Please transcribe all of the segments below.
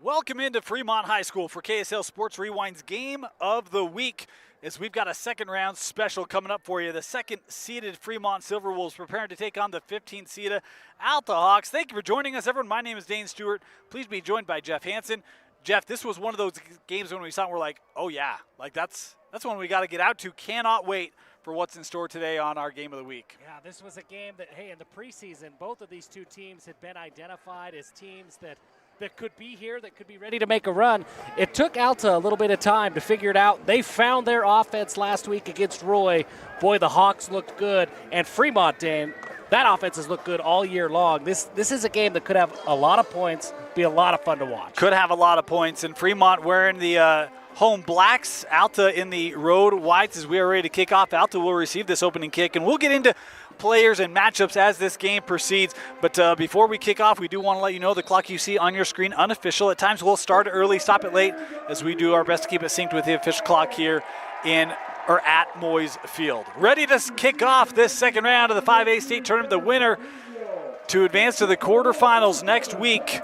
Welcome into Fremont High School for KSL Sports Rewind's Game of the Week, as we've got a second round special coming up for you. The second seeded Fremont Silverwolves preparing to take on the 15th seeded Alta Hawks. Thank you for joining us, everyone. My name is Dane Stewart. Please be joined by Jeff Hansen. Jeff, this was one of those games when we saw it, we're like, oh yeah, like that's one we got to get out to. Cannot wait for what's in store today on our Game of the Week. Yeah, this was a game that, hey, in the preseason, both of these two teams had been identified as teams that could be here, that could be ready to make a run. It took Alta a little bit of time to figure it out. They found their offense last week against Roy. Boy, the Hawks looked good. And Fremont, Dan, that offense has looked good all year long. This is a game that could have a lot of points, be a lot of fun to watch. Could have a lot of points. And Fremont wearing the home blacks, Alta in the road whites. As we are ready to kick off, Alta will receive this opening kick. And we'll get into players and matchups as this game proceeds. But before we kick off, we do want to let you know the clock you see on your screen, unofficial. At times we'll start it early, stop it late, as we do our best to keep it synced with the official clock here at Moyes Field. Ready to kick off this second round of the 5A state tournament. The winner to advance to the quarterfinals next week.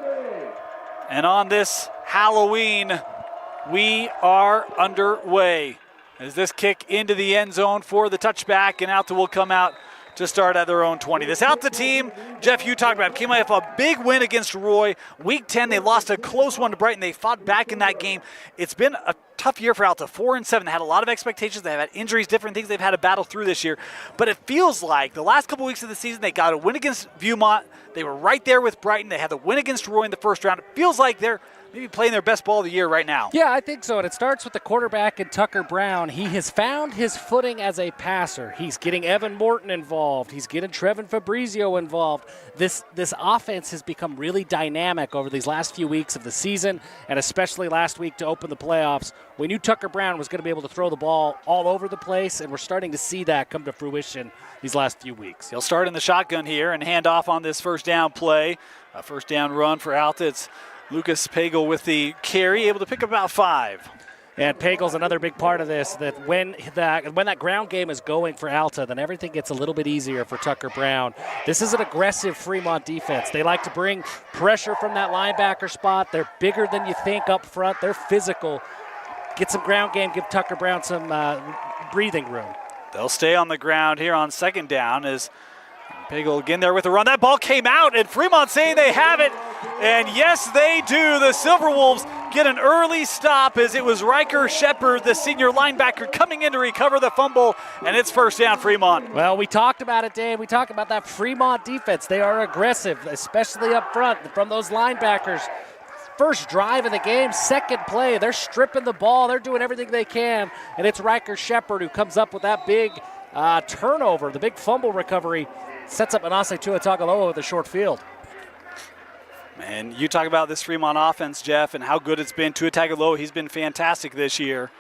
And on this Halloween, we are underway as this kick into the end zone for the touchback, and Alta will come out to start at their own 20. This Alta team, Jeff, you talked about it, came off a big win against Roy. Week 10, they lost a close one to Brighton. They fought back in that game. It's been a tough year for Alta, 4-7. They had a lot of expectations. They've had injuries, different things they've had to battle through this year. But it feels like the last couple weeks of the season, they got a win against Viewmont. They were right there with Brighton. They had the win against Roy in the first round. It feels like they're maybe playing their best ball of the year right now. Yeah, I think so. And it starts with the quarterback and Tucker Brown. He has found his footing as a passer. He's getting Evan Morton involved. He's getting Trevin Fabrizio involved. This offense has become really dynamic over these last few weeks of the season, and especially last week to open the playoffs. We knew Tucker Brown was going to be able to throw the ball all over the place, and we're starting to see that come to fruition these last few weeks. He'll start in the shotgun here and hand off on this first down play. A first down run for Alta. It's Lucas Pagel with the carry, able to pick up about 5. And Pagel's another big part of this, that when that ground game is going for Alta, then everything gets a little bit easier for Tucker Brown. This is an aggressive Fremont defense. They like to bring pressure from that linebacker spot. They're bigger than you think up front. They're physical. Get some ground game, give Tucker Brown some breathing room. They'll stay on the ground here on second down as Pagel again there with a run. That ball came out, and Fremont saying they have it. And yes, they do. The Silverwolves get an early stop as it was Riker Shepard, the senior linebacker, coming in to recover the fumble, and it's first down Fremont. Well, we talked about it, Dave. We talked about that Fremont defense. They are aggressive, especially up front from those linebackers. First drive of the game, second play, they're stripping the ball. They're doing everything they can, and it's Riker Shepard who comes up with that big turnover, the big fumble recovery. Sets up Anase Tuatagaloa with a short field. Man, you talk about this Fremont offense, Jeff, and how good it's been. Tuatagaloa, he's been fantastic this year.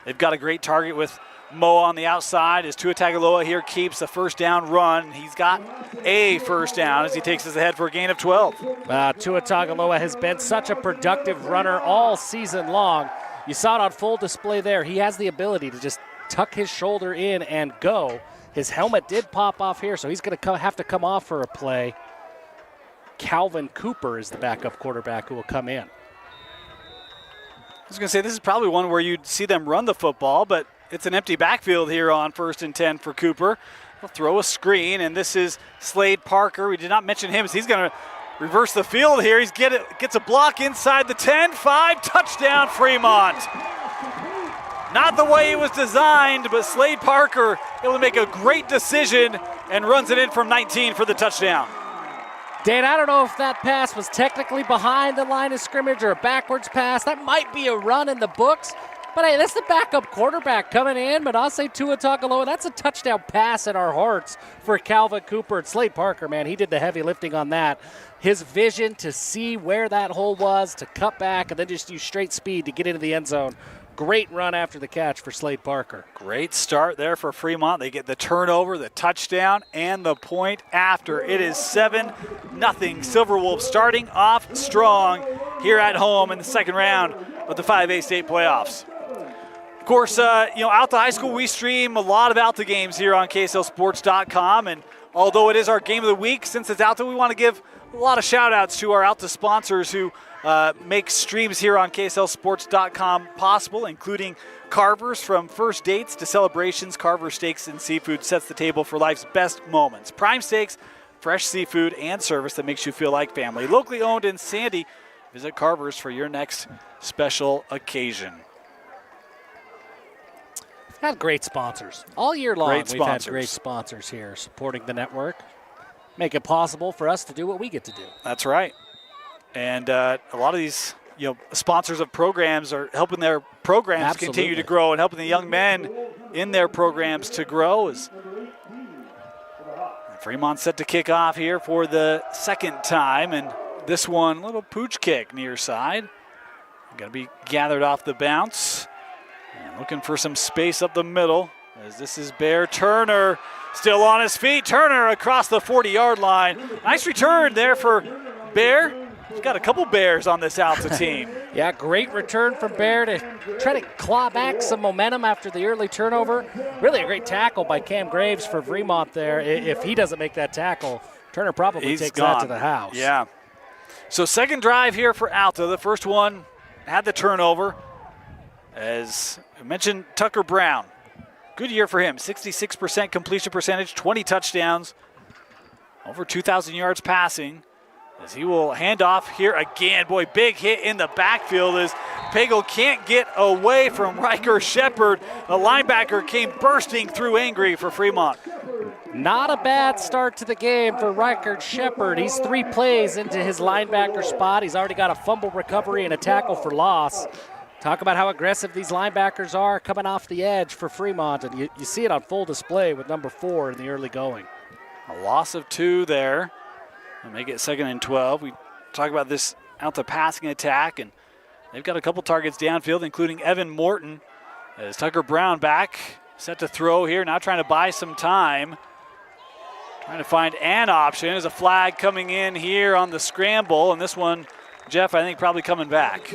They've got a great target with Moa on the outside as Tuatagaloa here keeps the first down run. He's got a first down as he takes us ahead for a gain of 12. Tuatagaloa has been such a productive runner all season long. You saw it on full display there. He has the ability to just tuck his shoulder in and go. His helmet did pop off here, so he's going to have to come off for a play. Calvin Cooper is the backup quarterback who will come in. I was going to say, this is probably one where you'd see them run the football, but it's an empty backfield here on 1st and 10 for Cooper. He'll throw a screen, and this is Slade Parker. We did not mention him, as he's going to reverse the field here. He gets a block inside the 10, 5, touchdown Fremont. Not the way it was designed, but Slade Parker able to make a great decision and runs it in from 19 for the touchdown. Dan, I don't know if that pass was technically behind the line of scrimmage or a backwards pass. That might be a run in the books. But hey, that's the backup quarterback coming in. But I'll say Tuatagaloa, that's a touchdown pass in our hearts for Calvin Cooper. And Slade Parker, man, he did the heavy lifting on that. His vision to see where that hole was, to cut back, and then just use straight speed to get into the end zone. Great run after the catch for Slade Parker. Great start there for Fremont. They get the turnover, the touchdown, and the point after. It is 7-0. Silverwolves starting off strong here at home in the second round of the 5A state playoffs. Of course, Alta High School, we stream a lot of Alta games here on KSLSports.com, and although it is our game of the week, since it's Alta, we want to give a lot of shout-outs to our Alta sponsors who make streams here on KSLSports.com possible, including Carver's. From first dates to celebrations, Carver Steaks and Seafood sets the table for life's best moments. Prime steaks, fresh seafood, and service that makes you feel like family. Locally owned in Sandy. Visit Carver's for your next special occasion. We've had great sponsors. All year long, we've had great sponsors here supporting the network. Make it possible for us to do what we get to do. That's right. And a lot of these sponsors of programs are helping their programs continue to grow and helping the young men in their programs to grow. As Fremont set to kick off here for the second time, and this one, little pooch kick near side. Going to be gathered off the bounce. And looking for some space up the middle, as this is Bear Turner still on his feet. Turner across the 40-yard line. Nice return there for Bear. He's got a couple Bears on this Alta team. Yeah, great return from Bear to try to claw back some momentum after the early turnover. Really a great tackle by Cam Graves for Fremont there. If he doesn't make that tackle, Turner probably takes that to the house. Yeah. So second drive here for Alta. The first one had the turnover. As I mentioned, Tucker Brown. Good year for him. 66% completion percentage, 20 touchdowns, over 2,000 yards passing. As he will hand off here again. Boy, big hit in the backfield as Pagel can't get away from Riker Shepard. The linebacker came bursting through angry for Fremont. Not a bad start to the game for Riker Shepard. He's 3 plays into his linebacker spot. He's already got a fumble recovery and a tackle for loss. Talk about how aggressive these linebackers are coming off the edge for Fremont, and you see it on full display with number 4 in the early going. A loss of 2 there. And make it 2nd and 12. We talk about this Alta passing attack, and they've got a couple targets downfield, including Evan Morton. As Tucker Brown back, set to throw here, now trying to buy some time. Trying to find an option. There's a flag coming in here on the scramble, and this one, Jeff, I think probably coming back.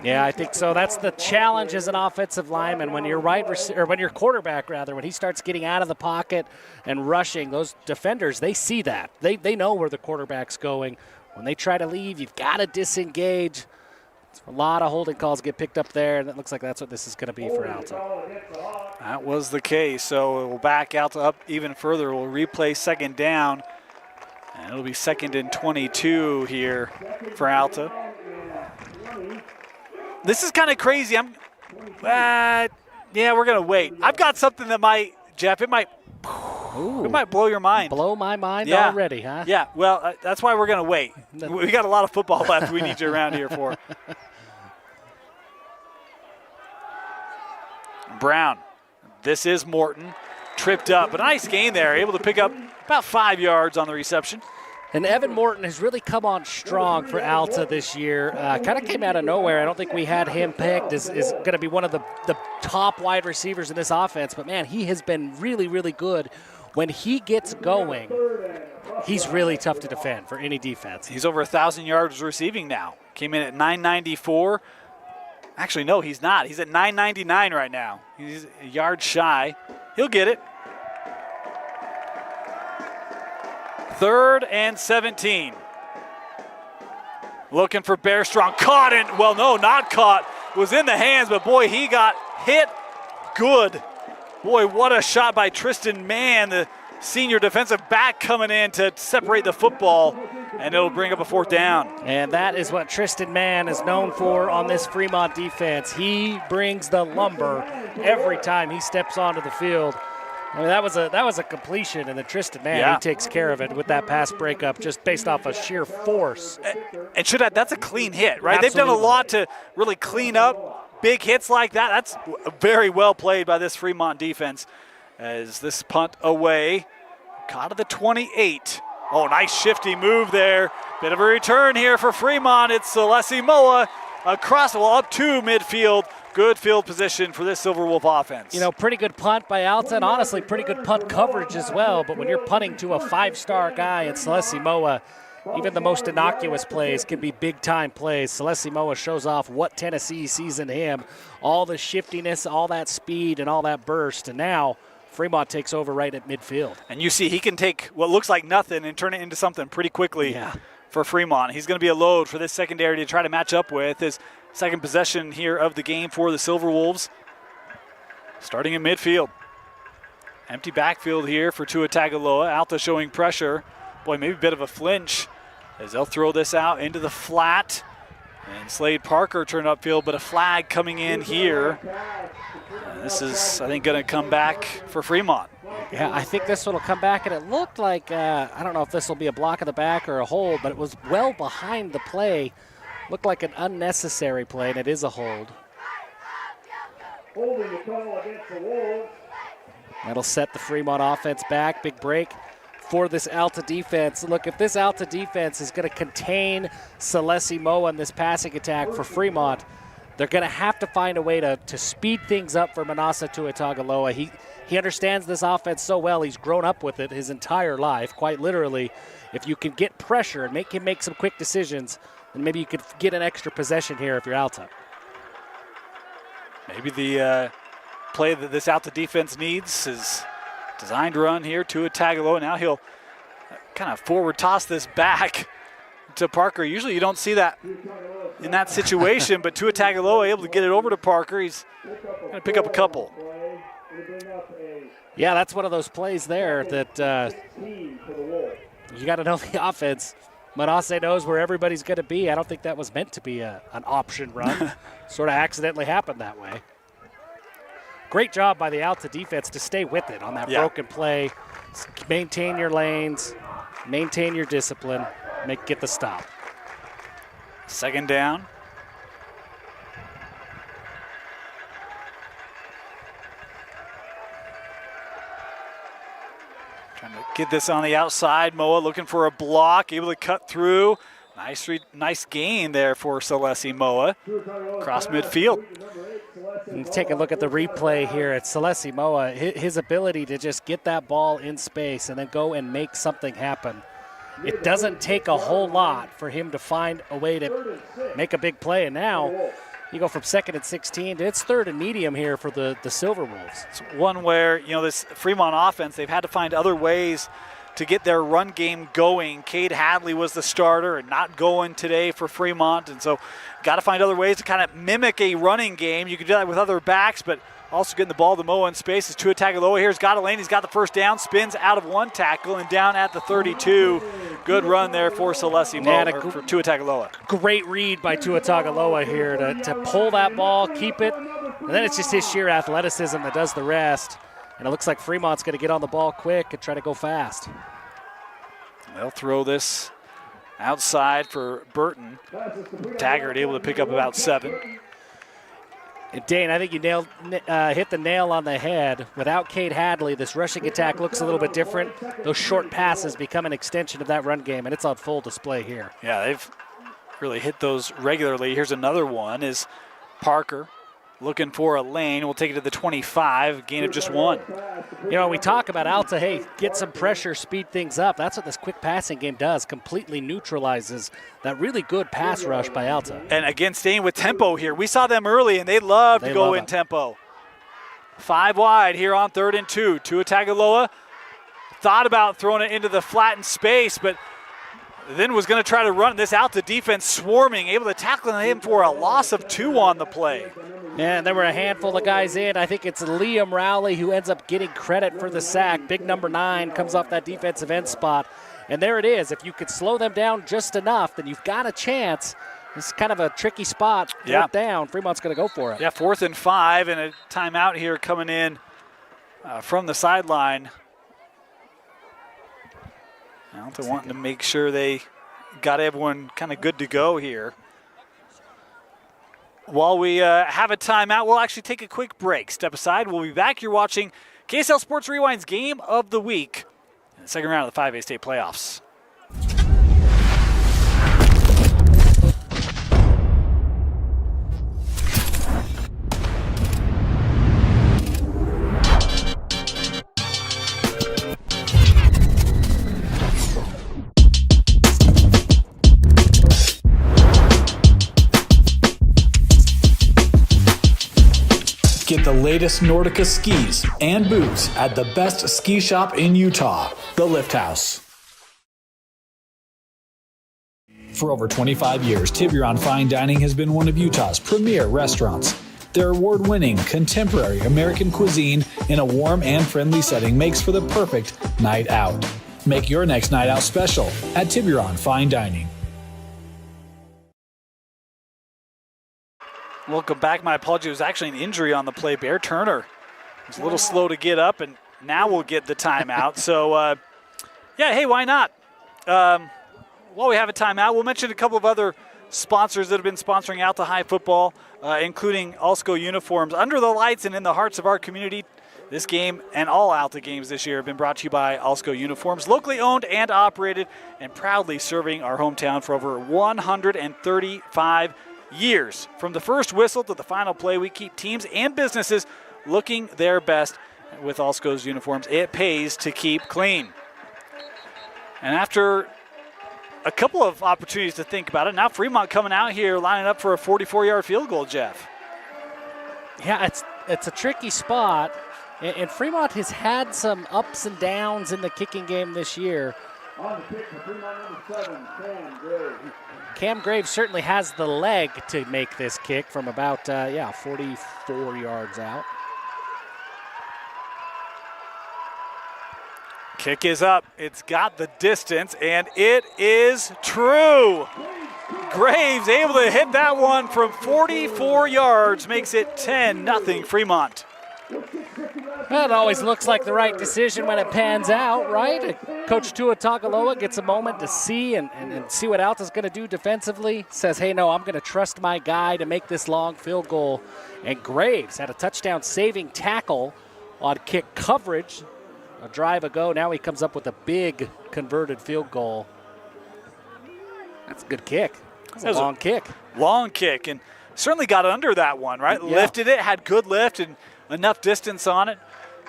Yeah, I think so. That's the challenge as an offensive lineman. When your when your quarterback, when he starts getting out of the pocket and rushing, those defenders, they see that. They know where the quarterback's going. When they try to leave, you've got to disengage. A lot of holding calls get picked up there, and it looks like that's what this is going to be for Alta. That was the case, so we'll back Alta up even further. We'll replay second down. And it'll be 2nd and 22 here for Alta. This is kind of crazy. Yeah, we're going to wait. I've got something that might, Jeff, it might blow your mind. Blow my mind already, huh? Yeah, well, that's why we're going to wait. We got a lot of football left we need you around here for. Brown. This is Morton. Tripped up. A nice gain there. Able to pick up about 5 yards on the reception. And Evan Morton has really come on strong for Alta this year. Kind of came out of nowhere. I don't think we had him picked as going to be one of the top wide receivers in this offense. But, man, he has been really, really good. When he gets going, he's really tough to defend for any defense. He's over 1,000 yards receiving now. Came in at 994. Actually, no, he's not. He's at 999 right now. He's a yard shy. He'll get it. 3rd and 17. Looking for Bear Strong. Caught it. Well, no, not caught. Was in the hands, but boy, he got hit good. Boy, what a shot by Tristan Mann, the senior defensive back coming in to separate the football, and it'll bring up a 4th down. And that is what Tristan Mann is known for on this Fremont defense. He brings the lumber every time he steps onto the field. I mean, that was a completion, and then Tristan Mann, he takes care of it with that pass breakup just based off of sheer force. And that's a clean hit, right? Absolutely. They've done a lot to really clean up big hits like that. That's very well played by this Fremont defense as this punt away. Caught at the 28. Oh, nice shifty move there. Bit of a return here for Fremont. It's Alessi Moa across, up to midfield. Good field position for this Silverwolf offense. You know, pretty good punt by Alta, and honestly, pretty good punt coverage as well. But when you're punting to a 5-star guy in Alessi Moa, even the most innocuous plays can be big-time plays. Alessi Moa shows off what Tennessee sees in him. All the shiftiness, all that speed, and all that burst. And now Fremont takes over right at midfield. And you see he can take what looks like nothing and turn it into something pretty quickly for Fremont. He's going to be a load for this secondary to try to match up with. His second possession here of the game for the Silverwolves. Starting in midfield. Empty backfield here for Tua Tagovailoa. Alta showing pressure. Boy, maybe a bit of a flinch as they'll throw this out into the flat. And Slade Parker turned upfield, but a flag coming in here. And this is, I think, going to come back for Fremont. Yeah, I think this one will come back, and it looked like, I don't know if this will be a block of the back or a hold, but it was well behind the play. Looked like an unnecessary play, and it is a hold. Holding the call against the Wolves. That'll set the Fremont offense back. Big break for this Alta defense. Look, if this Alta defense is going to contain Celesi Moa in this passing attack for Fremont, they're going to have to find a way to speed things up for Manasa Tuatagaloa. He understands this offense so well. He's grown up with it his entire life, quite literally. If you can get pressure and make him make some quick decisions, then maybe you could get an extra possession here if you're Alta. Maybe the play that this Alta defense needs is designed run here to Tagovailoa. Now he'll kind of forward toss this back to Parker. Usually you don't see that in that situation, but Tua Tagovailoa able to get it over to Parker. He's going to pick up a couple. Yeah, that's one of those plays there that you got to know the offense. Manase knows where everybody's going to be. I don't think that was meant to be an option run. Sort of accidentally happened that way. Great job by the Alta defense to stay with it on that broken play. Maintain your lanes, maintain your discipline, get the stop. Second down. Trying to get this on the outside. Moa looking for a block, able to cut through. Nice gain there for Celesi Moa. Across midfield. And take a look at the replay here at Celesi Moa. His ability to just get that ball in space and then go and make something happen. It doesn't take a whole lot for him to find a way to make a big play. And now you go from 2nd and 16 to it's 3rd and medium here for the Silverwolves. It's one where, this Fremont offense, they've had to find other ways to get their run game going. Cade Hadley was the starter and not going today for Fremont, and so got to find other ways to kind of mimic a running game. You can do that with other backs, but also getting the ball to Moa in space. As Tua Tagovailoa here's got a lane. He's got the first down, spins out of one tackle and down at the 32. Good run there for Celesi Moa, for Tua Tagovailoa. Great read by Tua Tagovailoa here to pull that ball, keep it, and then it's just his sheer athleticism that does the rest. And it looks like Fremont's going to get on the ball quick and try to go fast. They'll throw this outside for Burton. Taggart able to pick up about 7. And Dane, I think you hit the nail on the head. Without Cade Hadley, this rushing attack looks a little bit different. Those short passes become an extension of that run game, and it's on full display here. Yeah, they've really hit those regularly. Here's another one is Parker. Looking for a lane. We'll take it to the 25, gain of just 1. We talk about Alta, hey, get some pressure, speed things up. That's what this quick passing game does, completely neutralizes that really good pass rush by Alta. And again, staying with tempo here. We saw them early, and they love to go in tempo. 5 wide here on 3rd and 2. Tua Tagovailoa thought about throwing it into the flattened space, but then was going to try to run this Alta defense swarming, able to tackle him for a loss of 2 on the play. Yeah, and there were a handful of guys in. I think it's Liam Rowley who ends up getting credit for the sack. Big number 9 comes off that defensive end spot. And there it is. If you could slow them down just enough, then you've got a chance. This is kind of a tricky spot. 4th down. Fremont's going to go for it. Yeah, 4th and 5, and a timeout here coming in from the sideline. Alta wanting to make sure they got everyone kind of good to go here. While we have a timeout, we'll actually take a quick break. Step aside. We'll be back. You're watching KSL Sports Rewind's Game of the Week in the second round of the 5A state playoffs. Get the latest Nordica skis and boots at the best ski shop in Utah, the Lift House. For over 25 years, Tiburon Fine Dining has been one of Utah's premier restaurants. Their award-winning, contemporary American cuisine in a warm and friendly setting makes for the perfect night out. Make your next night out special at Tiburon Fine Dining. Welcome back. My apologies. It was actually an injury on the play. Bear Turner was a little slow to get up, and now we'll get the timeout. So, yeah, hey, why not? While we have a timeout, we'll mention a couple of other sponsors that have been sponsoring Alta High football, including Alsco Uniforms. Under the lights and in the hearts of our community, this game and all Alta games this year have been brought to you by Alsco Uniforms, locally owned and operated, and proudly serving our hometown for over 135 years. From the first whistle to the final play, we keep teams and businesses looking their best. With Alsco's uniforms, it pays to keep clean. And after a couple of opportunities to think about it, now Fremont coming out here lining up for a 44-yard field goal, Jeff. Yeah, it's a tricky spot, and Fremont has had some ups and downs in the kicking game this year. On the kick for Fremont, number 7, Cam Graves. Cam Graves certainly has the leg to make this kick from about, 44 yards out. Kick is up. It's got the distance, and it is true. Graves able to hit that one from 44 yards, makes it 10-0 Fremont. Well, it always looks like the right decision when it pans out, right? Coach Tua Tagovailoa gets a moment to see and see what Alta's going to do defensively. Says, hey, no, I'm going to trust my guy to make this long field goal. And Graves had a touchdown-saving tackle on kick coverage a drive ago. Now he comes up with a big converted field goal. That's a good kick. That's a long kick. Long kick, and certainly got under that one, right? Yeah. Lifted it, had good lift and enough distance on it.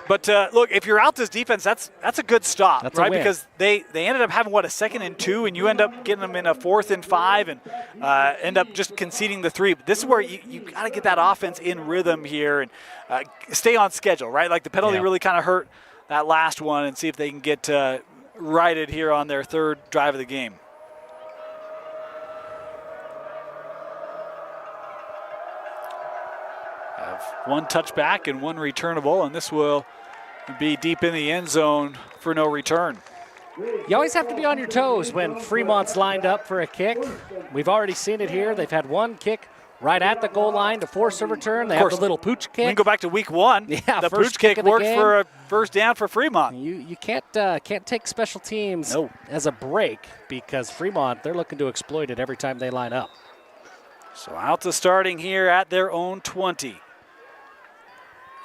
But look, if you're Alta's defense, that's a good stop, that's right? Because they ended up having, what, a 2nd and 2, and you end up getting them in a 4th and 5 and end up just conceding the 3. But this is where you got to get that offense in rhythm here and stay on schedule, right? Like the penalty really kind of hurt that last one, and see if they can get righted here on their 3rd drive of the game. Have one touchback and one returnable, and this will be deep in the end zone for no return. You always have to be on your toes when Fremont's lined up for a kick. We've already seen it here. They've had one kick right at the goal line to force a return. They have the little pooch kick. We can go back to week 1. Yeah, the pooch kick worked for a first down for Fremont. You can't take special teams as a break, because Fremont, they're looking to exploit it every time they line up. So Alta starting here at their own 20.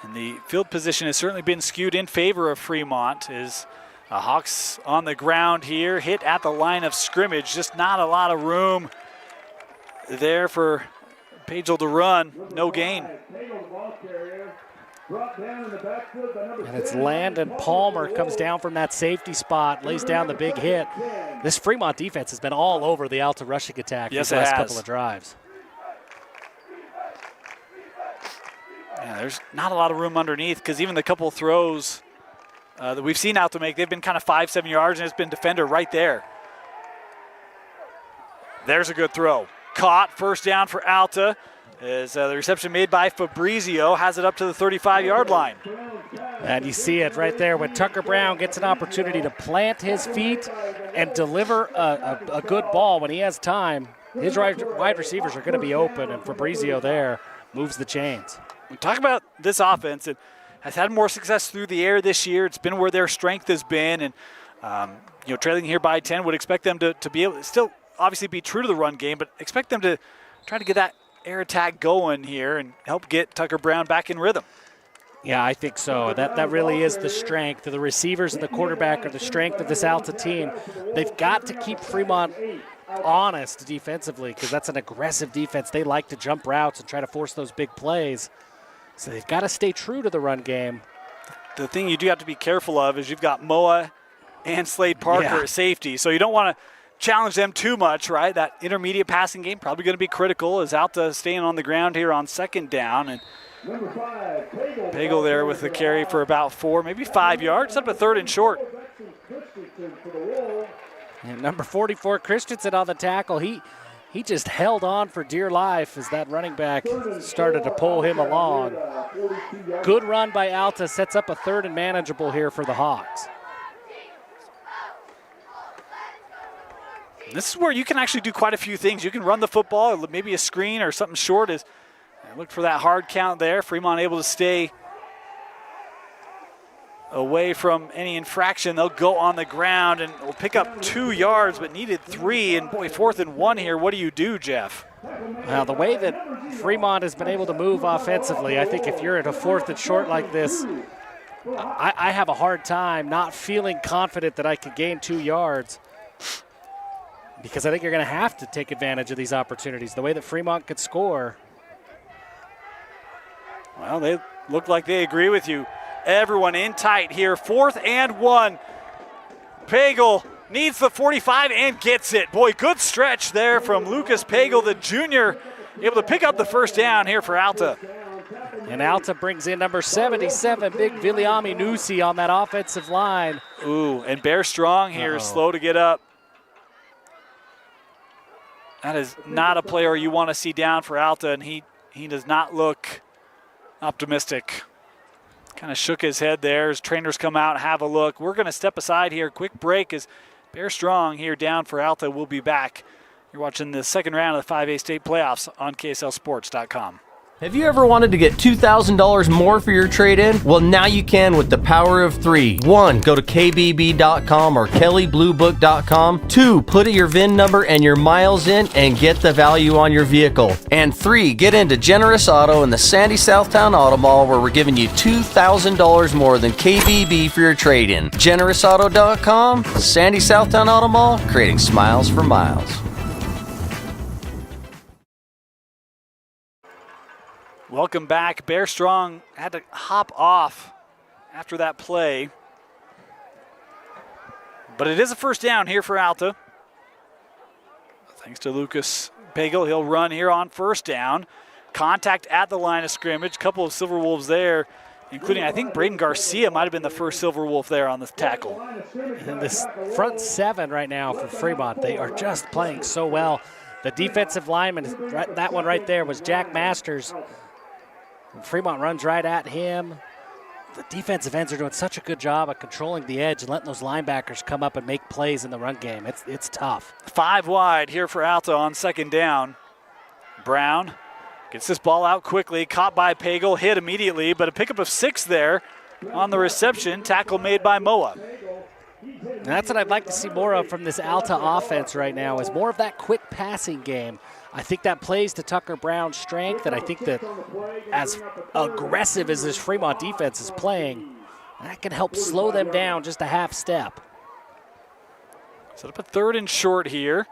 And the field position has certainly been skewed in favor of Fremont as Hawks on the ground here, hit at the line of scrimmage. Just not a lot of room there for Pagel to run. No gain. And it's Landon Palmer comes down from that safety spot, lays down the big hit. This Fremont defense has been all over the Alta rushing attack these last couple of drives. Yeah, there's not a lot of room underneath, because even the couple of throws that we've seen Alta make, they've been kind of 5-7 yards, and it's been defender right there. There's a good throw. Caught, first down for Alta, as the reception made by Fabrizio has it up to the 35-yard line. And you see it right there when Tucker Brown gets an opportunity to plant his feet and deliver a good ball when he has time. His wide receivers are going to be open, and Fabrizio there moves the chains. We talk about this offense. It has had more success through the air this year. It's been where their strength has been, and trailing here by 10, would expect them to be able to still obviously be true to the run game, but expect them to try to get that air attack going here and help get Tucker Brown back in rhythm. Yeah, I think so. That really is the strength. The receivers and the quarterback are the strength of this Alta team. They've got to keep Fremont honest defensively, because that's an aggressive defense. They like to jump routes and try to force those big plays. So they've got to stay true to the run game. The thing you do have to be careful of is you've got Moa and Slade Parker at safety, so you don't want to challenge them too much, right? That intermediate passing game probably going to be critical as Alta staying on the ground here on 2nd down. And Pagel there with the carry for about 4, maybe 5 yards, up to 3rd and short. And number 44, Christensen on the tackle. He just held on for dear life as that running back started to pull him along. Good run by Alta, sets up a 3rd and manageable here for the Hawks. This is where you can actually do quite a few things. You can run the football, or maybe a screen or something short. Look for that hard count there. Fremont able to stay away from any infraction. They'll go on the ground and will pick up 2 yards, but needed 3. And boy, 4th and 1 here. What do you do, Jeff? Well, the way that Fremont has been able to move offensively, I think if you're at a 4th and short like this, I have a hard time not feeling confident that I could gain 2 yards, because I think you're going to have to take advantage of these opportunities. The way that Fremont could score. Well, they look like they agree with you. Everyone in tight here. 4th and 1. Pagel needs the 45 and gets it. Boy, good stretch there from Lucas Pagel, the junior, able to pick up the 1st down here for Alta. And Alta brings in number 77, big Viliami Nusi on that offensive line. Ooh, and Bear Strong here, slow to get up. That is not a player you want to see down for Alta, and he does not look optimistic. Kind of shook his head there as trainers come out, have a look. We're going to step aside here. Quick break as Bear Strong here down for Alta. We'll be back. You're watching the 2nd round of the 5A state playoffs on KSLSports.com. Have you ever wanted to get $2,000 more for your trade-in? Well, now you can with the power of 3. 1. Go to kbb.com or kellybluebook.com. 2. Put your VIN number and your miles in and get the value on your vehicle. And 3. Get into Generous Auto in the Sandy Southtown Auto Mall, where we're giving you $2,000 more than KBB for your trade-in. GenerousAuto.com, Sandy Southtown Auto Mall, creating smiles for miles. Welcome back. Bear Strong had to hop off after that play. But it is a 1st down here for Alta. Thanks to Lucas Pagel. He'll run here on 1st down. Contact at the line of scrimmage. Couple of Silverwolves there, including, I think, Braden Garcia might have been the first Silverwolf there on the tackle. And this front 7 right now for Fremont, they are just playing so well. The defensive lineman, that one right there was Jack Masters. Fremont runs right at him. The defensive ends are doing such a good job of controlling the edge and letting those linebackers come up and make plays in the run game. It's tough. 5 wide here for Alta on 2nd down. Brown gets this ball out quickly, caught by Pagel, hit immediately, but a pickup of 6 there on the reception. Tackle made by Moa. And that's what I'd like to see more of from this Alta offense right now, is more of that quick passing game. I think that plays to Tucker Brown's strength, and I think that as aggressive as this Fremont defense is playing, that can help slow them down just a half step. Set up a 3rd and short here.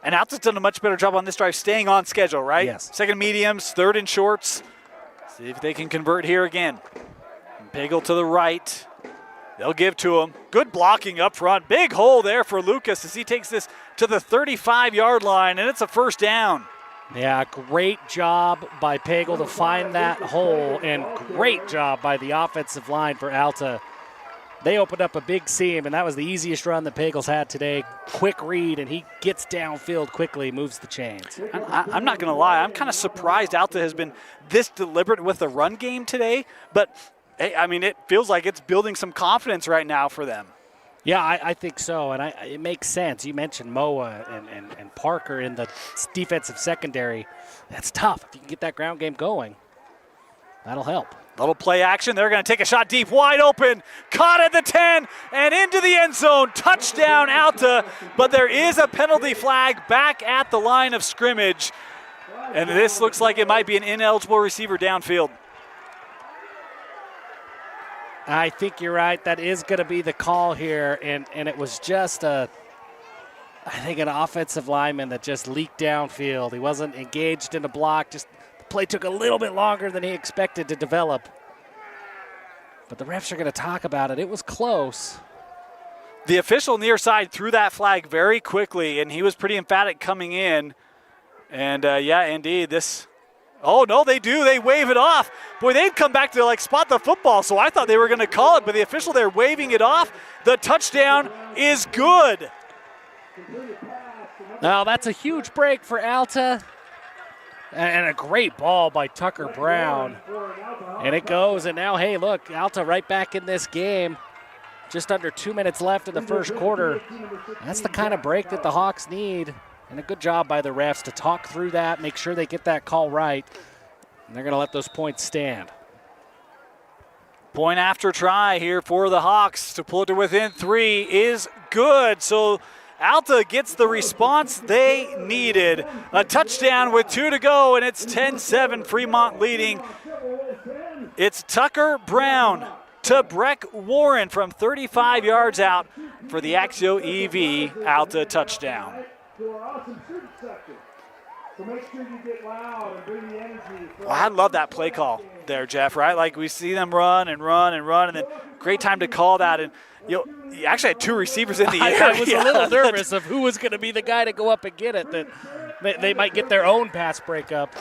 And Alta's done a much better job on this drive staying on schedule, right? Yes. 2nd mediums, 3rd and shorts. See if they can convert here again. And Pagel to the right. They'll give to him. Good blocking up front. Big hole there for Lucas as he takes this to the 35-yard line, and it's a 1st down. Yeah, great job by Pagel to find that hole, and great job by the offensive line for Alta. They opened up a big seam, and that was the easiest run that Pagel's had today. Quick read, and he gets downfield quickly, moves the chains. I'm not going to lie. I'm kind of surprised Alta has been this deliberate with the run game today, but hey, I mean, it feels like it's building some confidence right now for them. Yeah, I think so, and it makes sense. You mentioned Moa and Parker in the defensive secondary. That's tough. If you can get that ground game going, that'll help. Little play action. They're going to take a shot deep, wide open. Caught at the 10 and into the end zone. Touchdown, Alta, but there is a penalty flag back at the line of scrimmage, and this looks like it might be an ineligible receiver downfield. I think you're right. That is going to be the call here, and it was just I think an offensive lineman that just leaked downfield. He wasn't engaged in a block. Just the play took a little bit longer than he expected to develop. But the refs are going to talk about it. It was close. The official near side threw that flag very quickly, and he was pretty emphatic coming in. And yeah, indeed, this. Oh, no, they do. They wave it off. Boy, they'd come back to, spot the football, so I thought they were going to call it, but the official there waving it off. The touchdown is good. Now that's a huge break for Alta. And a great ball by Tucker Brown. And it goes, and now, hey, look, Alta right back in this game. Just under 2 minutes left in the first quarter. That's the kind of break that the Hawks need. And a good job by the refs to talk through that, make sure they get that call right. And they're going to let those points stand. Point after try here for the Hawks to pull it to within 3 is good. So Alta gets the response they needed. A touchdown with 2 to go, and it's 10-7, Fremont leading. It's Tucker Brown to Breck Warren from 35 yards out for the Axio EV Alta touchdown. Well, I love that play call there, Jeff, right? Like we see them run, and then great time to call that. And you actually had 2 receivers in the air. I was a little nervous of who was going to be the guy to go up and get it, that they might get their own pass breakup.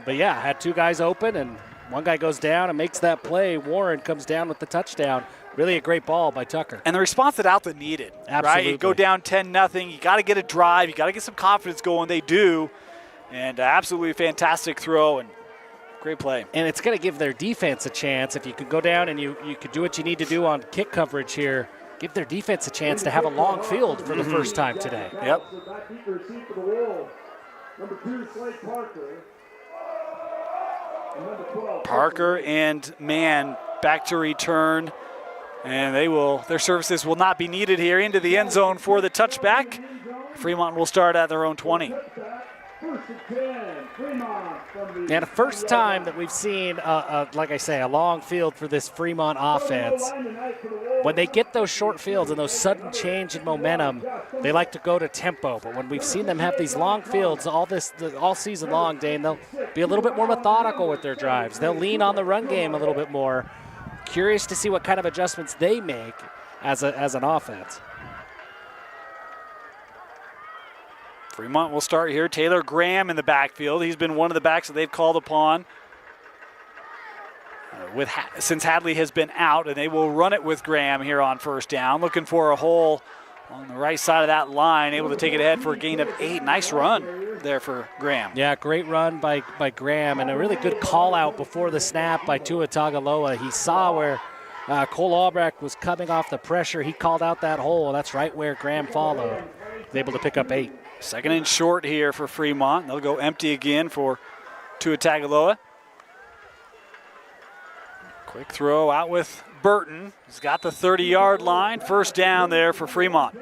But yeah, had 2 guys open, and one guy goes down and makes that play. Warren comes down with the touchdown. Really a great ball by Tucker. And the response that Alta needed, Absolutely. Right? You go down 10-0, you got to get a drive, you got to get some confidence going. They do. And absolutely fantastic throw and great play. And it's going to give their defense a chance. If you could go down and you could do what you need to do on kick coverage here, give their defense a chance to have a long field for the first time today. Yep. Parker and Mann back to return. And their services will not be needed here into the end zone for the touchback. Fremont will start at their own 20. And the first time that we've seen, like I say, a long field for this Fremont offense. When they get those short fields and those sudden change in momentum, they like to go to tempo. But when we've seen them have these long fields all season long, Dane, they'll be a little bit more methodical with their drives. They'll lean on the run game a little bit more. Curious to see what kind of adjustments they make as an offense. Fremont will start here. Taylor Graham in the backfield. He's been one of the backs that they've called upon since Hadley has been out, and they will run it with Graham here on first down. Looking for a hole on the right side of that line, able to take it ahead for a gain of 8. Nice run there for Graham. Yeah, great run by Graham, and a really good call out before the snap by Tua Tagovailoa. He saw where Cole Albrecht was coming off the pressure. He called out that hole. That's right where Graham followed. He's able to pick up 8. Second and short here for Fremont. They'll go empty again for Tua Tagovailoa. Quick throw out with Burton. He's got the 30-yard line. First down there for Fremont.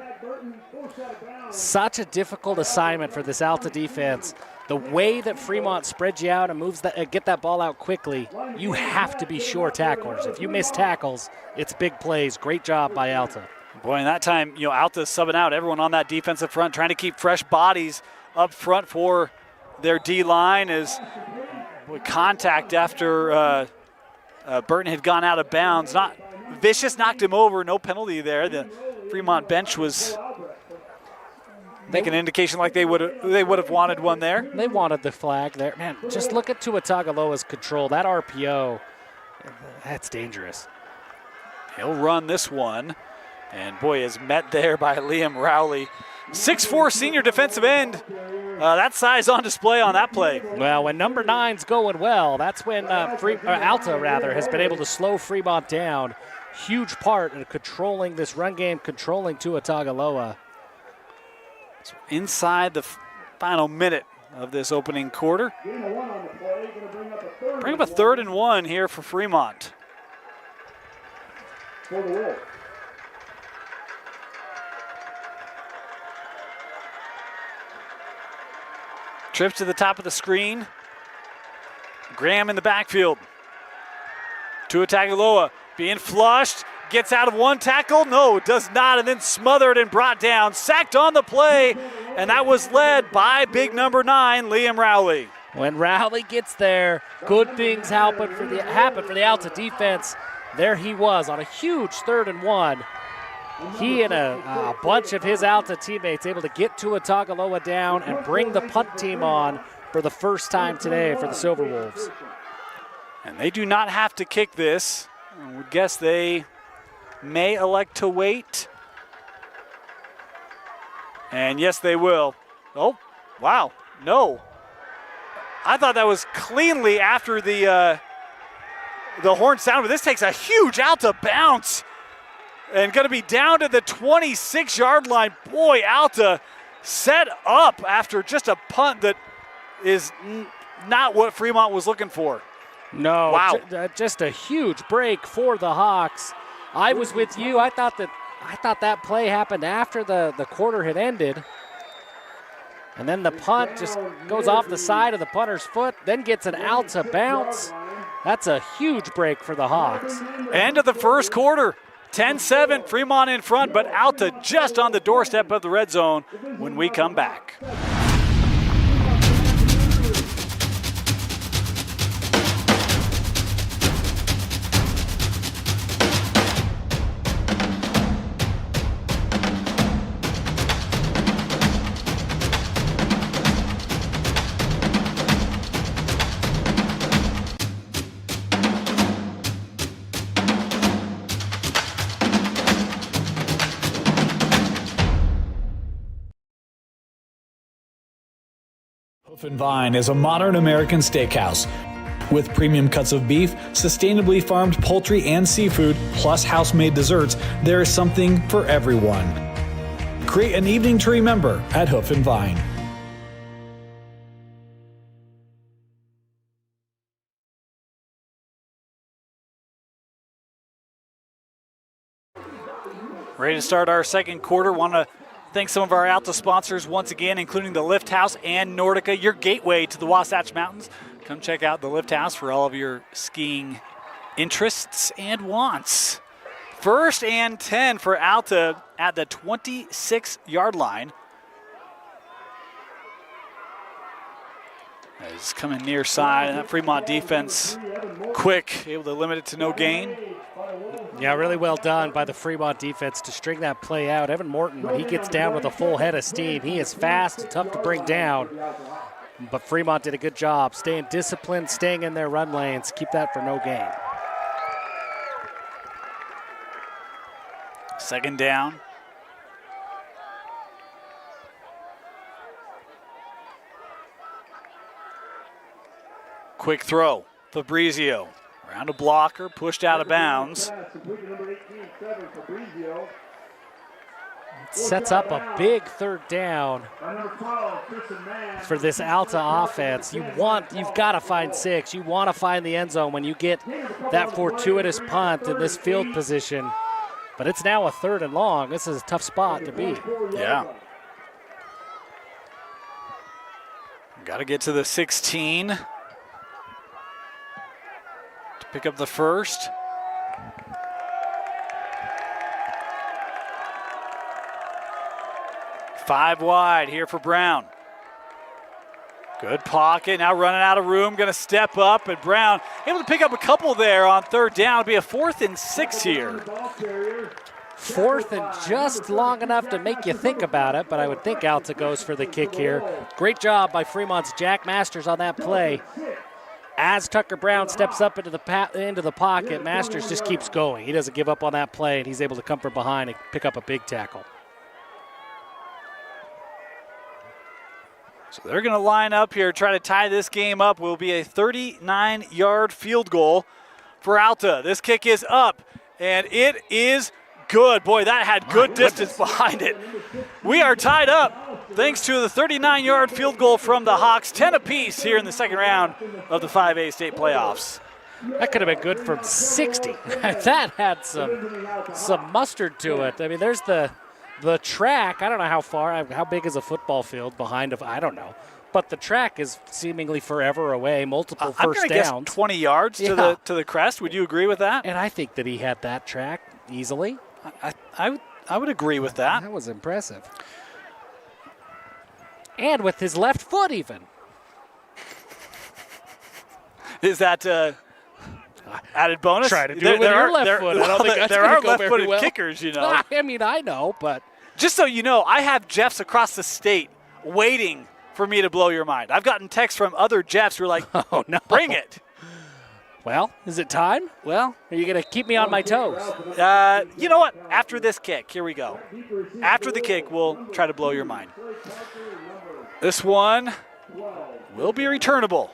Such a difficult assignment for this Alta defense. The way that Fremont spreads you out and get that ball out quickly, you have to be sure tacklers. If you miss tackles, it's big plays. Great job by Alta. Boy, and that time, Alta's subbing out everyone on that defensive front, trying to keep fresh bodies up front for their D-line as contact after Burton had gone out of bounds. Vicious knocked him over, no penalty there. The Fremont bench was making an indication like they would have wanted one there. They wanted the flag there. Man, just look at Tua Tagovailoa's control. That RPO, that's dangerous. He'll run this one. And boy, is met there by Liam Rowley. 6'4" senior defensive end. That size on display on that play. Well, when number 9's going well, that's when Alta has been able to slow Fremont down. Huge part in controlling this run game, controlling Tua Tagovailoa. So inside the final minute of this opening quarter. Bring up a 3rd and 1 here for Fremont. Trip to the top of the screen. Graham in the backfield. Tua Tagovailoa being flushed. Gets out of one tackle. No, does not. And then smothered and brought down. Sacked on the play. And that was led by big number 9, Liam Rowley. When Rowley gets there, good things happen for the Alta defense. There he was on a huge 3rd and 1. He and a bunch of his Alta teammates able to get Tua Tagovailoa down and bring the punt team on for the first time today for the Silverwolves. And they do not have to kick this. I would guess they may elect to wait. And yes, they will. Oh, wow. No. I thought that was cleanly after the horn sound, but this takes a huge Alta bounce. And going to be down to the 26-yard line. Boy, Alta set up after just a punt that is not what Fremont was looking for. No, wow. Just a huge break for the Hawks. I was with you. I thought that play happened after the quarter had ended. And then the punt just goes off the side of the punter's foot, then gets an Alta bounce. That's a huge break for the Hawks. End of the first quarter. 10-7, Fremont in front, but Alta just on the doorstep of the red zone when we come back. Hoof and Vine is a modern American steakhouse. With premium cuts of beef, sustainably farmed poultry and seafood, plus house-made desserts, there is something for everyone. Create an evening to remember at Hoof and Vine. Ready to start our second quarter. Want to thank some of our Alta sponsors once again, including the Lift House and Nordica, your gateway to the Wasatch Mountains. Come check out the Lift House for all of your skiing interests and wants. 1st and 10 for Alta at the 26-yard line. It's coming near side, and that Fremont defense quick, able to limit it to no gain. Yeah, really well done by the Fremont defense to string that play out. Evan Morton, when he gets down with a full head of steam, he is fast and tough to bring down. But Fremont did a good job staying disciplined, staying in their run lanes, keep that for no gain. 2nd down. Quick throw, Fabrizio. Around a blocker, pushed out of bounds. Sets up a big 3rd down for this Alta offense. You've got to find 6. You want to find the end zone when you get that fortuitous punt in this field position. But it's now a 3rd and long. This is a tough spot to be. Yeah. Got to get to the 16. Pick up the first. Five wide here for Brown. Good pocket, now running out of room, gonna step up, and Brown able to pick up a couple there on 3rd down. It'll be a 4th and 6 here. 4th and just long enough to make you think about it, but I would think Alta goes for the kick here. Great job by Fremont's Jack Masters on that play. As Tucker Brown steps up into the pocket, Masters just keeps going. He doesn't give up on that play, and he's able to come from behind and pick up a big tackle. So they're going to line up here, try to tie this game up. Will be a 39-yard field goal for Alta. This kick is up, and it is good. Boy, that had good distance behind it. We are tied up thanks to the 39-yard field goal from the Hawks. 10 apiece here in the second round of the 5A state playoffs. That could have been good from 60. That had some mustard to it. I mean, there's the track. I don't know how big is a football field behind I don't know. But the track is seemingly forever away, multiple first downs. Guess 20 yards to the crest. Would you agree with that? And I think that he had that track easily. I would agree with that. That was impressive. And with his left foot even. Is that added bonus? Try to do it with your left foot. I don't think that's there gonna are go left-footed very well. kickers, you know. I mean, I know, but. Just so you know, I have Jeffs across the state waiting for me to blow your mind. I've gotten texts from other Jeffs who are like, oh, no. Bring it. Well, is it time? Well, Are you going to keep me on my toes? you know what? After this kick, here we go. After the kick, we'll try to blow your mind. This one will be returnable.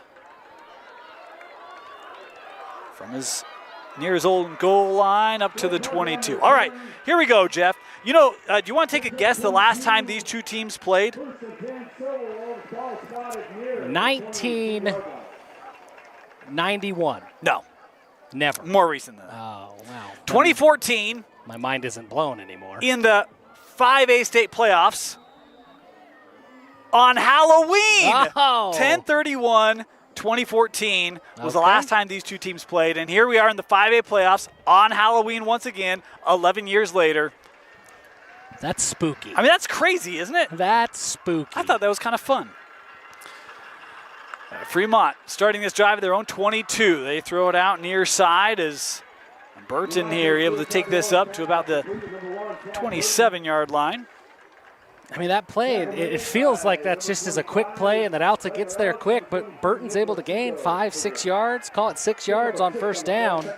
From near his old goal line up to the 22. All right, here we go, Jeff. You know, do you want to take a guess the last time these two teams played? 1991. No, Never. more recent than that. Oh, wow. 2014 My mind isn't blown anymore. in the 5A state playoffs on Halloween. Oh. 10/31, 2014 was the Okay. last time these two teams played. And here we are in the 5A playoffs on Halloween once again, 11 years later. That's spooky. I mean, that's crazy, isn't it? That's spooky. I thought that was kind of fun. Fremont starting this drive at their own 22. They throw it out near side as Burton here able to take this up to about the 27-yard line. I mean, that play, it feels like that just is a quick play and that Alta gets there quick, but Burton's able to gain 5-6 yards, call it 6 yards on first down.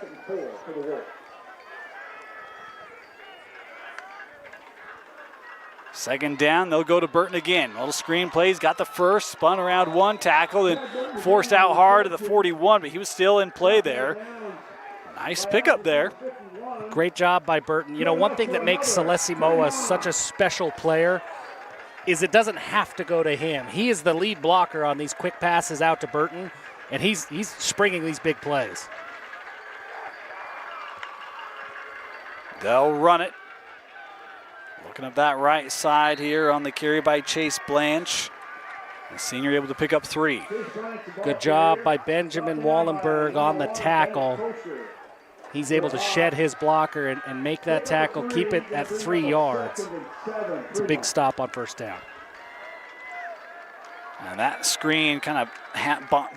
Second down, they'll go to Burton again. Little screen plays, got the first, spun around one tackle, and forced out hard at the 41, but he was still in play there. Nice pickup there. Great job by Burton. You know, one thing that makes Celesi Moa such a special player is it doesn't have to go to him. He is the lead blocker on these quick passes out to Burton, and he's springing these big plays. They'll run it. Looking at that right side here on the carry by Chase Blanche. The senior able to pick up 3. Good job by Benjamin Wallenberg on the tackle. He's able to shed his blocker and make that tackle, keep it at 3 yards. It's a big stop on first down. And that screen kind of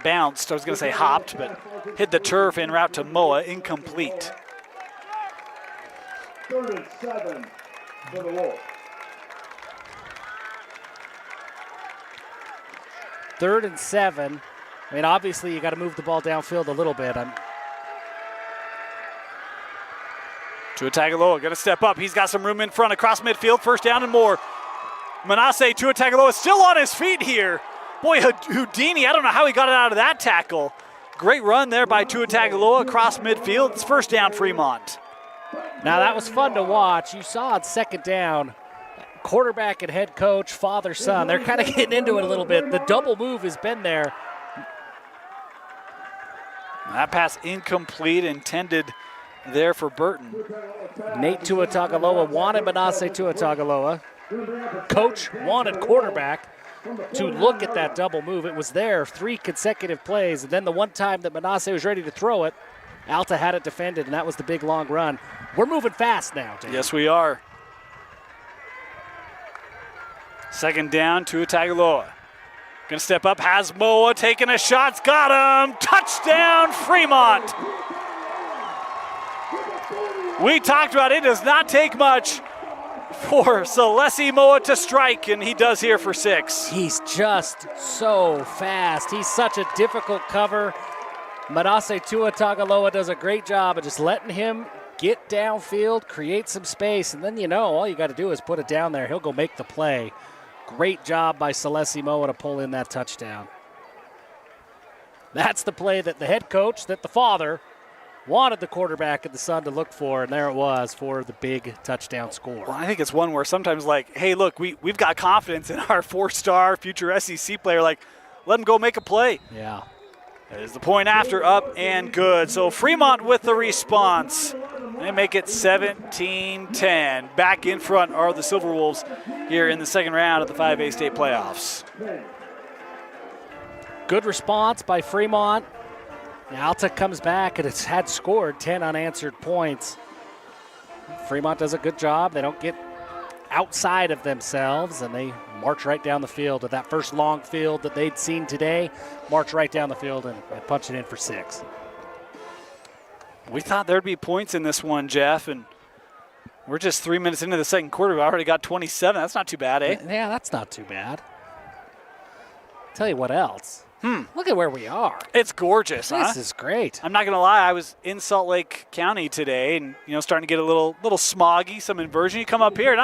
bounced. I was going to say hopped, but hit the turf en route to Moa, incomplete. 3rd and 7 for the Wolves. 3rd and 7. I mean, obviously you got to move the ball downfield a little bit. Tuatagaloa going to step up. He's got some room in front across midfield. First down and more. Manasseh Tuatagaloa still on his feet here. Boy, Houdini, I don't know how he got it out of that tackle. Great run there by Tuatagaloa across midfield. It's first down Fremont. Now that was fun to watch. You saw it second down. Quarterback and head coach, father, son, they're kind of getting into it a little bit. The double move has been there. That pass incomplete, intended there for Burton. Nate Tuatagaloa wanted Manasseh Tuatagaloa. Coach wanted quarterback to look at that double move. It was there 3 consecutive plays, and then the one time that Manasseh was ready to throw it, Alta had it defended, and that was the big long run. We're moving fast now, Dave. Yes, we are. Second down, Tuatagaloa. Gonna step up, has Moa taking a shot, got him! Touchdown, Fremont! We talked about it does not take much for Celesi Moa to strike, and he does here for 6. He's just so fast. He's such a difficult cover. Manasseh Tuatagaloa does a great job of just letting him get downfield, create some space, and then all you got to do is put it down there. He'll go make the play. Great job by Celesi Moa to pull in that touchdown. That's the play that the head coach, that the father, wanted the quarterback and the son to look for, and there it was for the big touchdown score. Well, I think it's one where sometimes hey, look, we've got confidence in our 4-star future SEC player. Let him go make a play. Yeah. There's the point after, up and good. So Fremont with the response. They make it 17-10. Back in front are the Silverwolves here in the second round of the 5A state playoffs. Good response by Fremont. Alta comes back and it's had scored 10 unanswered points. Fremont does a good job. They don't get outside of themselves, and they march right down the field at that first long field that they'd seen today. March right down the field and punch it in for 6. We thought there'd be points in this one, Jeff, and we're just 3 minutes into the second quarter. We already got 27. That's not too bad, eh? Yeah, that's not too bad. Tell you what else. Look at where we are. It's gorgeous, huh? This is great. I'm not going to lie. I was in Salt Lake County today and, starting to get a little smoggy, some inversion. You come up here,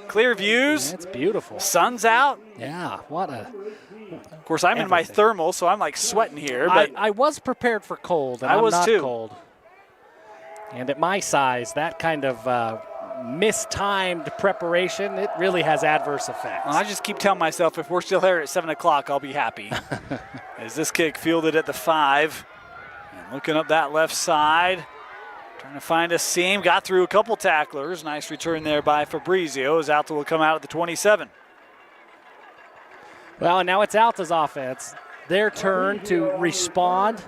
clear views. It's beautiful. Sun's out. Yeah, what a... Of course, I'm in my thermal, so I'm like sweating here. But I was prepared for cold, and I I'm was not too. cold. And at my size, that kind of mistimed preparation, it really has adverse effects. I just keep telling myself if we're still here at 7 o'clock, I'll be happy. As this kick fielded at the 5. And looking up that left side, trying to find a seam. Got through a couple tacklers. Nice return there by Fabrizio as Alta will come out at the 27. Well, and now it's Alta's offense. Their turn to respond.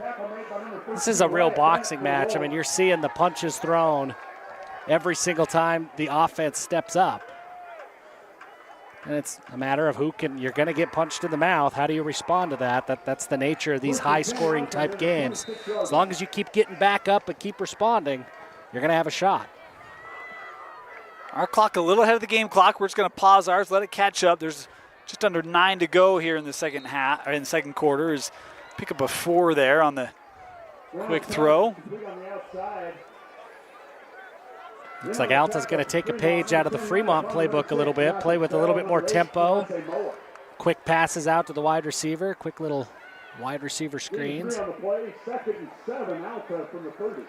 This is a real boxing match. I mean, you're seeing the punches thrown every single time the offense steps up. And it's a matter of you're going to get punched in the mouth. How do you respond to that? That's the nature of these high-scoring type games. As long as you keep getting back up and keep responding, you're going to have a shot. Our clock a little ahead of the game clock. We're just going to pause ours, let it catch up. There's just under 9 to go here in the second half, or in the second quarter. Is pick up a 4 there on the quick throw. Looks like Alta's going to take a page out of the Fremont playbook a little bit, play with a little bit more tempo. Quick passes out to the wide receiver, quick little wide receiver screens. Second and 7, Alta from the 30.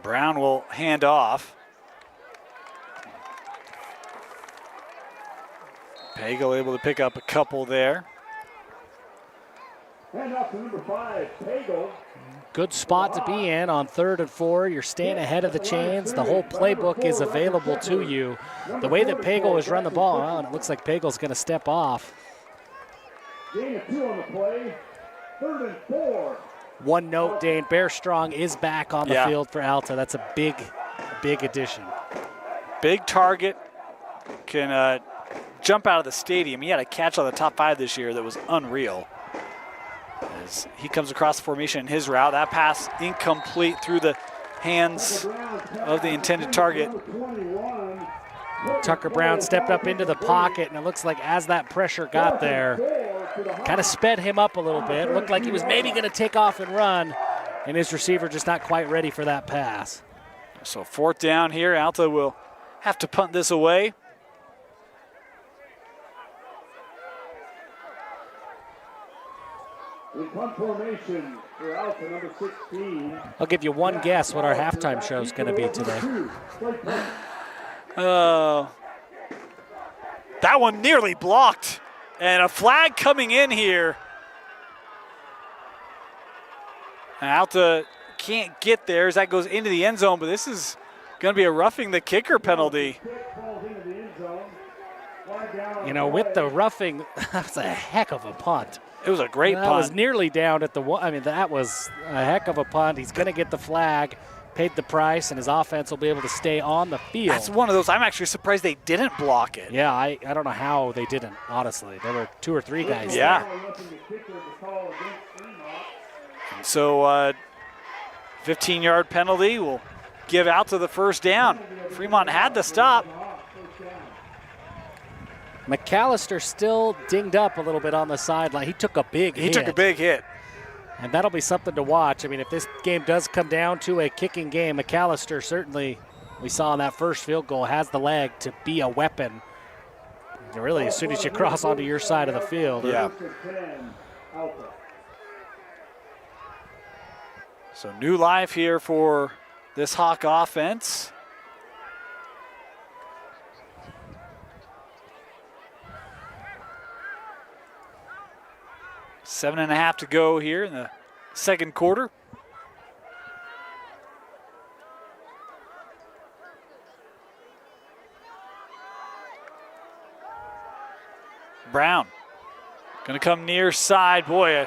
Brown will hand off. Pagel able to pick up a couple there. And up to number 5, Pagel. Good spot to be in on 3rd and 4. You're staying ahead of the chains. The whole playbook is available to you. The way that Pagel has run the ball, well, and it looks like Pagel's going to step off. Gain of 2 on the play. 3rd and 4. One note, Dane, Bear Strong is back on the field for Alta. That's a big, big addition. Big target. Can jump out of the stadium. He had a catch on the top 5 this year that was unreal. As he comes across the formation in his route, that pass incomplete through the hands of the intended target. Tucker Brown stepped up into the pocket, and it looks like as that pressure got there, kind of sped him up a little bit. Looked like he was maybe going to take off and run, and his receiver just not quite ready for that pass. So 4th down here. Alta will have to punt this away. In punt formation for Alta, number 16. I'll give you one guess what our halftime show is going to be today. That one nearly blocked. And a flag coming in here. And Alta can't get there as that goes into the end zone, but this is going to be a roughing the kicker penalty. You know, with the roughing, that's a heck of a punt. It was a great punt. That was nearly down at the one. I mean, that was a heck of a punt. He's going to get the flag, paid the price, and his offense will be able to stay on the field. That's one of those. I'm actually surprised they didn't block it. Yeah, I don't know how they didn't, honestly. There were 2 or 3 guys Yeah. there. And so 15-yard penalty will give Alta the 1st down. Fremont had the stop. McAllister still dinged up a little bit on the sideline. He took a big hit. He took a big hit. And that'll be something to watch. I mean, if this game does come down to a kicking game, McAllister certainly, we saw in that first field goal, has the leg to be a weapon. Really, as soon as you cross onto your side of the field. Yeah. So new life here for this Hawk offense. Seven and a half to go here in the second quarter. Brown going to come near side. Boy,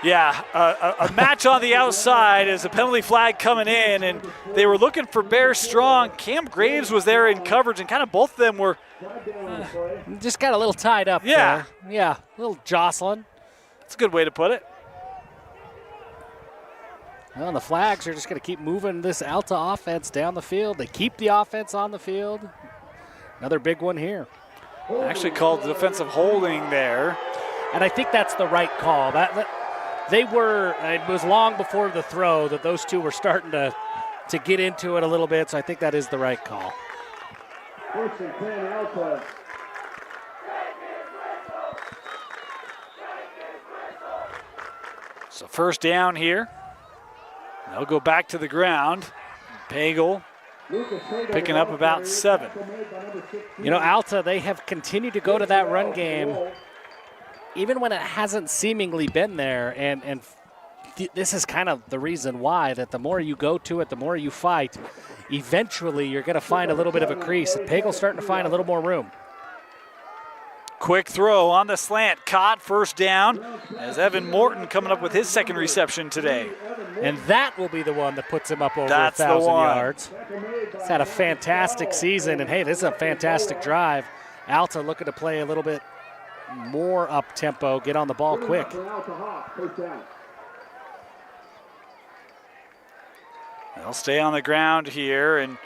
a match on the outside as a penalty flag coming in, and they were looking for Bear Strong. Cam Graves was there in coverage, and kind of both of them were just got a little tied up there. Yeah, a little jostling. That's a good way to put it. Well, the Flags are just going to keep moving this Alta offense down the field. They keep the offense on the field. Another big one here. Actually called defensive holding there. And I think that's the right call. It was long before the throw that those two were starting to get into it a little bit, so I think that is the right call. First and 10, Alta. So first down here. They'll go back to the ground. Pagel picking up about 7. You know, Alta, they have continued to go to that run game even when it hasn't seemingly been there, and this is kind of the reason why, that the more you go to it, the more you fight, eventually you're going to find a little bit of a crease. Pagel's starting to find a little more room. Quick throw on the slant, caught, first down, as Evan Morton coming up with his second reception today. And that will be the one that puts him up over That's 1,000 the one. yards. He's had a fantastic season, and hey, this is a fantastic drive. Alta looking to play a little bit more up-tempo, get on the ball quick. They'll stay on the ground here, and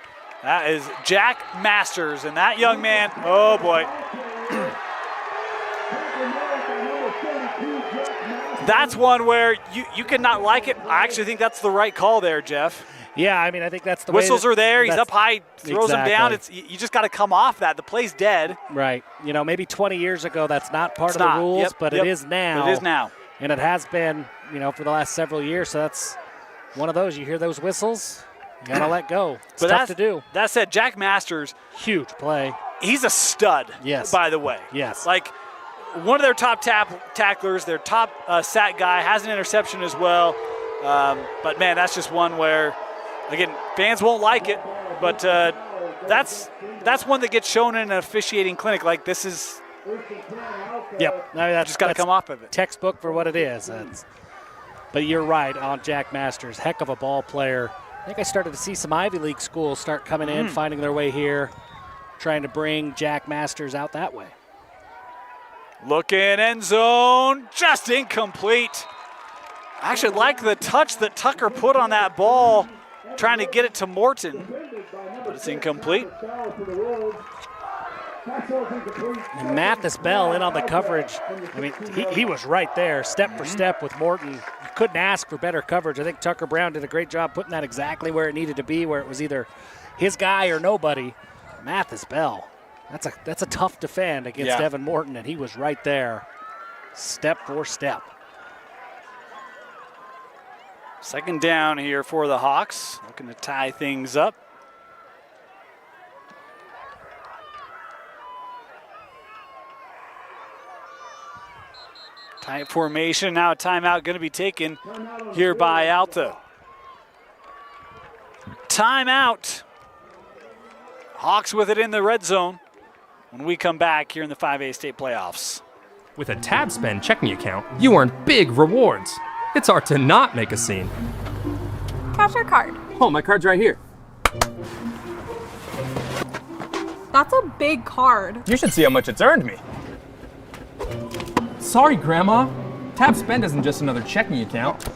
that is Jack Masters, and that young man, oh boy. That's one where you cannot like it. I actually think that's the right call there, Jeff. Yeah, I mean, I think that's the Whistles way are there. He's up high, throws him down. You just got to come off that. The play's dead. Right. You know, maybe 20 years ago that's not part of the rules, but it is now. It is now. And it has been, you know, for the last several years. So that's one of those. You hear those whistles, you got to let go. It's tough to do. That said, Jack Masters. Huge play. He's a stud, yes. By the way. Yes. Like, one of their top tacklers, their top sack guy, has an interception as well. But, man, that's just one where, again, fans won't like it, but that's one that gets shown in an officiating clinic. Like, this is – Yep. No, just got to come off of it. Textbook for what it is. But you're right on Jack Masters. Heck of a ball player. I think I started to see some Ivy League schools start coming in, finding their way here, trying to bring Jack Masters out that way. Looking end zone, just incomplete. I actually like the touch that Tucker put on that ball, trying to get it to Morton, but it's incomplete. And Mathis Bell in on the coverage. I mean, he was right there, step for step with Morton. You couldn't ask for better coverage. I think Tucker Brown did a great job putting that exactly where it needed to be, where it was either his guy or nobody. Mathis Bell. That's a tough defend against Evan Morton, and he was right there, step for step. Second down here for the Hawks, looking to tie things up. Tight formation, now a timeout going to be taken here by Alta. Timeout. Hawks with it in the red zone when we come back here in the 5A state playoffs. With a Tab Spend checking account, you earn big rewards. It's hard to not make a scene. Cash or card? Oh, my card's right here. That's a big card. You should see how much it's earned me. Sorry, Grandma. Tab Spend isn't just another checking account.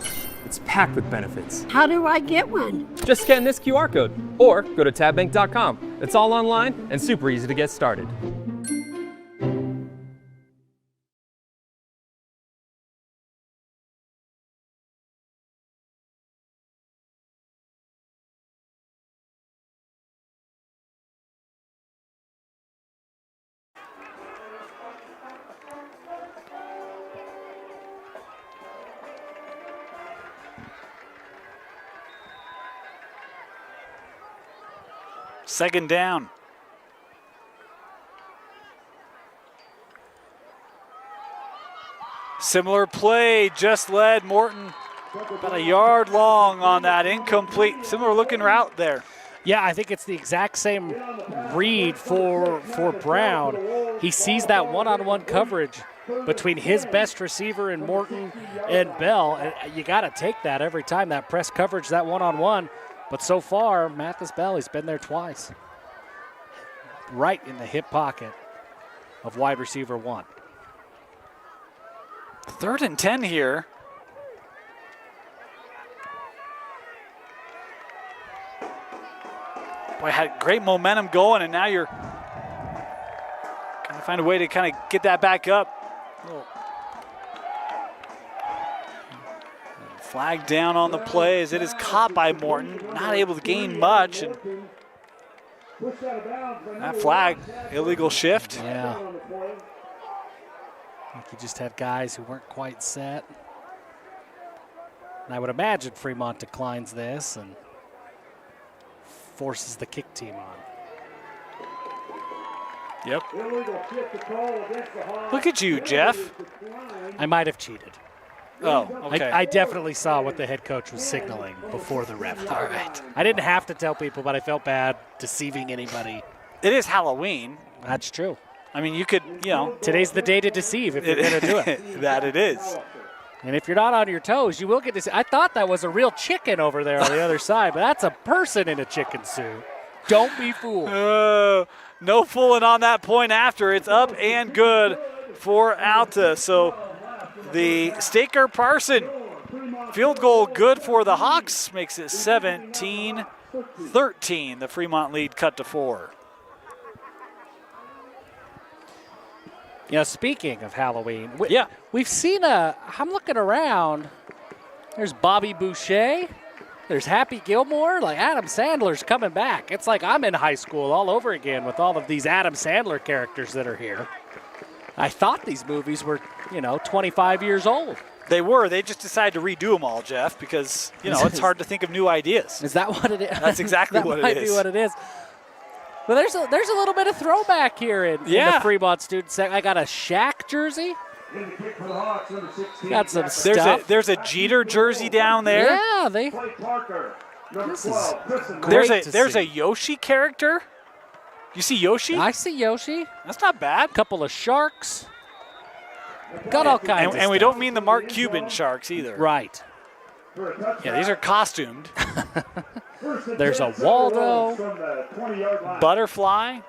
It's packed with benefits. How do I get one? Just scan this QR code or go to tabbank.com. It's all online and super easy to get started. Second down. Similar play, just led Morton about a yard long on that incomplete. Similar looking route there. Yeah, I think it's the exact same read for Brown. He sees that one-on-one coverage between his best receiver and Morton and Bell. And you got to take that every time, that press coverage, that one-on-one. But so far, Mathis Bell, he's been there twice. Right in the hip pocket of wide receiver 1. 3rd and 10 here. Boy, had great momentum going, and now you're trying to find a way to kind of get that back up. Flag down on the play as it is caught by Morton. Not able to gain much. And that flag, illegal shift. Yeah. I think he just had guys who weren't quite set. And I would imagine Fremont declines this and forces the kick team on. Yep. Look at you, Jeff. I might have cheated. Oh, okay. I definitely saw what the head coach was signaling before the ref. All right. I didn't have to tell people, but I felt bad deceiving anybody. It is Halloween. That's true. I mean, you could, Today's the day to deceive if you're going to do it. That it is. And if you're not on your toes, you will get to see. I thought that was a real chicken over there on the other side, but that's a person in a chicken suit. Don't be fooled. No fooling on that point after. It's up and good for Alta. So the Staker Parson field goal good for the Hawks makes it 17-13. The Fremont lead cut to 4. Speaking of Halloween, we've seen I'm looking around. There's Bobby Boucher. There's Happy Gilmore. Like, Adam Sandler's coming back. It's like I'm in high school all over again with all of these Adam Sandler characters that are here. I thought these movies were, 25 years old. They were. They just decided to redo them all, Jeff, because, it's hard to think of new ideas. Is that what it is? That's exactly what it is. That might be what it is. Well, there's a little bit of throwback here in the Fremont student section. I got a Shaq jersey. Got some stuff. There's a Jeter jersey down there. Yeah, this is great. There's a Yoshi character. You see Yoshi? I see Yoshi. That's not bad. Couple of sharks. Got all kinds of stuff. And we don't mean the Mark Cuban sharks either. Right. Yeah, these are costumed. There's a Waldo. Butterfly.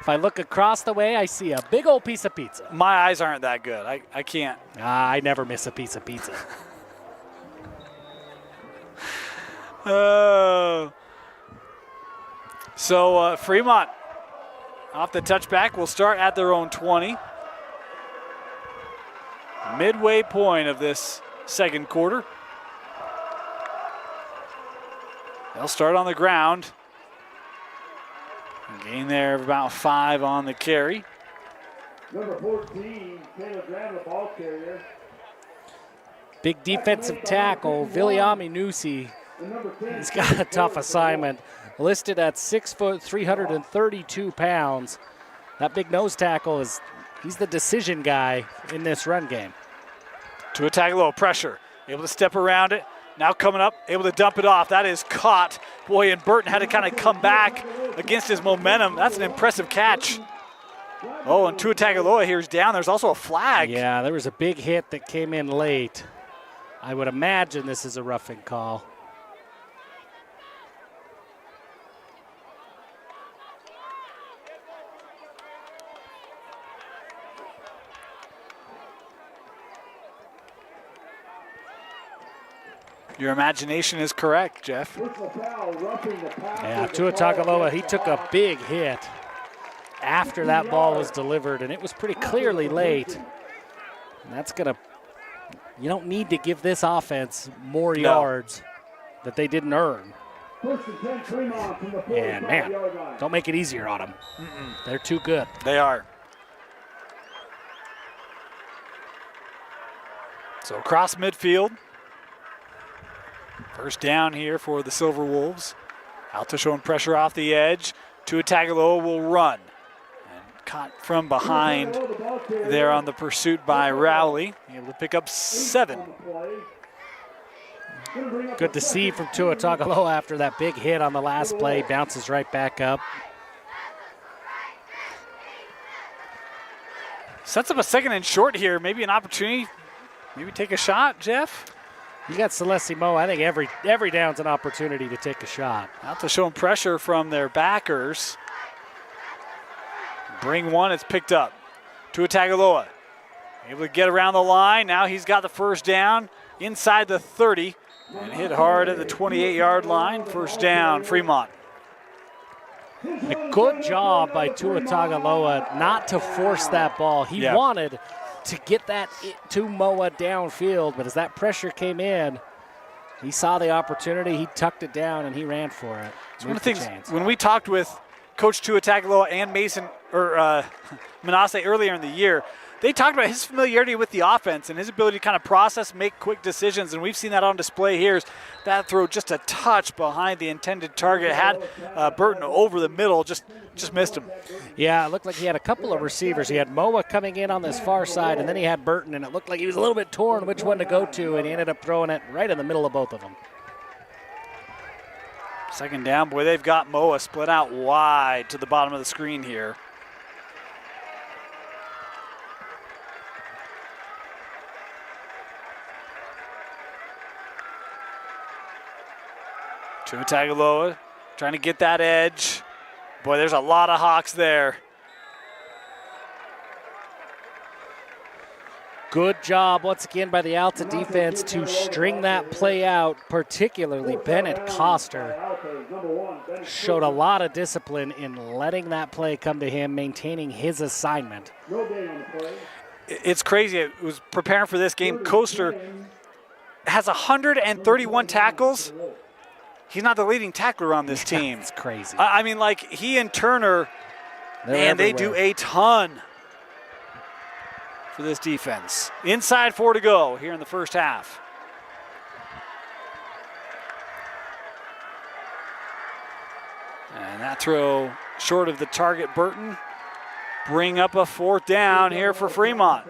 If I look across the way, I see a big old piece of pizza. My eyes aren't that good. I can't. I never miss a piece of pizza. So Fremont off the touchback will start at their own 20. Midway point of this second quarter. They'll start on the ground. Gain there of about 5 on the carry. Number 14, Caleb Graham, the ball carrier. Big defensive tackle, Viliami Nusi. He's got a tough assignment. Listed at 6 foot, 332 pounds. That big nose tackle he's the decision guy in this run game. To attack a little pressure. Able to step around it. Now coming up, able to dump it off. That is caught. Boy, and Burton had to kind of come back against his momentum. That's an impressive catch. Oh, and Tua Tagovailoa here is down. There's also a flag. Yeah, there was a big hit that came in late. I would imagine this is a roughing call. Your imagination is correct, Jeff. Yeah, Tua Tagovailoa, he took a big hit after that ball was delivered, and it was pretty clearly late. And that's you don't need to give this offense more yards that they didn't earn. And man, don't make it easier on them. They're too good. They are. So across midfield. First down here for the Silverwolves. Alta showing pressure off the edge. Tua Tagovailoa will run. And caught from behind there on the pursuit by Rowley. Able to pick up 7. Good to see from Tua Tagovailoa after that big hit on the last play. Bounces right back up. Sets up a 2nd and short here. Maybe an opportunity. Maybe take a shot, Jeff. You got Celeste Mo. I think every down's an opportunity to take a shot. Alta showing pressure from their backers. Bring one, it's picked up. Tua Tagovailoa. Able to get around the line. Now he's got the first down inside the 30 and hit hard at the 28-yard line. First down, Fremont. A good job by Tua Tagovailoa not to force that ball. He wanted to get that to Moa downfield, but as that pressure came in, he saw the opportunity, he tucked it down, and he ran for it. It's one of the things, when we talked with Coach Tua Tagovailoa and Manasseh earlier in the year, they talked about his familiarity with the offense and his ability to kind of process, make quick decisions, and we've seen that on display here. That throw just a touch behind the intended target, had Burton over the middle, just missed him. Yeah, it looked like he had a couple of receivers. He had Moa coming in on this far side, and then he had Burton, and it looked like he was a little bit torn which one to go to, and he ended up throwing it right in the middle of both of them. Second down, boy, they've got Moa split out wide to the bottom of the screen here. Tua Tagovailoa trying to get that edge. Boy, there's a lot of Hawks there. Good job once again by the Alta defense to string that play out, particularly Bennett Coster. Showed a lot of discipline in letting that play come to him, maintaining his assignment. It's crazy. I was preparing for this game. Coster has 131 tackles. He's not the leading tackler on this team. It's crazy. I mean, like, he and Turner, man, they do a ton for this defense. Inside 4 to go here in the first half. And that throw short of the target, Burton. Bring up a fourth down here for Fremont.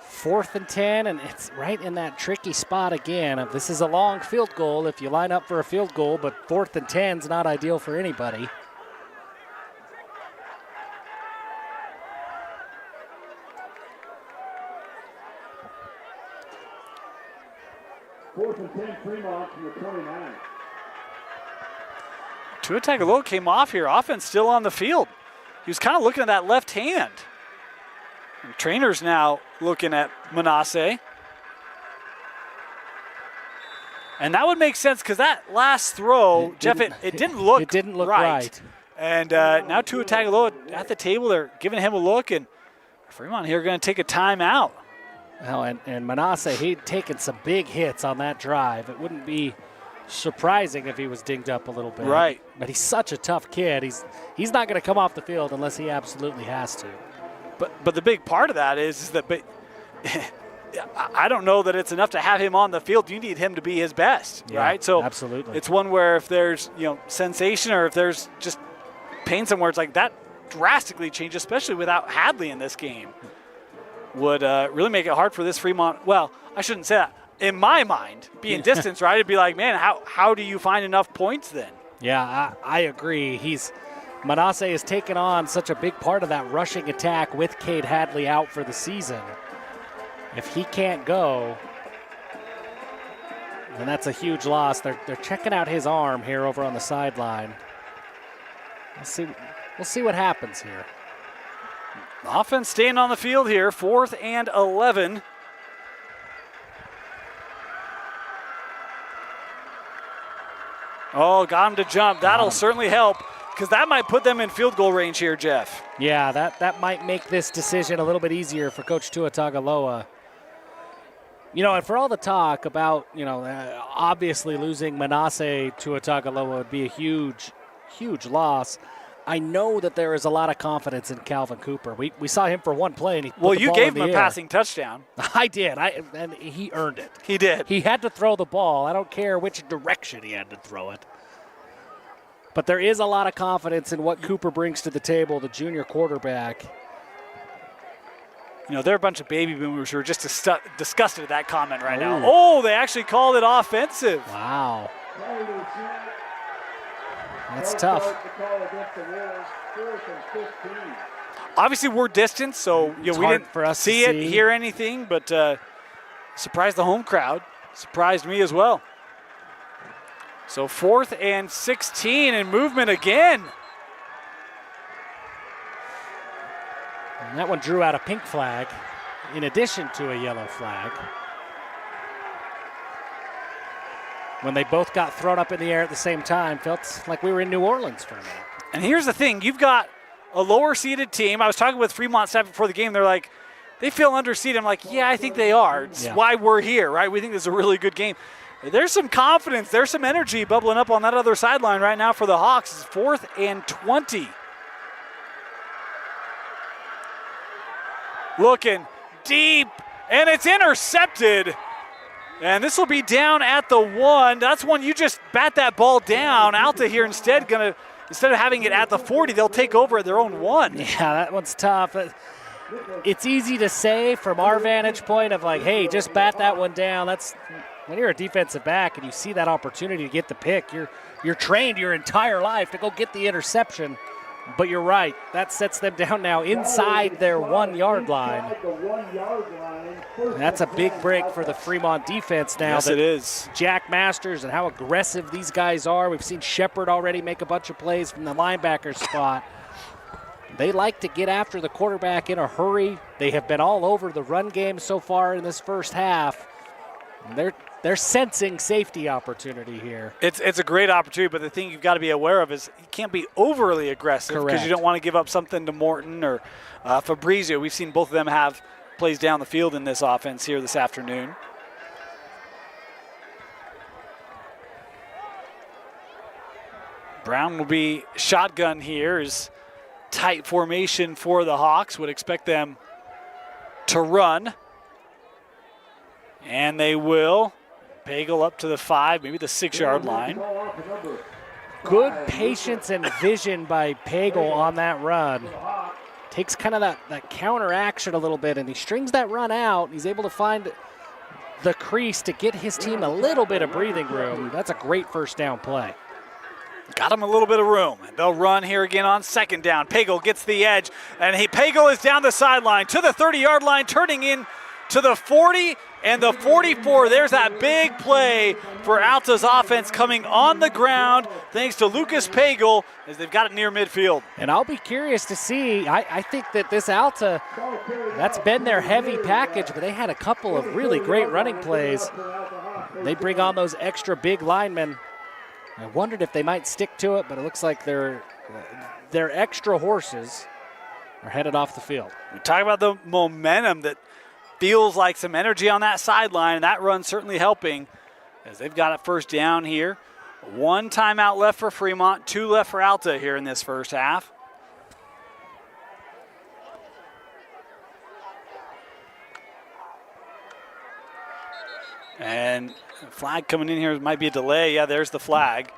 4th and 10, and it's right in that tricky spot again. This is a long field goal if you line up for a field goal, but 4th and 10 is not ideal for anybody. Fourth and 10, Fremont from the 29. Tua Tagovailoa came off here. Offense still on the field. He was kind of looking at that left hand. And trainer's now looking at Manasseh. And that would make sense because that last throw, Jeff, it didn't look It didn't look right. And now Tua Tagovailoa at the table, they're giving him a look, and Fremont here going to take a timeout. Well, and Manasseh, he'd taken some big hits on that drive. It wouldn't be surprising if he was dinged up a little bit. Right. But he's such a tough kid. He's not going to come off the field unless he absolutely has to. But the big part of that is that I don't know that it's enough to have him on the field. You need him to be his best, right? So absolutely. It's one where if there's sensation or if there's just pain somewhere, it's like that drastically change, especially without Hadley in this game. Would really make it hard for this Fremont. Well, I shouldn't say that. In my mind, being distance, right, it'd be like, man, how do you find enough points then? Yeah, I agree. Manasseh has taken on such a big part of that rushing attack with Cade Hadley out for the season. If he can't go, then that's a huge loss. They're checking out his arm here over on the sideline. We'll see what happens here. Offense staying on the field here, 4th and 11. Oh, got him to jump. That'll certainly help because that might put them in field goal range here, Jeff. Yeah, that might make this decision a little bit easier for Coach Tua Tagovailoa. And for all the talk about, obviously losing Manasseh Tua Tagovailoa would be a huge, huge loss. I know that there is a lot of confidence in Calvin Cooper. We saw him for one play, and he put the ball in the air. Well, you gave him a passing touchdown. I did, and he earned it. He did. He had to throw the ball. I don't care which direction he had to throw it. But there is a lot of confidence in what Cooper brings to the table, the junior quarterback. They're a bunch of baby boomers who are just disgusted at that comment right now. Oh, they actually called it offensive. Wow. That's tough. Obviously, we're distant, so we didn't see it, hear anything, but surprised the home crowd. Surprised me as well. So 4th and 16 and movement again. And that one drew out a pink flag in addition to a yellow flag. when they both got thrown up in the air at the same time, felt like we were in New Orleans for a minute. And here's the thing. You've got a lower-seeded team. I was talking with Fremont staff before the game. They're like, they feel underseeded. I'm like, yeah, I think they are. It's why we're here, right? We think this is a really good game. There's some confidence. There's some energy bubbling up on that other sideline right now for the Hawks. It's 4th and 20. Looking deep, and it's intercepted. And this will be down at the 1. That's one you just bat that ball down. Alta here instead of having it at the 40, they'll take over at their own 1. Yeah, that one's tough. It's easy to say from our vantage point of like, hey, just bat that one down. That's when you're a defensive back and you see that opportunity to get the pick, you're trained your entire life to go get the interception. But you're right, that sets them down now inside their 1 yard line. And that's a big break for the Fremont defense now. Yes, it is. Jack Masters and how aggressive these guys are. We've seen Shepard already make a bunch of plays from the linebacker spot. They like to get after the quarterback in a hurry. They have been all over the run game so far in this first half. They're sensing safety opportunity here. It's a great opportunity, but the thing you've got to be aware of is you can't be overly aggressive because you don't want to give up something to Morton or Fabrizio. We've seen both of them have plays down the field in this offense here this afternoon. Brown will be shotgun here. Is tight formation for the Hawks. Would expect them to run. And they will. Pagel up to the 5, maybe the 6 yard line. Good patience and vision by Pagel on that run. Takes kind of that counter action a little bit, and he strings that run out. He's able to find the crease to get his team a little bit of breathing room. That's a great first down play. Got him a little bit of room. They'll run here again on 2nd down. Pagel gets the edge, and Pagel is down the sideline to the 30-yard line, turning in to the 40 and the 44. There's that big play for Alta's offense coming on the ground thanks to Lucas Pagel as they've got it near midfield. And I'll be curious to see. I think that this Alta, that's been their heavy package, but they had a couple of really great running plays. They bring on those extra big linemen. I wondered if they might stick to it, but it looks like their extra horses are headed off the field. We talk about the momentum that feels like some energy on that sideline, and that run certainly helping as they've got it first down here. 1 timeout left for Fremont, 2 left for Alta here in this first half. And flag coming in here might be a delay. Yeah, there's the flag.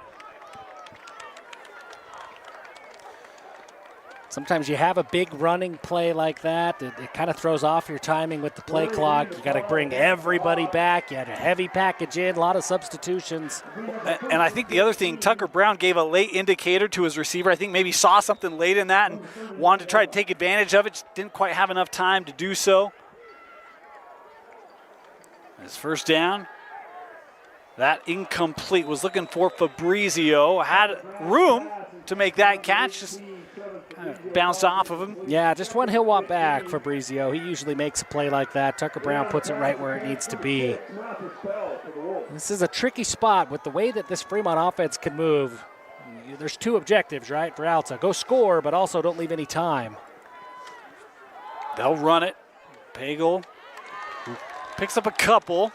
Sometimes you have a big running play like that. It kind of throws off your timing with the play clock. You got to bring everybody back. You had a heavy package in, a lot of substitutions. And I think the other thing, Tucker Brown gave a late indicator to his receiver. I think maybe saw something late in that and wanted to try to take advantage of it. Just didn't quite have enough time to do so. His first down. That incomplete. Was looking for Fabrizio. Had room to make that catch. Just kind of bounced off of him. Yeah, just one he'll want back, Fabrizio. He usually makes a play like that. Tucker Brown puts it right where it needs to be. This is a tricky spot with the way that this Fremont offense can move. There's 2 objectives, right, for Alta. Go score, but also don't leave any time. They'll run it. Pagel picks up a couple.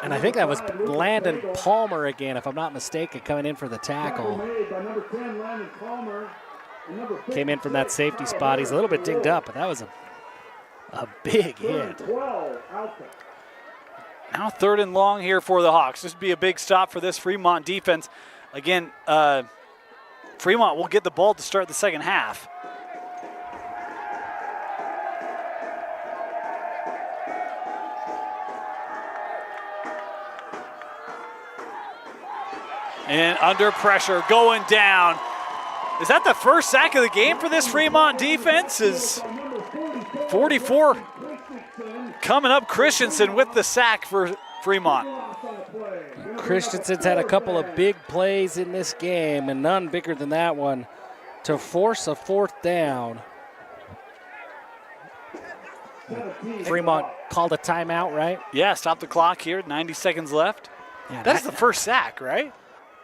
And I think that was Landon Palmer again, if I'm not mistaken, coming in for the tackle. Came in from that safety spot. He's a little bit dinged up, but that was a big hit. Now 3rd and long here for the Hawks. This would be a big stop for this Fremont defense. Again, Fremont will get the ball to start the second half. And under pressure, going down. Is that the first sack of the game for this Fremont defense? Is 44 coming up. Christensen with the sack for Fremont. Christensen's had a couple of big plays in this game, and none bigger than that one, to force a 4th down. Fremont called a timeout, right? Yeah, stop the clock here. 90 seconds left. Yeah, That's the first sack, right?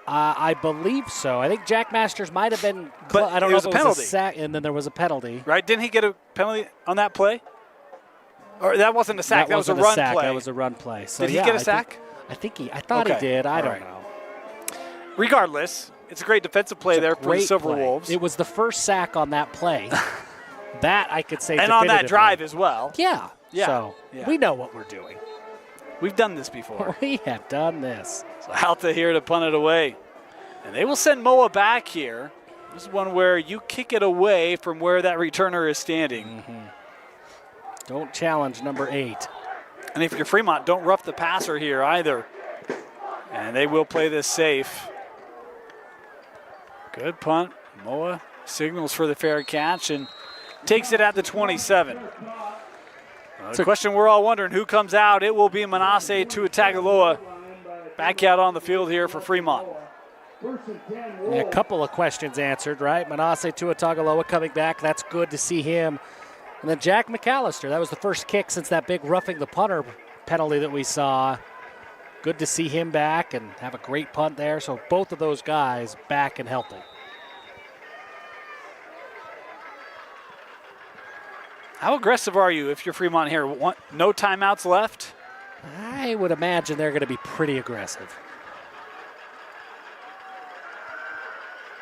I believe so. I think Jack Masters might have been. But I don't it know was if a it was penalty. a sack, and then there was a penalty. Right? Didn't he get a penalty on that play? Or that wasn't a sack. That was a wasn't run sack. play. That was a run play. So Did he yeah, get a sack? I thought he Okay. did. I All don't right. know. Regardless, it's a great defensive play there for the Great play. Silverwolves. It was the first sack on that play. That I could say. And on that definitively. drive as well. Yeah. Yeah. So Yeah. we know what we're doing. We've done this before. We have done this. So Alta here to punt it away. And they will send Moa back here. This is one where you kick it away from where that returner is standing. Don't challenge number 8. And if you're Fremont, don't rough the passer here either. And they will play this safe. Good punt. Moa signals for the fair catch and takes it at the 27. The question we're all wondering, who comes out? It will be Manasseh Tuatagaloa back out on the field here for Fremont. A couple of questions answered, right? Manasseh Tuatagaloa coming back. That's good to see him. And then Jack McAllister. That was the first kick since that big roughing the punter penalty that we saw. Good to see him back and have a great punt there. So both of those guys back and healthy. How aggressive are you if you're Fremont here? No timeouts left? I would imagine they're going to be pretty aggressive.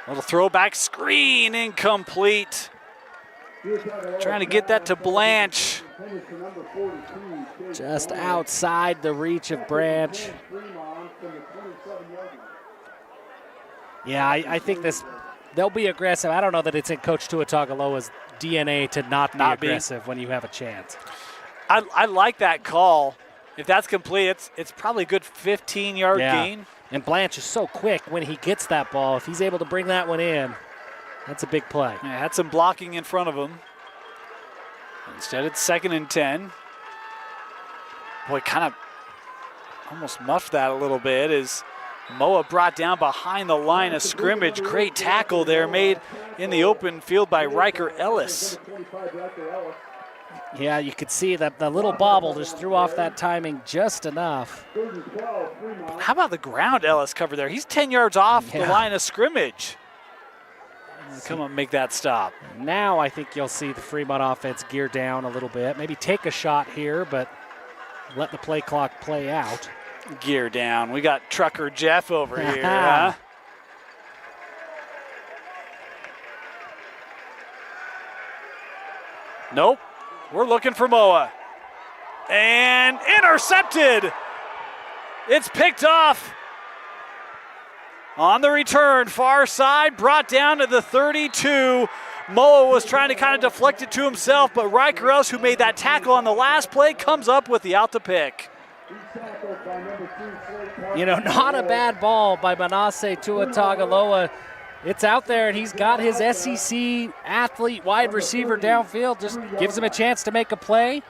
Little throwback screen, incomplete. Trying to get that to Blanche. Just outside the reach of Branch. Yeah, I think they'll be aggressive. I don't know that it's in Coach Tuatagaloa's DNA to not be aggressive when you have a chance. I like that call. If that's complete, it's probably a good 15-yard gain. And Blanche is so quick when he gets that ball. If he's able to bring that one in, that's a big play. Yeah, had some blocking in front of him. Instead, it's 2nd and 10. Boy, kind of almost muffed that a little bit as Moa brought down behind the line of scrimmage. Great tackle there made in the open field by Riker Ellis. Yeah, you could see that the little bobble just threw off that timing just enough. But how about the ground Ellis covered there? He's 10 yards off the line of scrimmage. Come on, make that stop. Now I think you'll see the Fremont offense gear down a little bit. Maybe take a shot here, but let the play clock play out. Gear down. We got Trucker Jeff over here, huh? Nope. We're looking for Moa. And intercepted. It's picked off. On the return, far side, brought down to the 32. Moa was trying to kind of deflect it to himself, but Riker Ellis, who made that tackle on the last play, comes up with the Alta pick. You know, not a bad ball by Manasseh Tuatagaloa. It's out there, and he's got his SEC athlete wide receiver downfield. Just gives him a chance to make a play.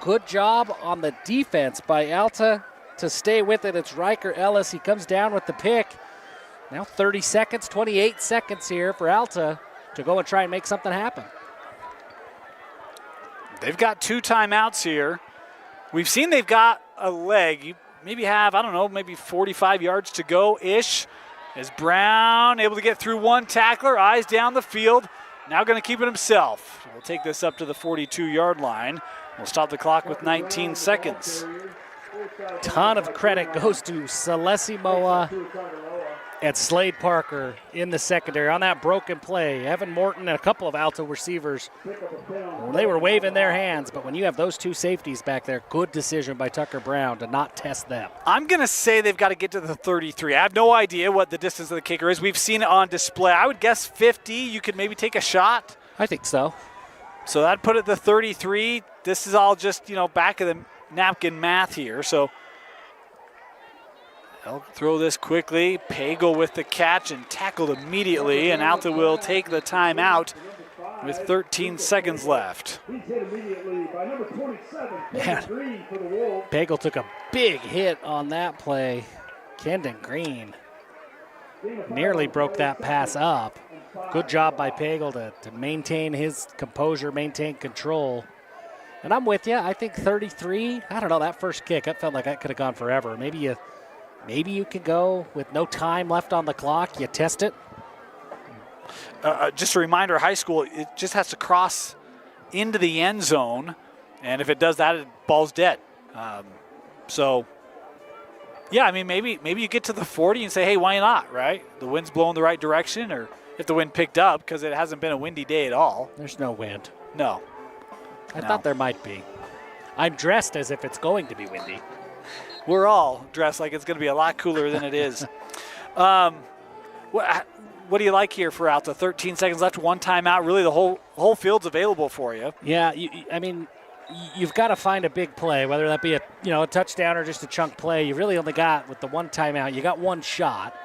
Good job on the defense by Alta to stay with it. It's Riker Ellis. He comes down with the pick. Now 30 seconds, 28 seconds here for Alta to go and try and make something happen. They've got 2 timeouts here. We've seen they've got a leg. You maybe have, I don't know, maybe 45 yards to go-ish. As Brown able to get through one tackler, eyes down the field. Now going to keep it himself. We'll take this up to the 42-yard line. We'll stop the clock with 19 seconds. Ton of credit goes to Celesi Moa and Slade Parker in the secondary on that broken play. Evan Morton and a couple of Alta receivers, they were waving their hands, but when you have those 2 safeties back there, good decision by Tucker Brown to not test them. I'm going to say they've got to get to the 33. I have no idea what the distance of the kicker is. We've seen it on display. I would guess 50. You could maybe take a shot. I think so. So that put it the 33. This is all just, back of the napkin math here. So they'll throw this quickly. Pagel with the catch and tackled immediately. And Alta will take the timeout with 13 seconds left. Pagel took a big hit on that play. Kendon Green nearly broke that pass up. Good job by Pagel to maintain his composure, maintain control. And I'm with you. I think 33. I don't know, that first kick, that felt like that could have gone forever. Maybe you could go with no time left on the clock. You test it. Just a reminder, high school, it just has to cross into the end zone, and if it does that, it ball's dead. Yeah, I mean, maybe you get to the 40 and say, hey, why not, right? The wind's blowing the right direction, or if the wind picked up, because it hasn't been a windy day at all. There's no wind. No. I thought there might be. I'm dressed as if it's going to be windy. We're all dressed like it's going to be a lot cooler than it is. What do you like here for Alta? 13 seconds left, one timeout. Really, the whole field's available for you. Yeah, you've got to find a big play, whether that be a touchdown or just a chunk play. You really only got, with the one timeout, you got one shot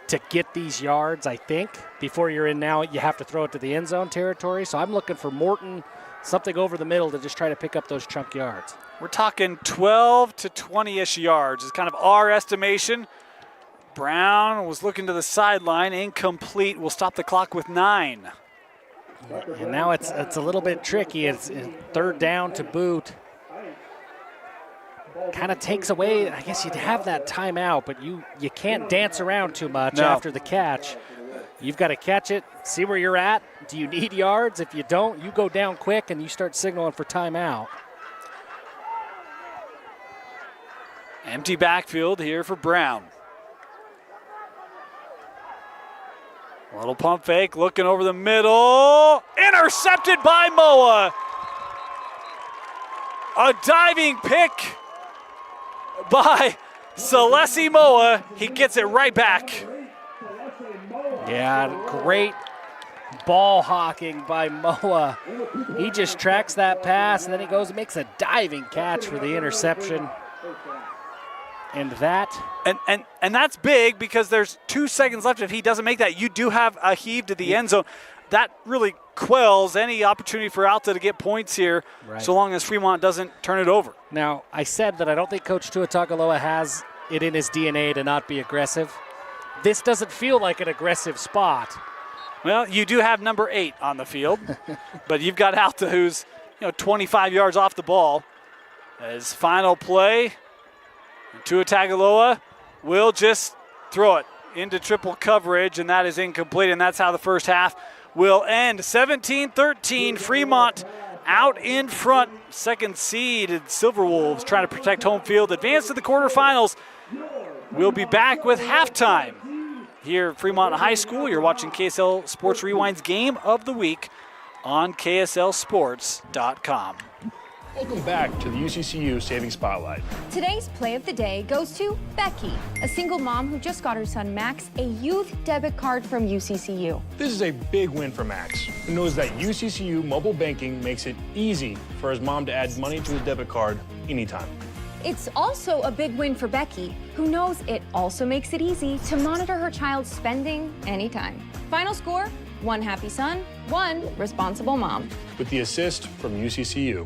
to get these yards, I think. Before you're in now, you have to throw it to the end zone territory. So I'm looking for Morton, something over the middle to just try to pick up those chunk yards. We're talking 12 to 20-ish yards is kind of our estimation. Brown was looking to the sideline, incomplete. We'll stop the clock with 9. And now it's a little bit tricky. It's third down to boot. Kind of takes away, I guess you'd have that timeout, but you can't dance around too much after the catch. You've got to catch it, see where you're at. Do you need yards? If you don't, you go down quick and you start signaling for timeout. Empty backfield here for Brown. A little pump fake, looking over the middle. Intercepted by Moa. A diving pick by Celesi Moa. He gets it right back. Yeah, great ball hawking by Moa. He just tracks that pass, and then he goes and makes a diving catch for the interception. And that's big because there's 2 seconds left. If he doesn't make that, you do have a heave to the end zone. That really quells any opportunity for Alta to get points here, so long as Fremont doesn't turn it over. Now, I said that I don't think Coach Tuatagaloa has it in his DNA to not be aggressive. This doesn't feel like an aggressive spot. Well, you do have number 8 on the field, but you've got Alta who's 25 yards off the ball. His final play, Tuatagaloa will just throw it into triple coverage, and that is incomplete, and that's how the first half will end. 17-13, Fremont out in front. Second seeded Silverwolves trying to protect home field, advance to the quarterfinals. We'll be back with halftime here at Fremont High School. You're watching KSL Sports Rewind's Game of the Week on KSLSports.com. Welcome back to the UCCU Saving Spotlight. Today's play of the day goes to Becky, a single mom who just got her son Max a youth debit card from UCCU. This is a big win for Max, who knows that UCCU mobile banking makes it easy for his mom to add money to his debit card anytime. It's also a big win for Becky, who knows it also makes it easy to monitor her child's spending anytime. Final score, 1 happy son, 1 responsible mom. With the assist from UCCU.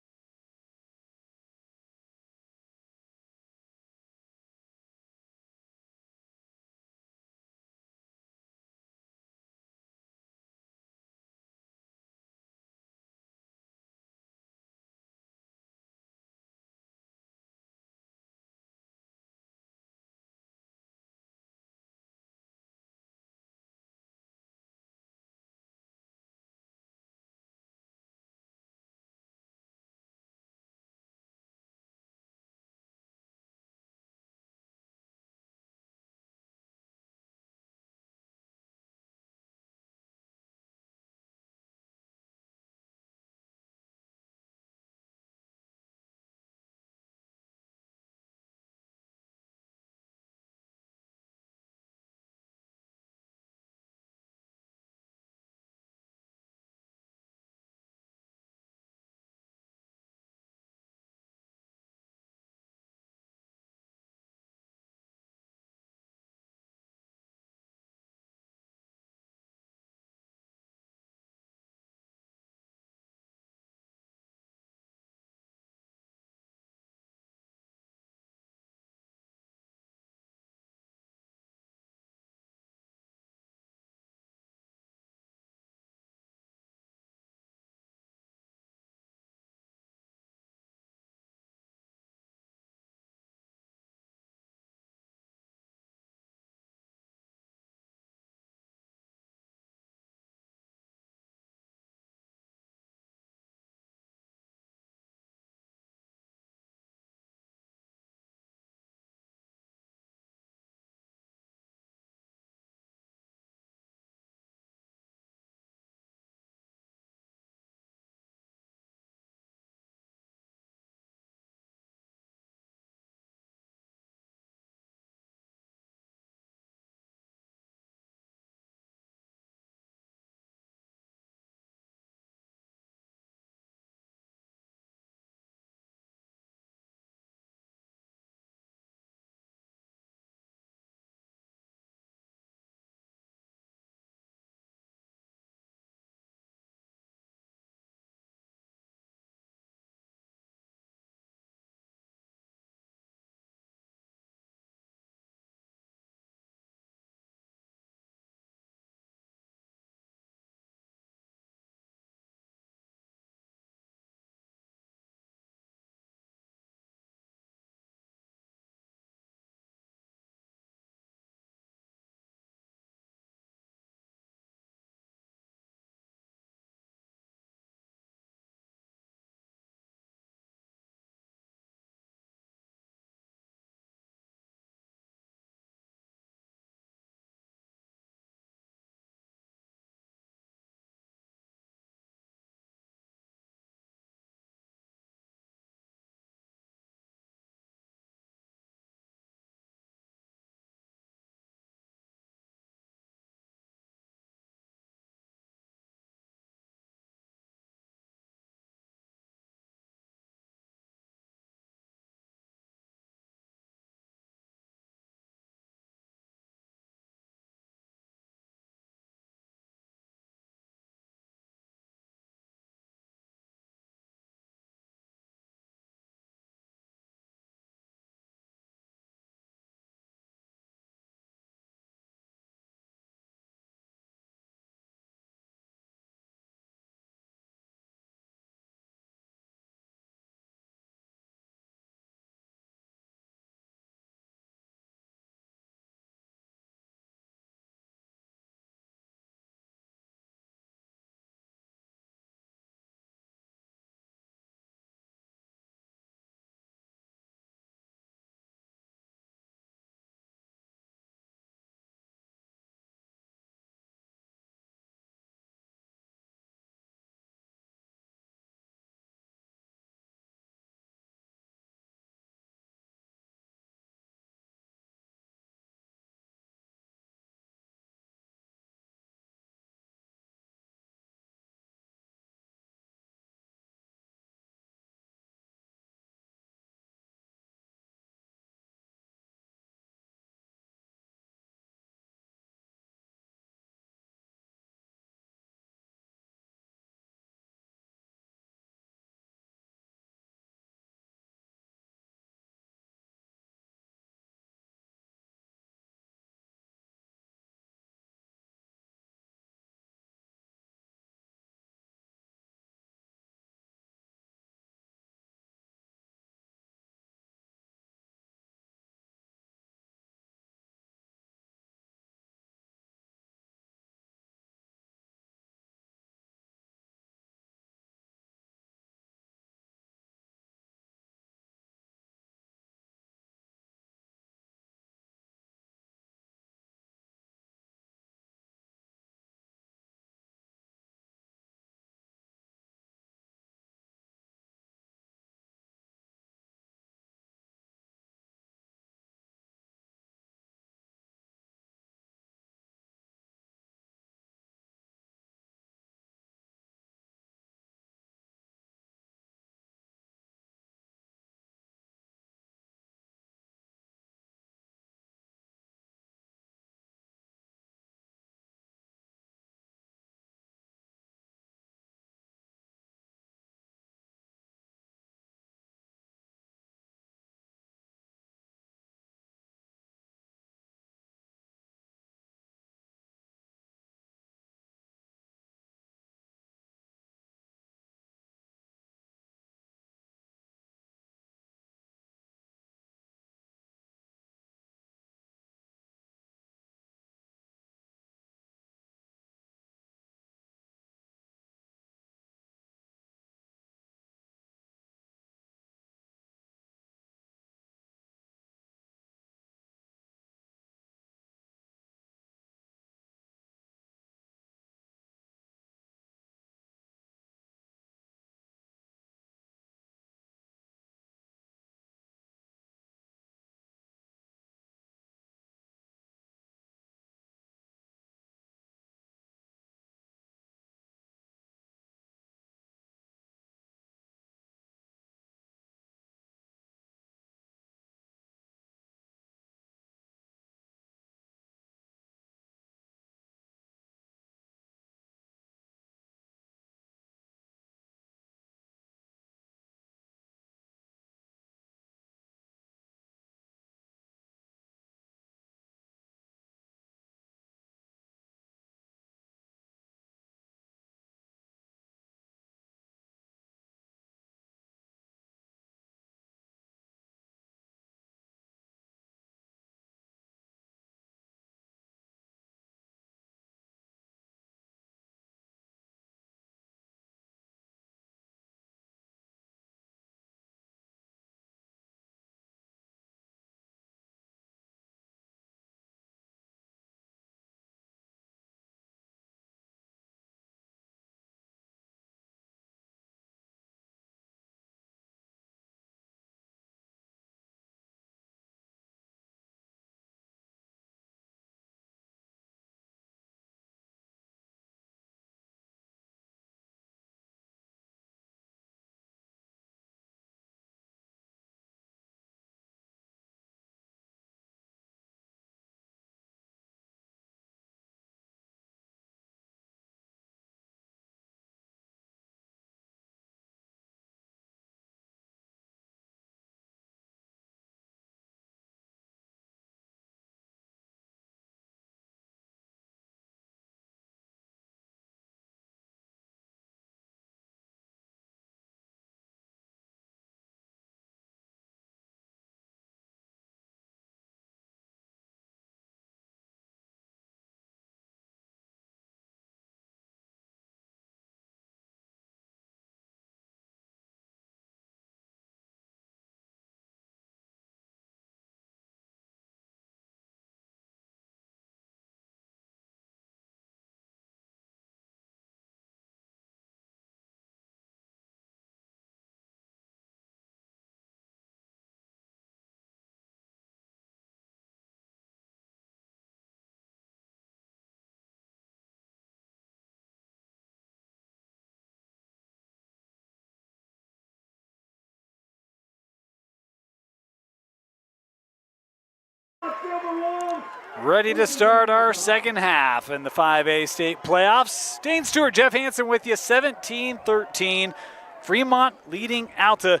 Silverwolves. Ready to start our second half in the 5A state playoffs. Dane Stewart, Jeff Hansen with you, 17-13. Fremont leading Alta.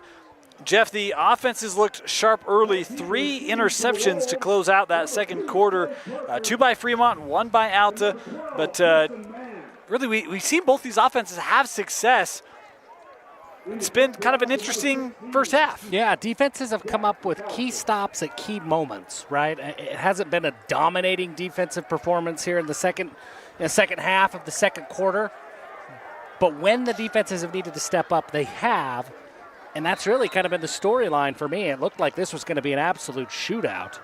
Jeff, the offenses looked sharp early. 3 interceptions to close out that second quarter. 2 by Fremont, 1 by Alta. But really, we've seen both these offenses have success. It's been kind of an interesting first half. Yeah, defenses have come up with key stops at key moments, right? It hasn't been a dominating defensive performance here in the second half of the second quarter. But when the defenses have needed to step up, they have. And that's really kind of been the storyline for me. It looked like this was going to be an absolute shootout.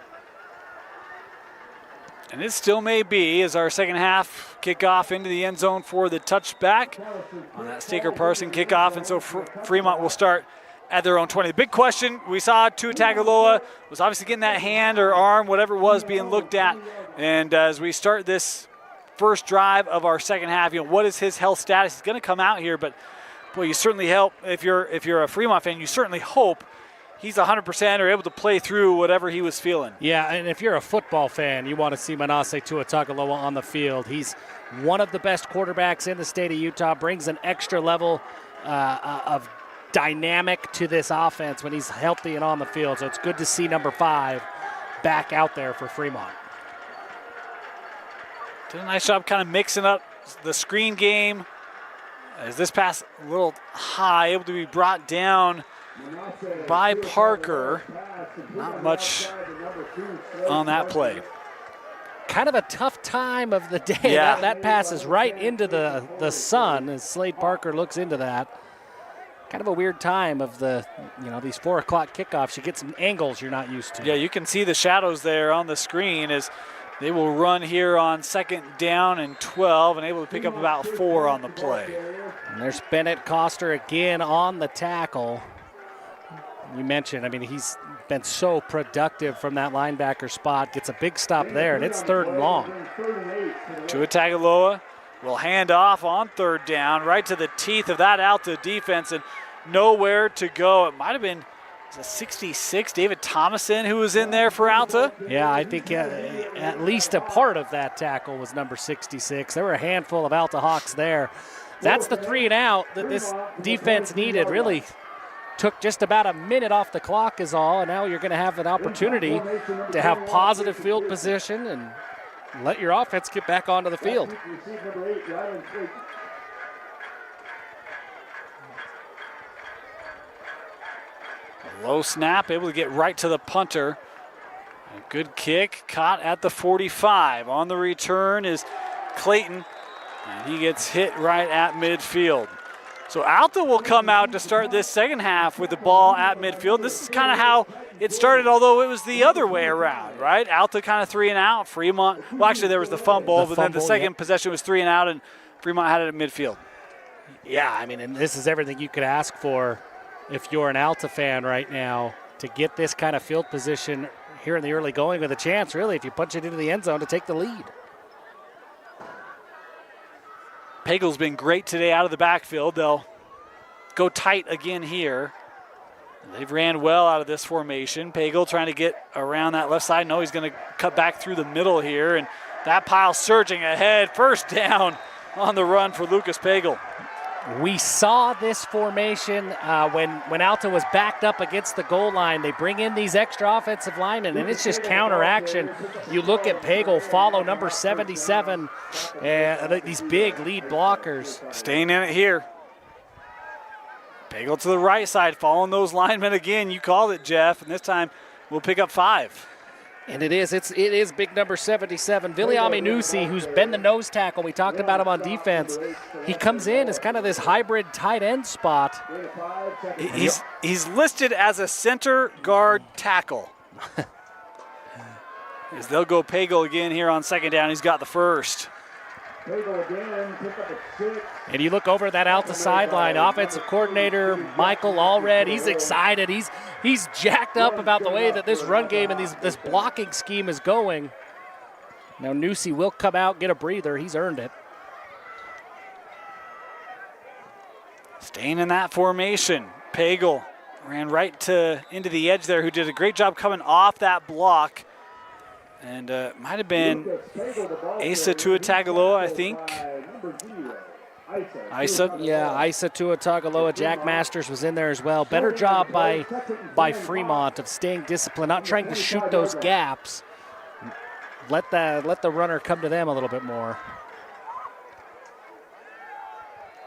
And it still may be as our second half kickoff into the end zone for the touchback on that Staker-Parson kickoff. And so Fremont will start at their own 20. The big question, we saw Tua Tagovailoa was obviously getting that hand or arm, whatever it was, being looked at. And as we start this first drive of our second half, what is his health status? He's going to come out here, but boy, you certainly help if you're a Fremont fan. You certainly hope he's 100% or able to play through whatever he was feeling. Yeah, and if you're a football fan, you want to see Manasseh Tua Tagovailoa on the field. He's one of the best quarterbacks in the state of Utah, brings an extra level of dynamic to this offense when he's healthy and on the field. So it's good to see number 5 back out there for Fremont. Did a nice job kind of mixing up the screen game. As this pass a little high, able to be brought down by Parker. Not much on that play. Kind of a tough time of the day. Yeah. That pass is right into the sun as Slade Parker looks into that. Kind of a weird time of these 4 o'clock kickoffs. You get some angles you're not used to. Yeah, you can see the shadows there on the screen as they will run here on second down and 12 and able to pick up about 4 on the play. And there's Bennett Coster again on the tackle. You mentioned, he's been so productive from that linebacker spot. Gets a big stop there, and it's 3rd and long. Tua Tagovailoa will hand off on 3rd down, right to the teeth of that Alta defense, and nowhere to go. It might have been 66, David Thomason, who was in there for Alta. Yeah, I think at least a part of that tackle was number 66. There were a handful of Alta Hawks there. That's the 3 and out that this defense needed. Really took just about a minute off the clock is all, and now you're going to have an opportunity to have positive field position and let your offense get back onto the field. Low snap, able to get right to the punter. A good kick, caught at the 45. On the return is Clayton, and he gets hit right at midfield. So Alta will come out to start this second half with the ball at midfield. This is kind of how it started, although it was the other way around, right? Alta kind of 3 and out. Fremont, well, actually there was the fumble, but then the second possession was 3 and out, and Fremont had it at midfield. Yeah, and this is everything you could ask for if you're an Alta fan right now, to get this kind of field position here in the early going with a chance, really, if you punch it into the end zone, to take the lead. Pagel's been great today out of the backfield. They'll go tight again here. They've ran well out of this formation. Pagel trying to get around that left side. No, he's going to cut back through the middle here, and that pile surging ahead. First down on the run for Lucas Pagel. We saw this formation when Alta was backed up against the goal line. They bring in these extra offensive linemen, and it's just counteraction. You look at Pagel follow number 77, these big lead blockers. Staying in it here. Pagel to the right side, following those linemen again. You called it, Jeff, and this time we'll pick up 5. And it is big number 77, Viliami Nusi, who's been the nose tackle. We talked about him on defense. He comes in as kind of this hybrid tight end spot. He's listed as a center guard tackle. As they'll go Pagel again here on second down. He's got the first. And you look over that Alta sideline, offensive coordinator Michael Allred, he's excited. He's jacked up about the way that this run game and this blocking scheme is going. Now Nusi will come out, get a breather. He's earned it. Staying in that formation, Pagel ran right into the edge there, who did a great job coming off that block. And might have been Asa Tuatagaloa, I think. Isa? Yeah, Isa Tuatagaloa. Jack Masters was in there as well. Better job by Fremont of staying disciplined, not trying to shoot those gaps. Let the runner come to them a little bit more.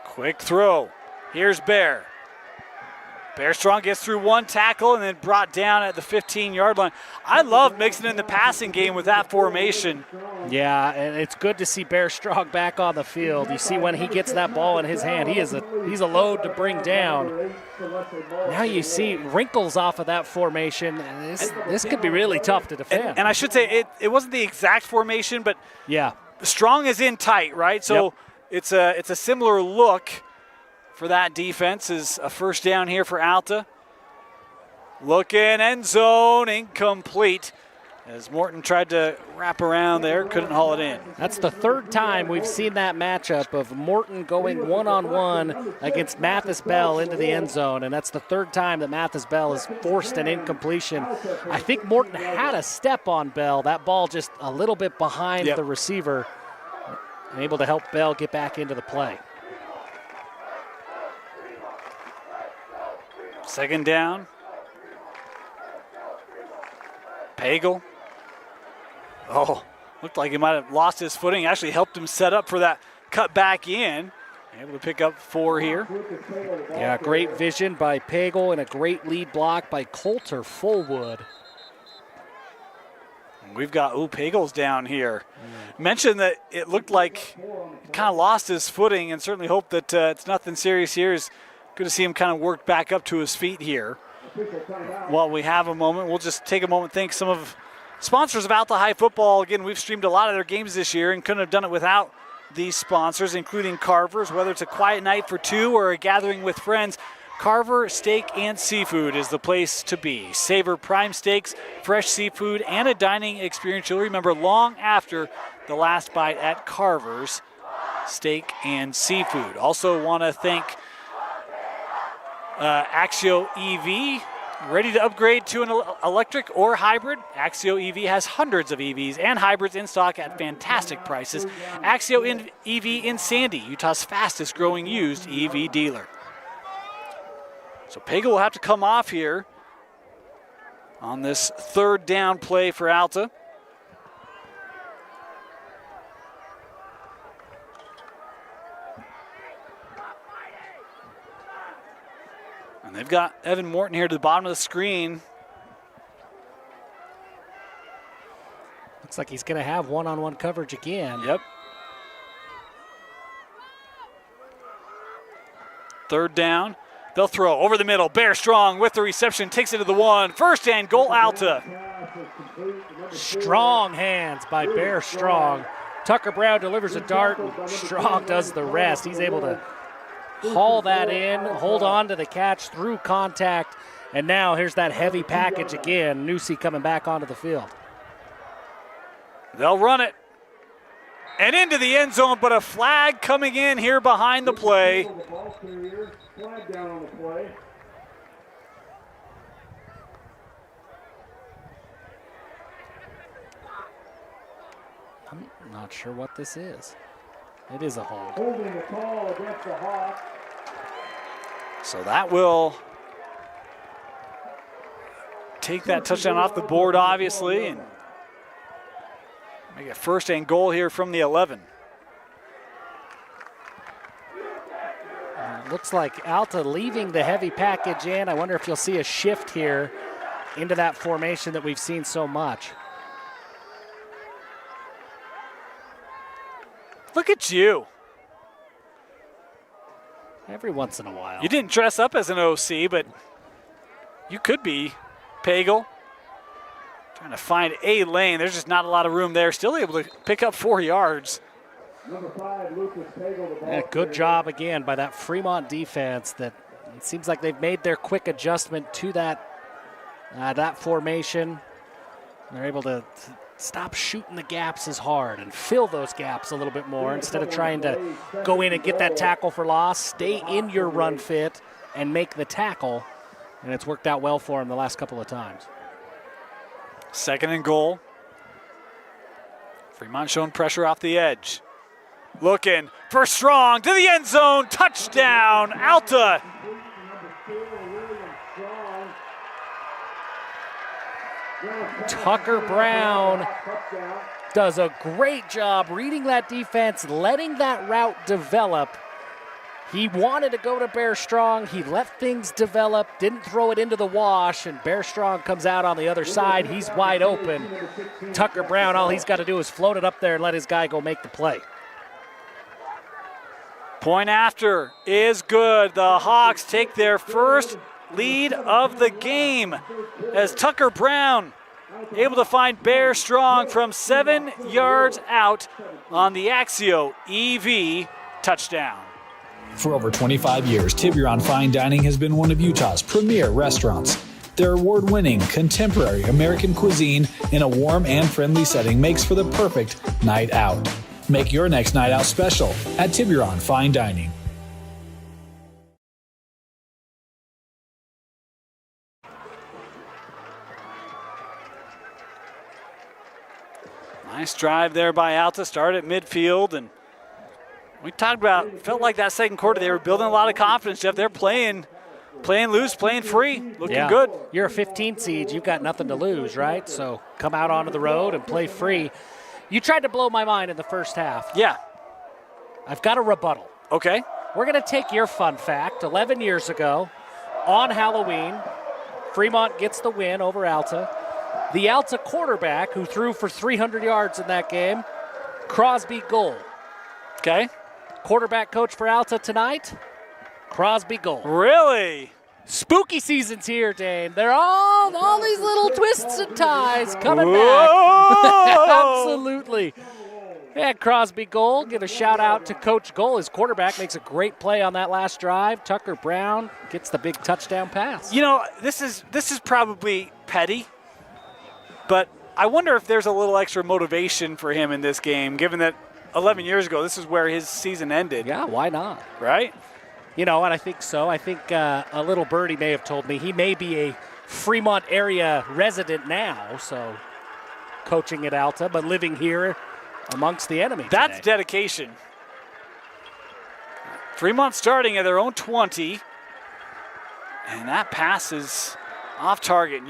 Quick throw. Here's Bear. Bear Strong gets through one tackle and then brought down at the 15-yard line. I love mixing in the passing game with that formation. Yeah, and it's good to see Bear Strong back on the field. You see when he gets that ball in his hand, he's a load to bring down. Now you see wrinkles off of that formation. And this could be really tough to defend. And I should say it wasn't the exact formation, but yeah, Strong is in tight, right? So it's a similar look. For that defense is a first down here for Alta. Looking, end zone, incomplete. As Morton tried to wrap around there, couldn't haul it in. That's the third time we've seen that matchup of Morton going one-on-one against Mathis Bell into the end zone, and that's the third time that Mathis Bell has forced an incompletion. I think Morton had a step on Bell. That ball just a little bit behind the receiver, and able to help Bell get back into the play. Second down. Pagel. Oh, looked like he might have lost his footing. Actually helped him set up for that cut back in. Able to pick up 4 here. Yeah, great vision by Pagel and a great lead block by Coulter Fullwood. And we've got, Pagel's down here. Mentioned that it looked like he kind of lost his footing, and certainly hope that it's nothing serious here. Is good to see him kind of work back up to his feet here. While we have a moment, we'll just take a moment, thank some of sponsors of Alta High Football. Again, we've streamed a lot of their games this year and couldn't have done it without these sponsors, including Carver's. Whether it's a quiet night for two or a gathering with friends, Carver Steak and Seafood is the place to be. Savor prime steaks, fresh seafood, and a dining experience you'll remember long after the last bite at Carver's Steak and Seafood. Also want to thank Axio EV, ready to upgrade to an electric or hybrid. Axio EV has hundreds of EVs and hybrids in stock at fantastic prices. Axio EV in Sandy, Utah's fastest growing used EV dealer. So Pagel will have to come off here on this third down play for Alta. And they've got Evan Morton here to the bottom of the screen. Looks like he's going to have one-on-one coverage again. Yep. Third down. They'll throw over the middle. Bear Strong with the reception. Takes it to the 1. First and goal, Alta. Strong hands by Bear Strong. Tucker Brown delivers a dart, and Strong does the rest. He's able to haul that in, hold on to the catch through contact, and now here's that heavy package again. Newsy coming back onto the field. They'll run it. And into the end zone, but a flag coming in here behind the play. I'm not sure what this is. It is a hold. Holding the call against the Hawks. So that will take that touchdown off the board, obviously, and make it first and goal here from the 11. Looks like Alta leaving the heavy package in. I wonder if you'll see a shift here into that formation that we've seen so much. Look at you. Every once in a while. You didn't dress up as an OC, but you could be. Pagel trying to find a lane. There's just not a lot of room there. Still able to pick up 4 yards. Number 5, Lucas Pagel. Yeah, good job again by that Fremont defense. That it seems like they've made their quick adjustment to that formation. They're able to stop shooting the gaps as hard and fill those gaps a little bit more instead of trying to go in and get that tackle for loss. Stay in your run fit and make the tackle, and it's worked out well for him the last couple of times. Second and goal. Fremont showing pressure off the edge. Looking for Strong to the end zone. Touchdown, Alta. Tucker Brown does a great job reading that defense, letting that route develop. He wanted to go to Bear Strong. He let things develop, didn't throw it into the wash, and Bear Strong comes out on the other side. He's wide open. Tucker Brown, all he's got to do is float it up there and let his guy go make the play. Point after is good. The Hawks take their first lead of the game as Tucker Brown able to find Bear Strong from 7 yards out on the Axio EV touchdown. For over 25 years, Tiburon Fine Dining has been one of Utah's premier restaurants. Their award-winning contemporary American cuisine in a warm and friendly setting makes for the perfect night out. Make your next night out special at Tiburon Fine Dining. Nice drive there by Alta, started at midfield, and we talked about, felt like that second quarter they were building a lot of confidence, Jeff. They're playing loose, playing free, looking good. You're a 15 seed, you've got nothing to lose, right? So come out onto the road and play free. You tried to blow my mind in the first half. Yeah. I've got a rebuttal. Okay. We're going to take your fun fact. 11 years ago, on Halloween, Fremont gets the win over Alta. The Alta quarterback who threw for 300 yards in that game, Crosby Gold. Okay. Quarterback coach for Alta tonight, Crosby Gold. Really? Spooky season's here, Dane. They're all these little twists and ties coming Whoa! back. Absolutely. Yeah, Crosby Gold, give a shout out to Coach Gold. His quarterback makes a great play on that last drive. Tucker Brown gets the big touchdown pass. You know, this is probably petty, but I wonder if there's a little extra motivation for him in this game, given that 11 years ago, this is where his season ended. Yeah, why not? Right? You know, and I think so. I think a little birdie may have told me he may be a Fremont area resident now, so coaching at Alta, but living here amongst the enemy. That's today. dedication. Fremont starting at their own 20, and that pass is off target.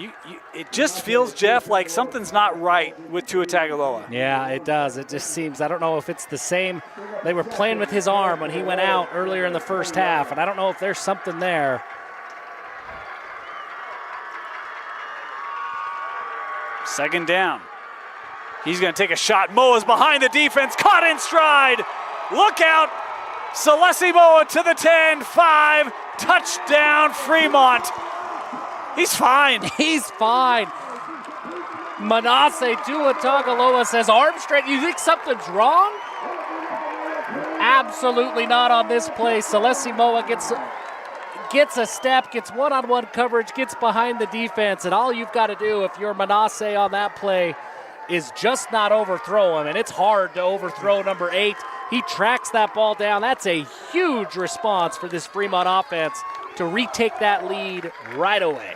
It just feels, Jeff, like something's not right with Tua Tagovailoa. Yeah, it does. It just seems, I don't know if it's the same. They were playing with his arm when he went out earlier in the first half, and I don't know if there's something there. Second down. He's going to take a shot. Moa's behind the defense, caught in stride. Look out. Celeste Moa to the 10, 5, touchdown Fremont. He's fine. He's fine. Manasseh Tua Tagovailoa says, arm strength, you think something's wrong? Absolutely not on this play. Celeste Moa gets a step, gets one-on-one coverage, gets behind the defense, and all you've got to do if you're Manasseh on that play is just not overthrow him, and it's hard to overthrow number 8. He tracks that ball down. That's a huge response for this Fremont offense to retake that lead right away.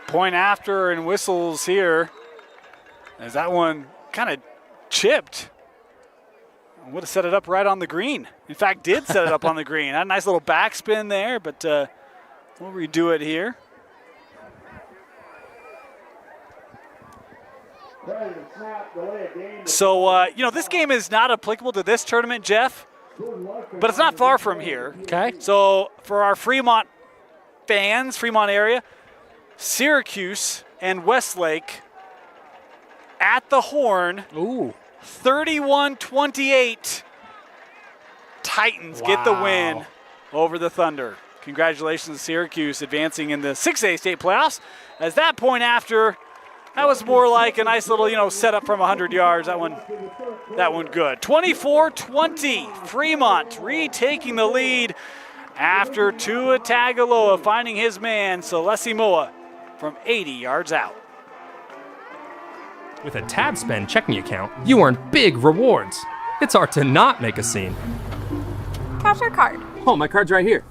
Point after and whistles here as that one kind of chipped. Would have set it up right on the green. In fact, did set it up on the green. Had a nice little backspin there, but we'll redo it here. So, this game is not applicable to this tournament, Jeff, but it's not far from here. Okay. So, for our Fremont fans, Fremont area, Syracuse and Westlake at the Horn. Ooh. 31-28. Titans get the win over the Thunder. Congratulations to Syracuse advancing in the 6A state playoffs. As that point after, that was more like a nice little, setup from 100 yards. That one good. 24-20. Fremont retaking the lead after Tua Tagovailoa finding his man, Celeste Moa, from 80 yards out. With a Tab Spend checking account, you earn big rewards. It's hard to not make a scene. Cash or card? Oh, my card's right here.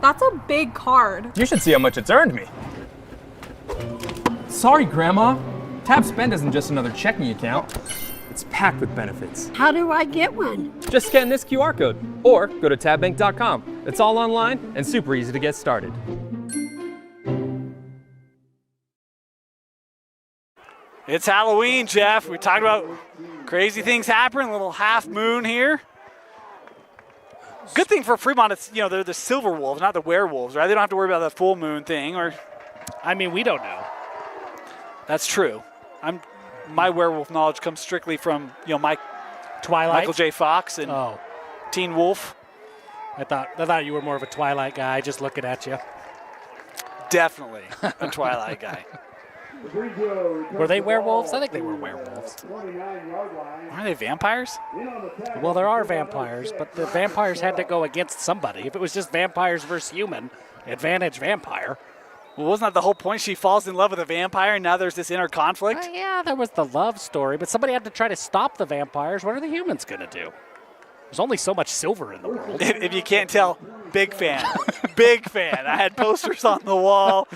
That's a big card. You should see how much it's earned me. Sorry, Grandma. Tab Spend isn't just another checking account. It's packed with benefits. How do I get one? Just scan this QR code or go to tabbank.com. It's all online and super easy to get started. It's Halloween, Jeff. We talked about crazy things happening, a little half moon here. Good thing for Fremont, it's, they're the Silverwolves, not the werewolves, right? They don't have to worry about the full moon thing. I mean, we don't know. That's true. My werewolf knowledge comes strictly from, my Twilight? Michael J. Fox and Teen Wolf. I thought you were more of a Twilight guy, just looking at you. Definitely a Twilight guy. Were they werewolves? I think they were werewolves. Are they vampires? Well, there are vampires, but the vampires had to go against somebody. If it was just vampires versus human, advantage vampire. Well, wasn't that the whole point? She falls in love with a vampire, and now there's this inner conflict? Yeah, there was the love story, but somebody had to try to stop the vampires. What are the humans going to do? There's only so much silver in the world. If you can't tell, big fan. Big fan. I had posters on the wall.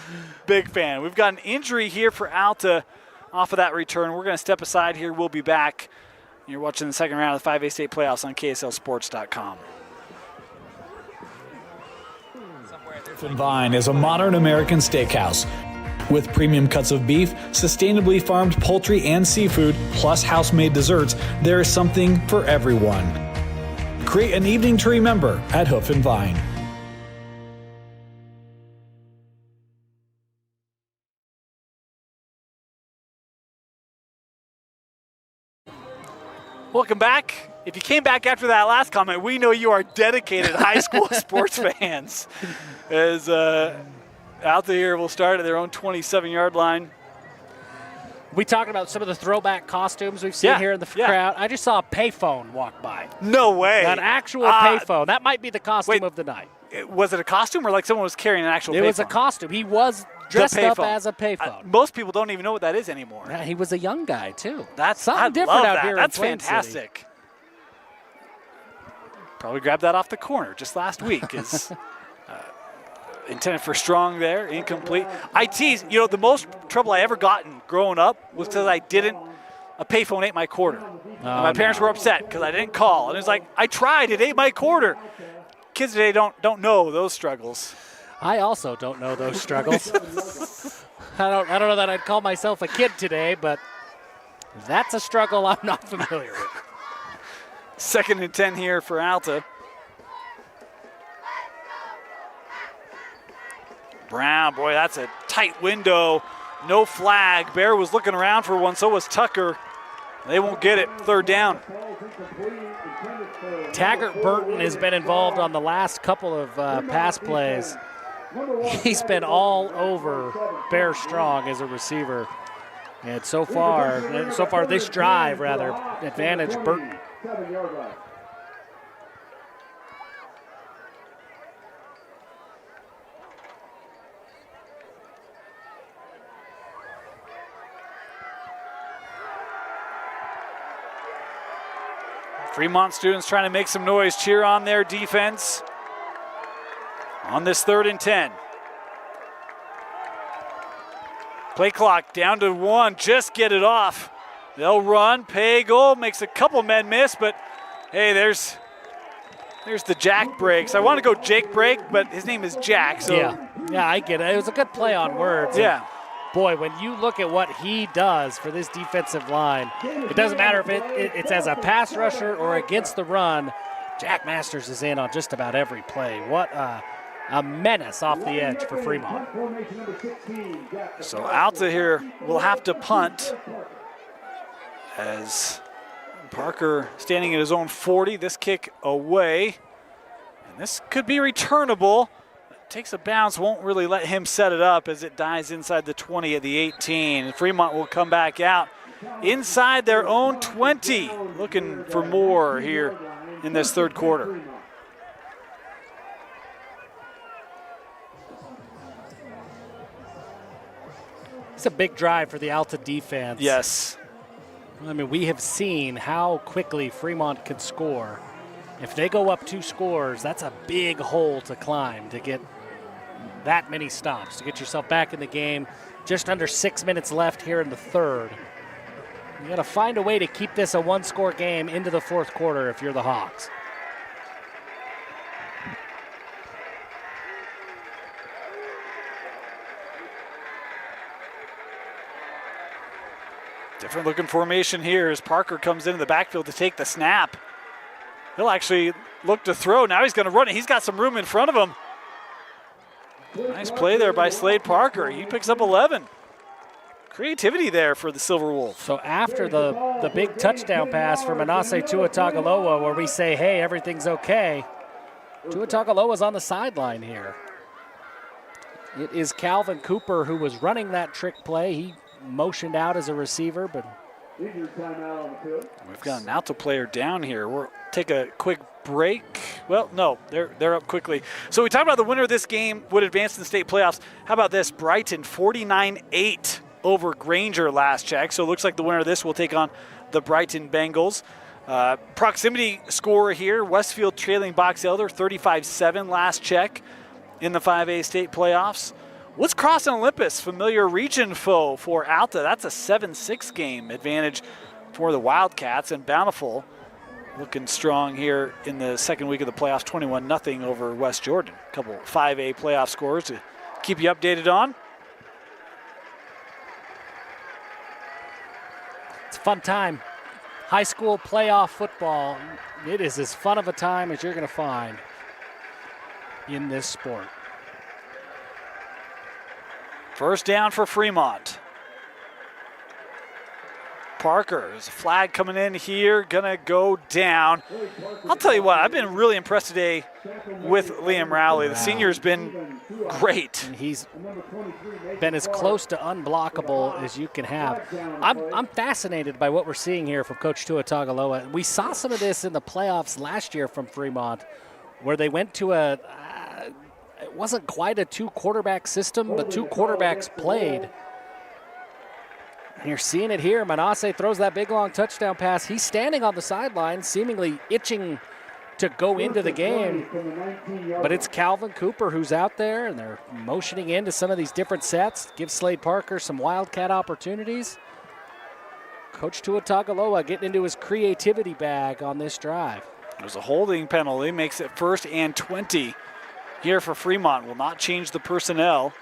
Big fan. We've got an injury here for Alta off of that return. We're going to step aside here. We'll be back. You're watching the second round of the 5A state playoffs on KSLSports.com. Vine is a modern American steakhouse with premium cuts of beef, sustainably farmed poultry and seafood, plus house-made desserts. There is something for everyone. Create an evening to remember at Hoof and Vine. Welcome back. If you came back after that last comment, we know you are dedicated high school sports fans. As Alta here will start at their own 27-yard line. We talked about some of the throwback costumes we've seen here in the crowd. I just saw a payphone walk by. No way. An actual payphone. That might be the costume of the night. Was it a costume or like someone was carrying an actual payphone? It was a costume. He was dressed up as a payphone. Most people don't even know what that is anymore. Yeah, he was a young guy, too. That's something different out here. That's in fantastic. City. Probably grabbed that off the corner just last week. Is intended for Strong there, incomplete. I tease, the most trouble I ever gotten growing up was because a payphone ate my quarter. And my parents were upset because I didn't call. And it was like, I tried, it ate my quarter. Kids today don't know those struggles. I also don't know those struggles. I don't know that I'd call myself a kid today, but that's a struggle I'm not familiar with. 2nd and 10 here for Alta. Brown, boy, that's a tight window. No flag. Bear was looking around for one, so was Tucker. They won't get it. 3rd down. Taggart Burton has been involved on the last couple of pass plays. He's been all over Bear Strong as a receiver. And so far this drive, advantage Burton. 7-yard line. Fremont students trying to make some noise, cheer on their defense on this 3rd and 10. Play clock down to 1, just get it off. They'll run, Pagel makes a couple men miss, but hey, there's the Jack breaks. I want to go Jake break, but his name is Jack. So yeah, I get it. It was a good play on words. Yeah. And boy, when you look at what he does for this defensive line, it doesn't matter if it's as a pass rusher or against the run, Jack Masters is in on just about every play. What a menace off the edge for Fremont. So Alta here will have to punt as Parker standing at his own 40. This kick away. And this could be returnable. Takes a bounce, won't really let him set it up as it dies inside the 20 of the 18. Fremont will come back out inside their own 20, looking for more here in this 3rd quarter. It's a big drive for the Alta defense. Yes. I mean, we have seen how quickly Fremont could score. If they go up 2 scores, that's a big hole to climb to get that many stops, to get yourself back in the game. Just under 6 minutes left here in the third. You got to find a way to keep this a 1-score game into the fourth quarter if you're the Hawks. Different looking formation here as Parker comes into the backfield to take the snap. He'll actually look to throw. Now he's going to run it. He's got some room in front of him. Nice play there by Slade Parker. He picks up 11. Creativity there for the Silverwolves. So after the big touchdown pass from Manasseh Tua-Tagovailoa, where we say, hey, everything's okay, Tua-Tagovailoa's on the sideline here. It is Calvin Cooper who was running that trick play. He motioned out as a receiver, but we've got an Alta player down here. We'll take a quick break. Well, no, they're up quickly. So we talked about the winner of this game would advance to the state playoffs. How about this? Brighton 49-8 over Granger last check. So it looks like the winner of this will take on the Brighton Bengals. Proximity score here, Westfield trailing Box Elder 35-7 last check in the 5A state playoffs. What's Cross and Olympus, familiar region foe for Alta? That's a 7-6 game advantage for the Wildcats, and Bountiful looking strong here in the second week of the playoffs, 21-0 over West Jordan. A couple 5A playoff scores to keep you updated on. it's a fun time. High school playoff football, it is as fun of a time as you're going to find in this sport. First down for Fremont. Parker, there's a flag coming in here, gonna go down. I'll tell you what, I've been really impressed today with Liam Rowley. The senior's been great. And he's been as close to unblockable as you can have. I'm fascinated by what we're seeing here from Coach Tua-Tagovailoa. We saw some of this in the playoffs last year from Fremont, where they went to it wasn't quite a 2-quarterback system, but 2 quarterbacks played. And you're seeing it here. Manasseh throws that big, long touchdown pass. He's standing on the sideline, seemingly itching to go into the game. But it's Calvin Cooper who's out there, and they're motioning into some of these different sets. Give Slade Parker some Wildcat opportunities. Coach Tua-Tagovailoa getting into his creativity bag on this drive. There's a holding penalty, makes it 1st and 20 here for Fremont. Will not change the personnel.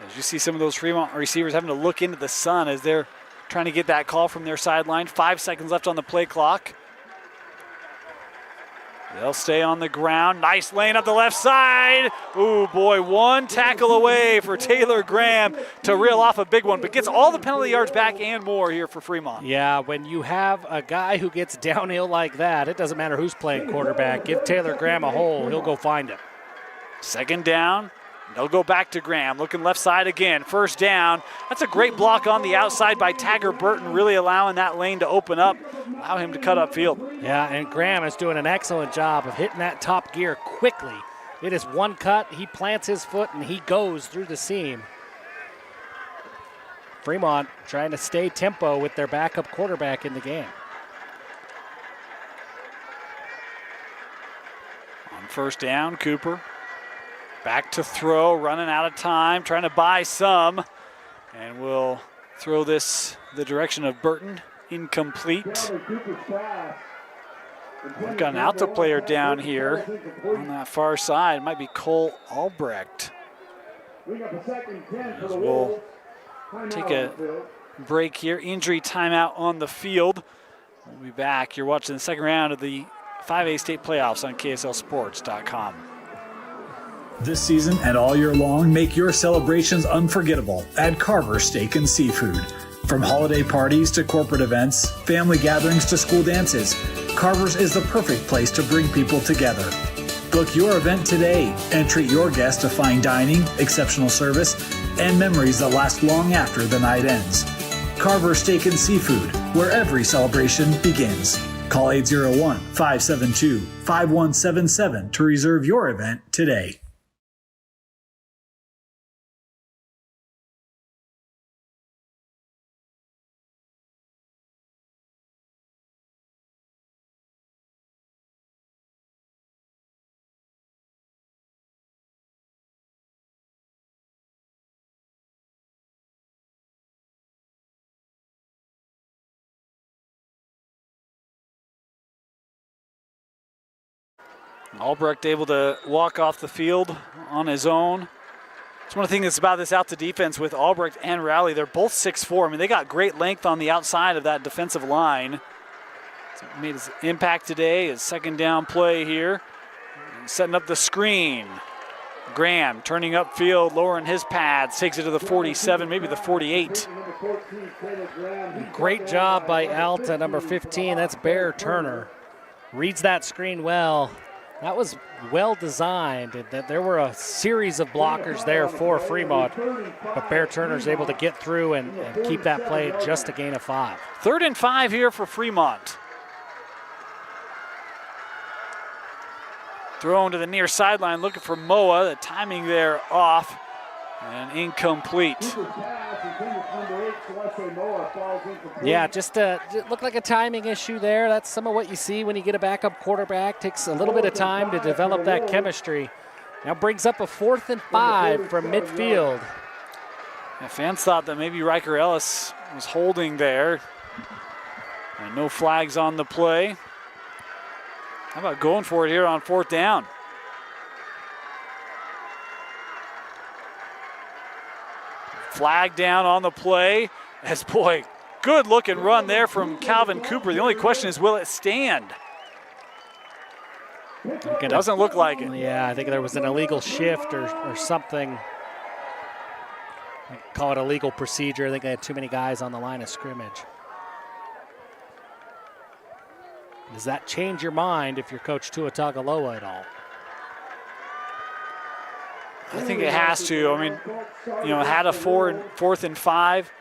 As you see some of those Fremont receivers having to look into the sun as they're trying to get that call from their sideline. 5 seconds left on the play clock. They'll stay on the ground. Nice lane up the left side. Ooh, boy, 1 tackle away for Taylor Graham to reel off a big one, but gets all the penalty yards back and more here for Fremont. Yeah, when you have a guy who gets downhill like that, it doesn't matter who's playing quarterback. Give Taylor Graham a hole, he'll go find it. Second down. They'll go back to Graham, looking left side again. First down. That's a great block on the outside by Taggart Burton, really allowing that lane to open up, allow him to cut upfield. Yeah, and Graham is doing an excellent job of hitting that top gear quickly. It is one cut, he plants his foot, and he goes through the seam. Fremont trying to stay tempo with their backup quarterback in the game. On first down, Cooper. Back to throw, running out of time, trying to buy some. And we'll throw this the direction of Burton. Incomplete. We've got an Alta player down here on that far side. It might be Cole Albrecht. As we'll take a break here. Injury timeout on the field. We'll be back. You're watching the second round of the 5A state playoffs on KSLSports.com. This season and all year long, make your celebrations unforgettable at Carver's Steak and Seafood. From holiday parties to corporate events, family gatherings to school dances, Carver's is the perfect place to bring people together. Book your event today and treat your guests to fine dining, exceptional service, and memories that last long after the night ends. Carver's Steak and Seafood, where every celebration begins. Call 801-572-5177 to reserve your event today. Albrecht able to walk off the field on his own. It's one of the things that's about this Alta defense with Albrecht and Rowley. They're both 6'4". I mean, they got great length on the outside of that defensive line. So made his impact today. His second down play here. Setting up the screen. Graham turning upfield, lowering his pads, takes it to the 47, maybe the 48. Great job by Alta, number 15. That's Bear Turner. Reads that screen well. That was well designed. There were a series of blockers there for Fremont, but Bear Turner's able to get through and keep that play just a gain of 5. 3rd and 5 here for Fremont. Thrown to the near sideline, looking for Moa. The timing there off and incomplete. Yeah, just looked like a timing issue there. That's some of what you see when you get a backup quarterback. Takes a little bit of time to develop that chemistry. Now brings up a 4th and 5 from midfield. Yeah, fans thought that maybe Riker Ellis was holding there. And no flags on the play. How about going for it here on 4th down? Flag down on the play. As boy, good looking run there from Calvin Cooper. The only question is, will it stand? It doesn't look like it. Yeah, I think there was an illegal shift or something. I call it a legal procedure. I think they had too many guys on the line of scrimmage. Does that change your mind if you're Coach Tua Tagovailoa at all? I think it has to. I mean, had a 4th and 5.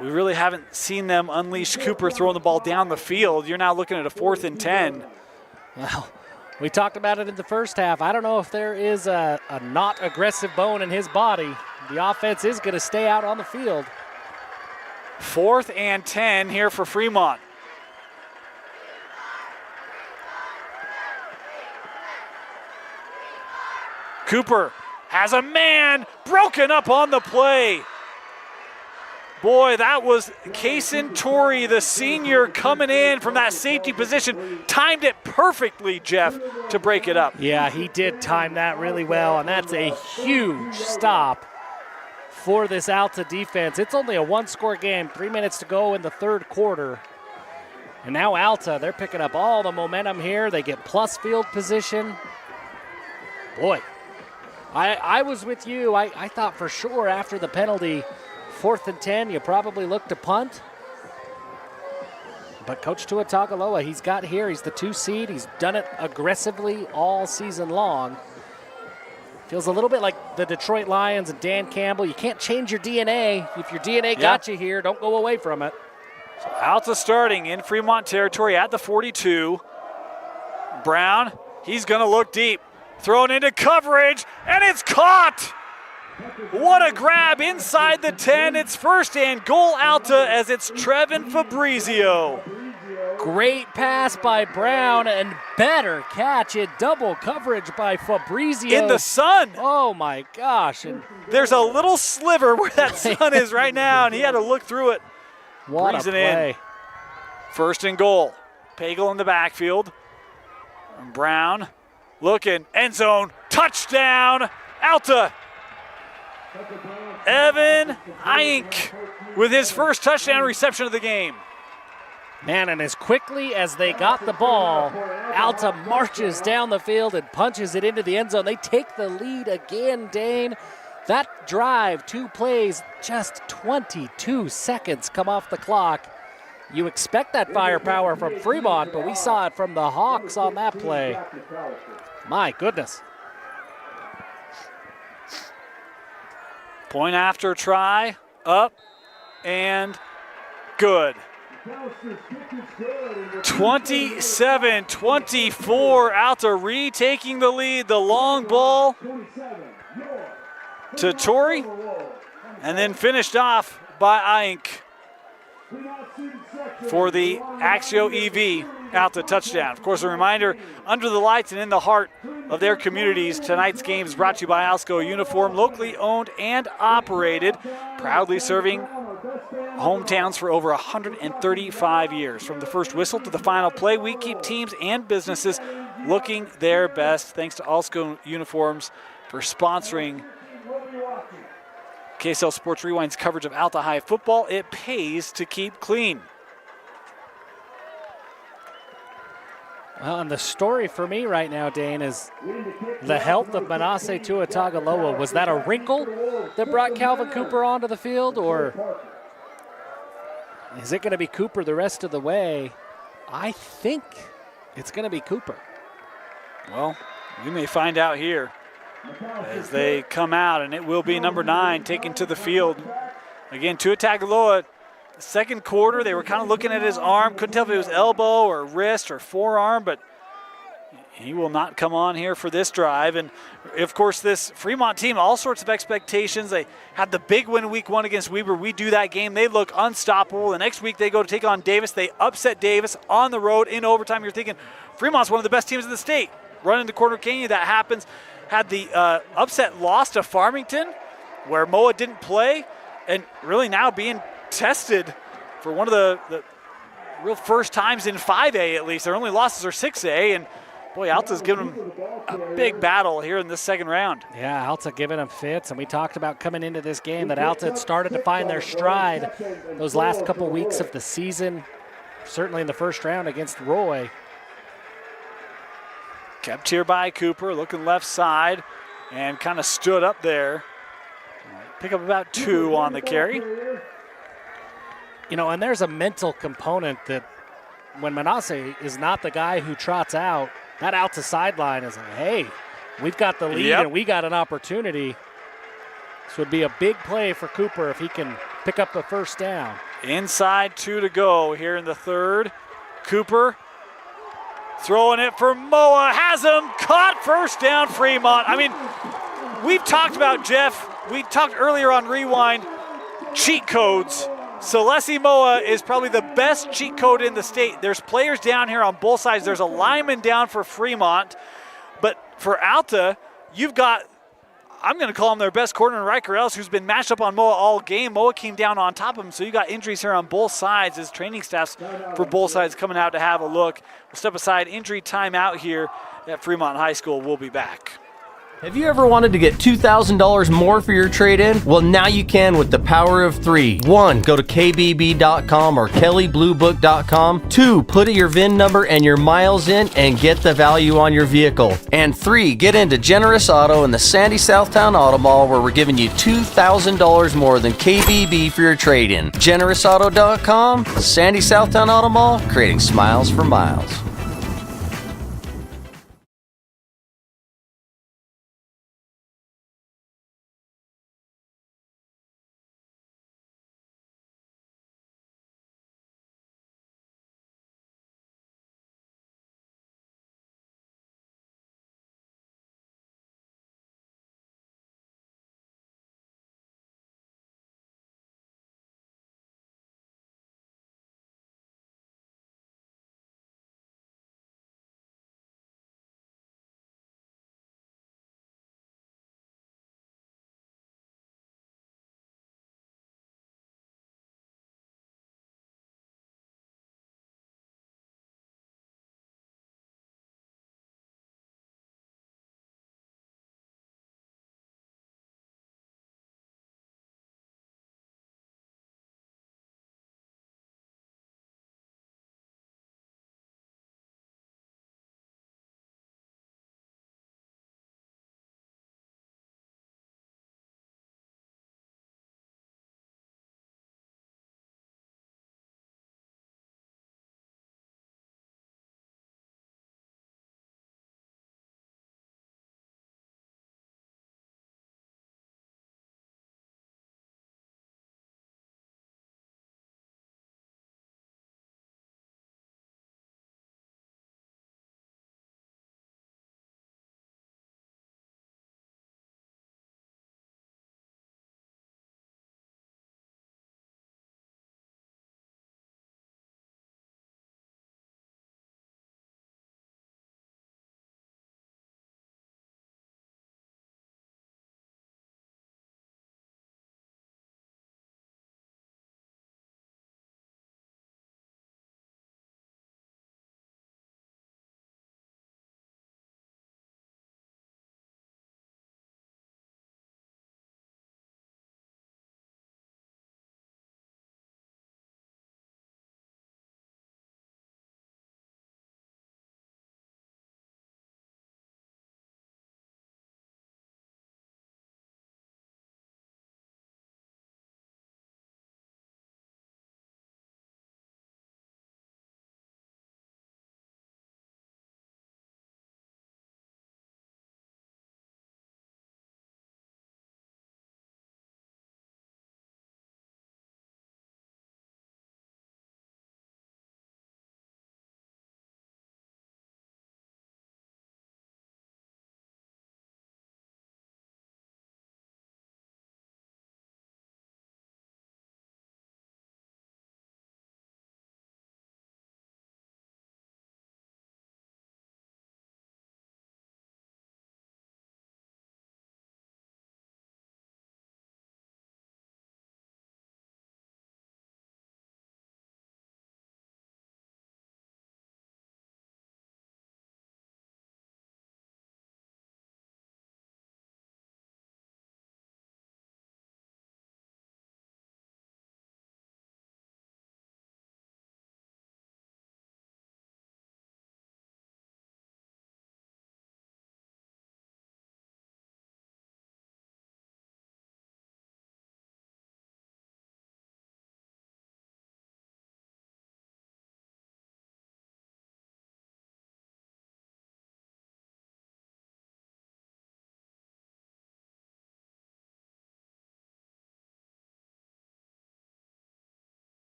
We really haven't seen them unleash Cooper throwing the ball down the field. You're now looking at a 4th and 10. Well, we talked about it in the first half. I don't know if there is a not aggressive bone in his body. The offense is going to stay out on the field. 4th and 10 here for Fremont. Cooper has a man broken up on the play. Boy, that was Kaysen Torrey, the senior, coming in from that safety position. Timed it perfectly, Jeff, to break it up. Yeah, he did time that really well, and that's a huge stop for this Alta defense. It's only a 1-score game, 3 minutes to go in the 3rd quarter. And now Alta, they're picking up all the momentum here. They get plus field position. Boy, I was with you. I thought for sure after the penalty, 4th and 10, you probably look to punt. But Coach Tua Tagovailoa, he's got here. He's the 2 seed. He's done it aggressively all season long. Feels a little bit like the Detroit Lions and Dan Campbell. You can't change your DNA. If your DNA got you here, don't go away from it. So Alta starting in Fremont territory at the 42. Brown, he's going to look deep. Thrown into coverage, and it's caught. What a grab inside the 10. It's 1st and goal Alta as it's Trevin Fabrizio. Great pass by Brown and better catch in double coverage by Fabrizio. In the sun. Oh my gosh. And there's a little sliver where that sun is right now, and he had to look through it. What Brings a it play. in. 1st and goal. Pagel in the backfield. And Brown looking, end zone, touchdown, Alta. Evan Ink with his first touchdown reception of the game. Man, and as quickly as they got the ball, Alta marches down the field and punches it into the end zone. They take the lead again, Dane. That drive, 2 plays, just 22 seconds come off the clock. You expect that firepower from Fremont, but we saw it from the Hawks on that play. My goodness. Point after try, up, and good. 27-24, Alta retaking the lead. The long ball to Torrey, and then finished off by Ink for the Axio EV Alta touchdown. Of course, a reminder, under the lights and in the heart of their communities, tonight's game is brought to you by Alsco Uniform, locally owned and operated, proudly serving hometowns for over 135 years. From the first whistle to the final play, we keep teams and businesses looking their best. Thanks to Allsco Uniforms for sponsoring KSL Sports Rewind's coverage of Alta High football. It pays to keep clean. Well, and the story for me right now, Dane, is the health of Manasseh Tuatagaloa. Was that a wrinkle that brought Calvin Cooper onto the field, or is it going to be Cooper the rest of the way? I think it's going to be Cooper. Well, we may find out here as they come out, and it will be number 9 taken to the field. Again, Tuatagaloa, second quarter, they were kind of looking at his arm. Couldn't tell if it was elbow or wrist or forearm, but he will not come on here for this drive. And, of course, this Fremont team, all sorts of expectations. They had the big win week 1 against Weber. We do that game. They look unstoppable. The next week they go to take on Davis. They upset Davis on the road in overtime. You're thinking Fremont's one of the best teams in the state. Run into Corner Canyon, that happens. Had the upset loss to Farmington, where Moa didn't play, and really now being tested for one of the real first times in 5A at least. Their only losses are 6A, and boy, Alta's giving them a big battle here in this second round. Yeah, Alta giving them fits, and we talked about coming into this game that Alta had started to find their stride those last couple weeks of the season, certainly in the first round against Roy. Kept here by Cooper, looking left side, and kind of stood up there. Pick up about 2 on the carry. You know, and there's a mental component that when Manasseh is not the guy who trots out, that Alta sideline is like, hey, we've got the lead and we got an opportunity. This would be a big play for Cooper if he can pick up the first down. Inside 2 to go here in the third. Cooper throwing it for Moa, has him, caught, first down Fremont. I mean, we've talked about, Jeff, we talked earlier on Rewind, cheat codes. Celeste Moa is probably the best cheat code in the state. There's players down here on both sides. There's a lineman down for Fremont. But for Alta, you've got, I'm going to call him their best corner in Riker Ellis, who's been matched up on Moa all game. Moa came down on top of him, so you got injuries here on both sides as training staffs for both sides coming out to have a look. We'll step aside, injury timeout here at Fremont High School. We'll be back. Have you ever wanted to get $2,000 more for your trade-in? Well, now you can with the power of 3. 1. Go to kbb.com or kellybluebook.com. 2. Put your VIN number and your miles in and get the value on your vehicle. And 3. Get into Generous Auto in the Sandy Southtown Auto Mall, where we're giving you $2,000 more than KBB for your trade-in. GenerousAuto.com, Sandy Southtown Auto Mall, creating smiles for miles.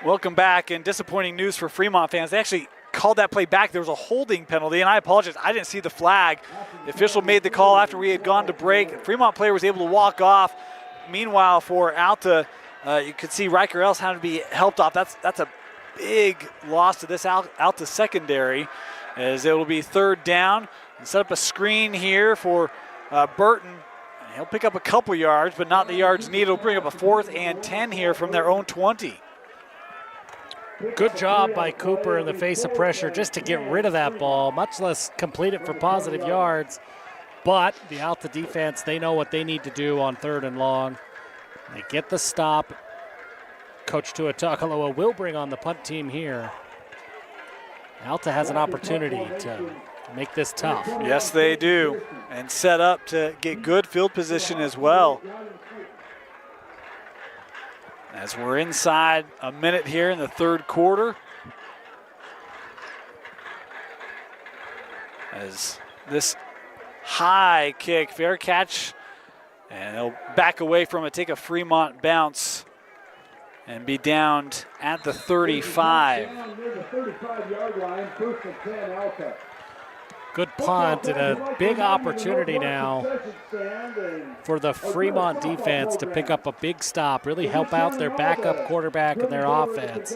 Welcome back, and disappointing news for Fremont fans. They actually called that play back. There was a holding penalty, and I apologize. I didn't see the flag. The official made the call after we had gone to break. The Fremont player was able to walk off. Meanwhile, for Alta, you could see Riker Ellis had to be helped off. That's a big loss to this Alta secondary, as it will be third down. And set up a screen here for Burton. He'll pick up a couple yards, but not the yards needed. He'll bring up a 4th and 10 here from their own 20. Good job by Cooper in the face of pressure just to get rid of that ball, much less complete it for positive yards. But the Alta defense, they know what they need to do on 3rd and long. They get the stop. Coach Tua Tagovailoa will bring on the punt team here. Alta has an opportunity to make this tough. Yes, they do, and set up to get good field position as well. As we're inside a minute here in the 3rd quarter. As this high kick, fair catch, and they'll back away from it, take a Fremont bounce, and be downed at the 35. Good punt and a big opportunity now for the Fremont defense to pick up a big stop, really help out their backup quarterback and their offense.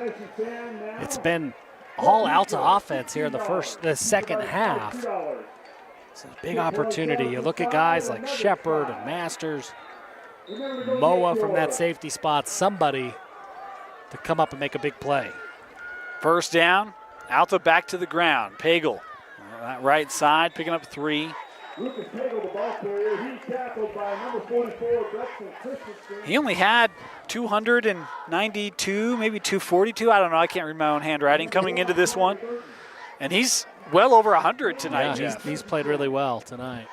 It's been all Alta offense here in the second half. It's a big opportunity. You look at guys like Shepard and Masters, Moa from that safety spot, somebody to come up and make a big play. First down, Alta back to the ground. Pagel, that right side, picking up 3. He only had 292, maybe 242. I don't know. I can't read my own handwriting coming into this one. And he's well over 100 tonight. Yeah, he's played really well tonight.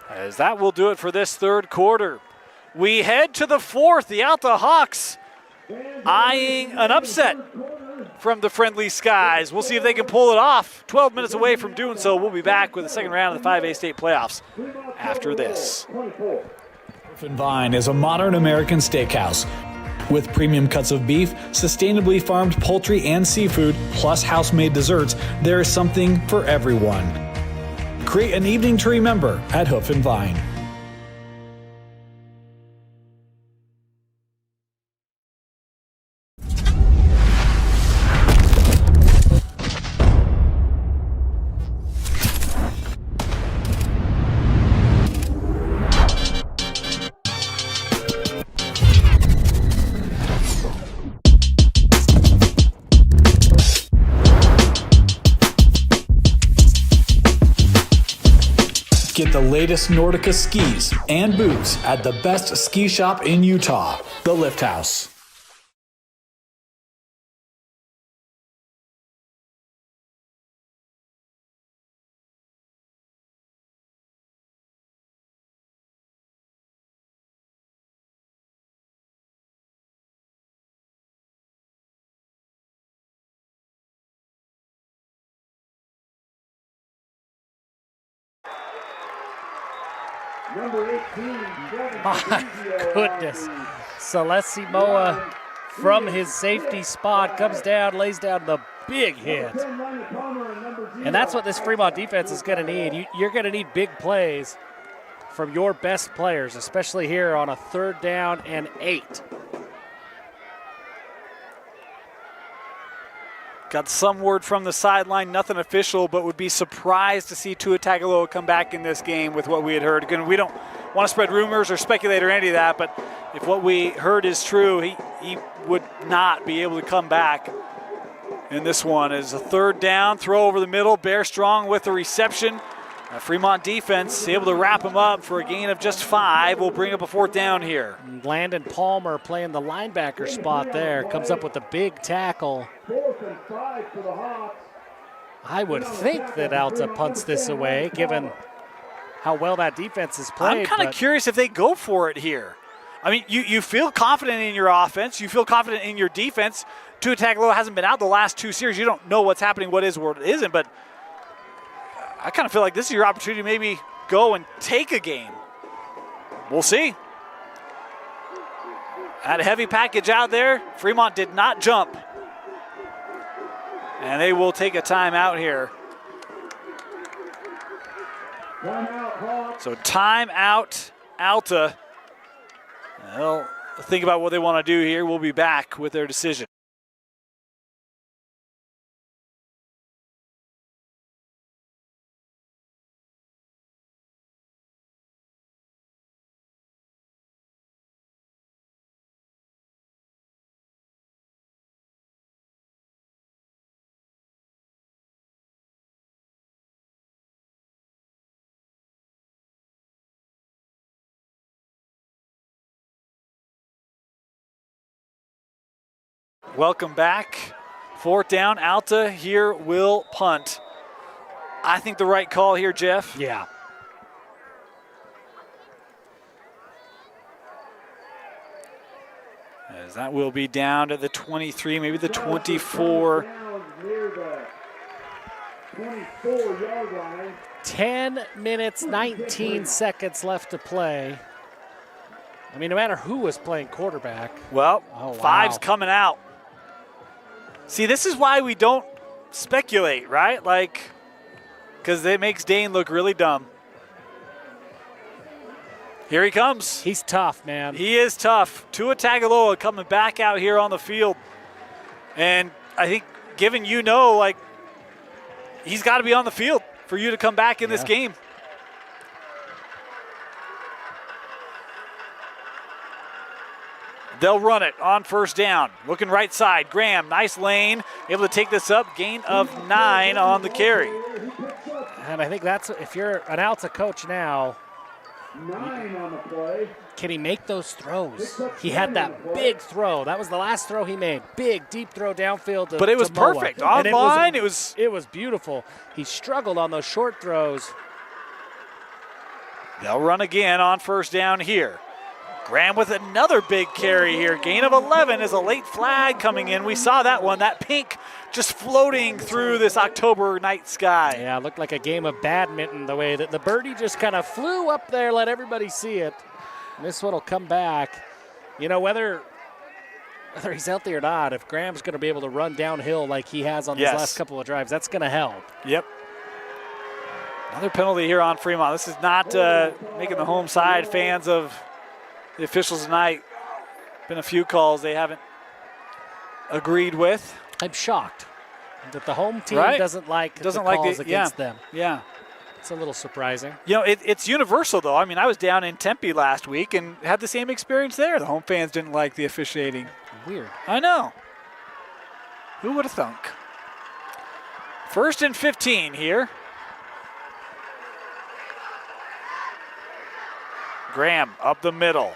As that will do it for this 3rd quarter. We head to the 4th. The Alta Hawks eyeing an upset from the Friendly Skies. We'll see if they can pull it off. 12 minutes away from doing so. We'll be back with the 2nd round of the 5A state playoffs after this. Turf and Vine is a modern American steakhouse with premium cuts of beef, sustainably farmed poultry and seafood, plus house-made desserts. There is something for everyone. Create an evening to remember at Hoof and Vine. Get the latest Nordica skis and boots at the best ski shop in Utah, the Lift House. My goodness. Celeste Moa from his safety spot comes down, lays down the big hit. And that's what this Fremont defense is going to need. You're going to need big plays from your best players, especially here on a 3rd down and 8. Got some word from the sideline, nothing official, but would be surprised to see Tua Tagovailoa come back in this game with what we had heard. Again, we don't want to spread rumors or speculate or any of that, but if what we heard is true, he would not be able to come back in this one. As a 3rd down, throw over the middle, Bear Strong with the reception. Fremont defense able to wrap him up for a gain of just 5. We'll bring up a 4th down here. Landon Palmer playing the linebacker spot there. Comes up with a big tackle. 4th and 5 for the Hawks. I would think that Alta punts this away, given how well that defense has played. I'm kind of curious if they go for it here. I mean, you feel confident in your offense. You feel confident in your defense. Tua Tagovailoa hasn't been out the last 2 series. You don't know what's happening, what is, what isn't, but I kind of feel like this is your opportunity to maybe go and take a game. We'll see. Had a heavy package out there. Fremont did not jump. And they will take a timeout here. So timeout, Alta. They'll think about what they want to do here. We'll be back with their decision. Welcome back. 4th down, Alta here will punt. I think the right call here, Jeff. Yeah. As that will be down to the 23, maybe the 24. 24-yard line. 10 minutes, 19 seconds left to play. I mean, no matter who was playing quarterback. Well, Oh, wow. 5's coming out. See, this is why we don't speculate, right? Like, because it makes Dane look really dumb. Here he comes. He's tough, man. He is tough. Tua Tagovailoa coming back out here on the field. And I think given like, he's got to be on the field for you to come back in this game. They'll run it on 1st down. Looking right side. Graham, nice lane. Able to take this up. Gain of 9 on the carry. And I think that's, if you're an Alta coach now, 9 on the play. can he make those throws? He had that big throw. That was the last throw he made. Big, deep throw downfield. But it was to Moa. perfect. And Online, it was beautiful. He struggled on those short throws. They'll run again on 1st down here. Graham with another big carry here. Gain of 11 is a late flag coming in. We saw that one, that pink just floating through this October night sky. Yeah, it looked like a game of badminton the way that the birdie just kind of flew up there, let everybody see it. And this one will come back. You know, whether he's healthy or not, if Graham's going to be able to run downhill like he has on these last couple of drives, that's going to help. Yep. Another penalty here on Fremont. This is not making the home side fans of the officials tonight. Been a few calls they haven't agreed with. I'm shocked that the home team doesn't like the calls against them. Yeah. It's a little surprising. You know, it's universal, though. I mean, I was down in Tempe last week and had the same experience there. The home fans didn't like the officiating. Weird. I know. Who would have thunk? 1st and 15 here. Graham up the middle.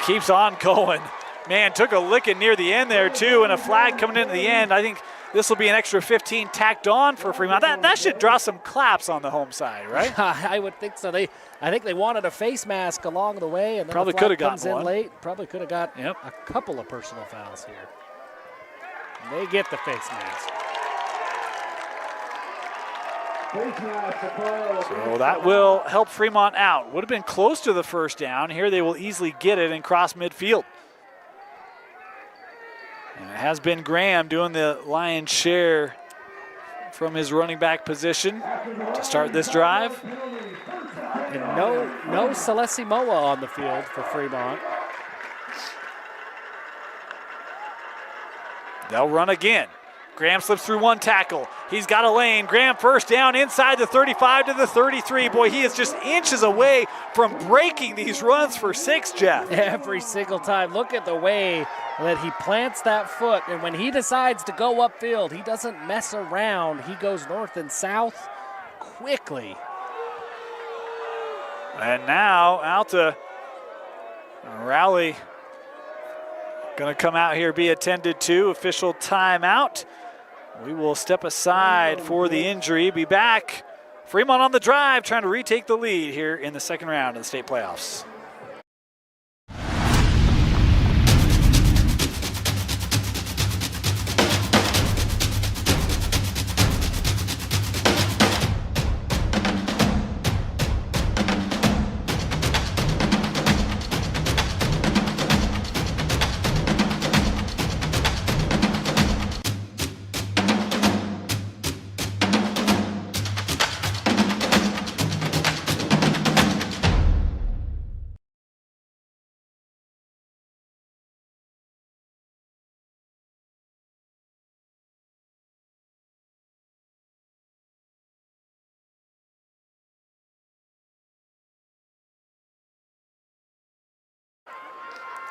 Keeps on going. Man, took a licking near the end there, too, and a flag coming in at the end. I think this will be an extra 15 tacked on for Fremont. That should draw some claps on the home side, right? I would think so. I think they wanted a face mask along the way, and then probably the could have flag comes gotten in one. late. Probably could have got a couple of personal fouls here. And they get the face mask. So that will help Fremont out. Would have been close to the 1st down. Here they will easily get it and cross midfield. And it has been Graham doing the lion's share from his running back position to start this drive. And no Celesi Moa on the field for Fremont. They'll run again. Graham slips through one tackle. He's got a lane. Graham 1st down inside the 35 to the 33. Boy, he is just inches away from breaking these runs for 6, Jeff. Every single time. Look at the way that he plants that foot. And when he decides to go upfield, he doesn't mess around. He goes north and south quickly. And now Alta rally going to come out here, be attended to. Official timeout. We will step aside for the injury. Be back. Fremont on the drive, trying to retake the lead here in the 2nd round of the state playoffs.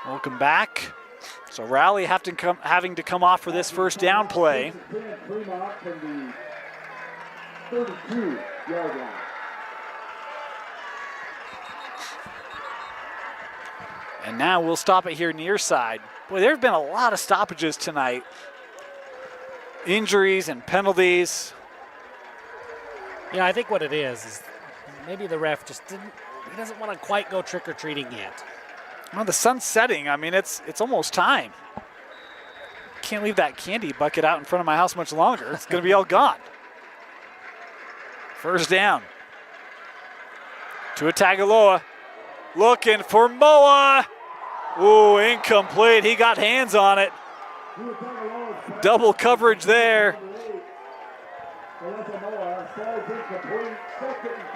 Welcome back. So Rowley having to come off for this first down play. Fremont from the 32-yard line. And now we'll stop it here near side. Boy, there have been a lot of stoppages tonight. Injuries and penalties. Yeah, I think what it is maybe the ref just he doesn't want to quite go trick-or-treating yet. Well, the sun's setting. I mean, it's almost time. Can't leave that candy bucket out in front of my house much longer. It's going to be all gone. First down. Tua Tagovailoa looking for Moa. Ooh, incomplete. He got hands on it. Double coverage there.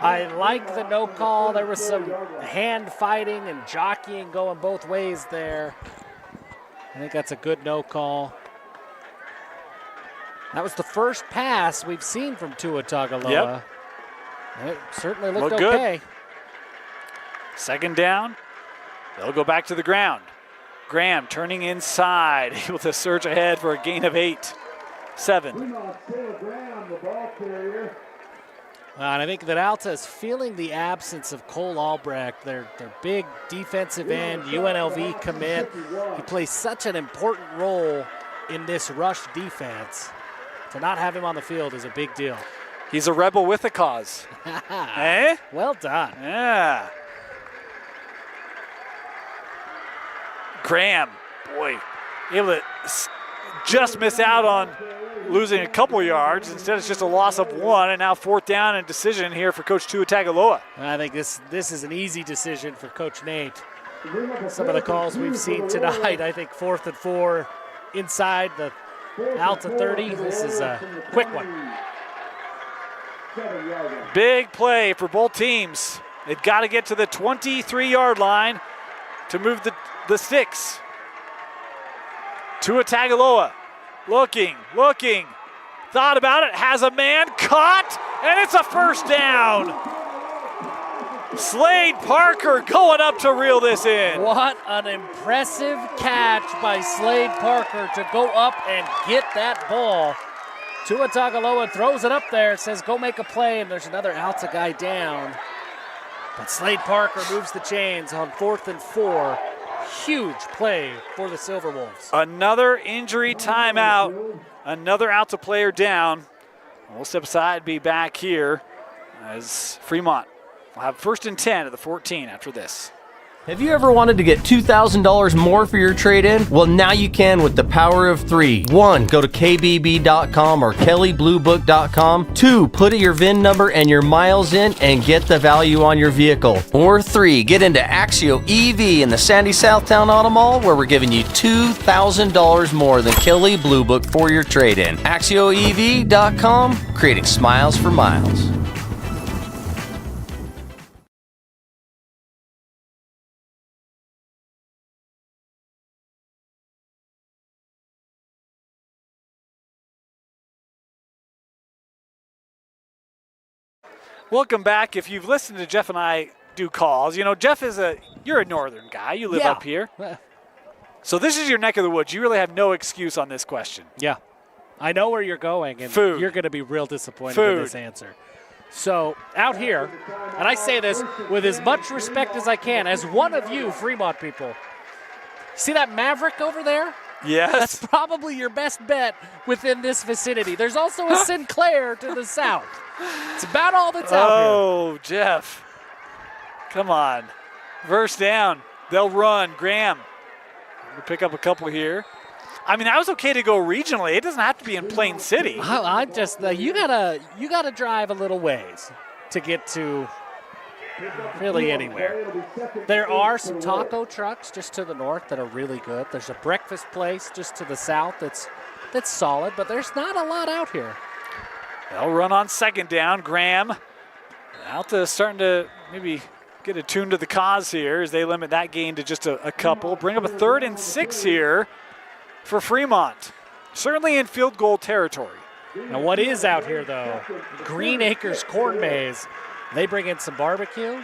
I like the no call. There was some hand fighting and jockeying going both ways there. I think that's a good no call. That was the first pass we've seen from Tua Tagovailoa. Yep. It certainly looked Looked okay. good. Second down. They'll go back to the ground. Graham turning inside, able to surge ahead for a gain of 8. 7. Fremont still Graham, the ball carrier. And I think that Alta is feeling the absence of Cole Albrecht, their big defensive end, UNLV commit. He plays such an important role in this rush defense. To not have him on the field is a big deal. He's a rebel with a cause. Eh? Well done. Yeah. Graham, boy, able to just miss out on losing a couple yards. Instead, it's just a loss of 1, and now fourth down and decision here for Coach Tua Tagovailoa. I think this is an easy decision for Coach Nate. Some of the calls we've seen tonight, I think 4th and 4 inside the Alta 30. This is a quick one. Big play for both teams. They've got to get to the 23-yard line to move the sticks. Tua Tagovailoa looking, thought about it, has a man, caught, and it's a first down. Slade Parker going up to reel this in. What an impressive catch by Slade Parker to go up and get that ball. Tua Tagovailoa throws it up there, says go make a play, and there's another Alta guy down. But Slade Parker moves the chains on 4th and 4. Huge play for the Silverwolves. Another injury timeout. Another Alta player down. We'll step aside, be back here as Fremont will have 1st and 10 at the 14 after this. Have you ever wanted to get $2,000 more for your trade-in? Well, now you can with the power of 3. 1. Go to kbb.com or kellybluebook.com. 2. Put your VIN number and your miles in and get the value on your vehicle. Or 3. Get into Axio EV in the Sandy Southtown Auto Mall, where we're giving you $2,000 more than Kelly Blue Book for your trade-in. AxioEV.com, creating smiles for miles. Welcome back. If you've listened to Jeff and I do calls, you know, Jeff you're a northern guy. You live up here. So this is your neck of the woods. You really have no excuse on this question. Yeah. I know where you're going, and Food. You're going to be real disappointed in this answer. So out here, and I say this with as much respect as I can, as one of you Fremont people, see that Maverick over there? Yes. That's probably your best bet within this vicinity. There's also a Sinclair to the south. It's about all that's out here. Oh, Jeff. Come on. First down. They'll run. Graham. We'll pick up a couple here. I mean, that was okay to go regionally. It doesn't have to be in Plain City. I just you gotta drive a little ways to get to really anywhere. There are some taco trucks just to the north that are really good. There's a breakfast place just to the south that's solid, but there's not a lot out here. They'll run on second down. Graham. Alta is starting to maybe get attuned to the cause here as they limit that gain to just a couple. Bring up a 3rd and 6 here for Fremont. Certainly in field goal territory. Now what is out here though? Green Acres Corn Maze. They bring in some barbecue.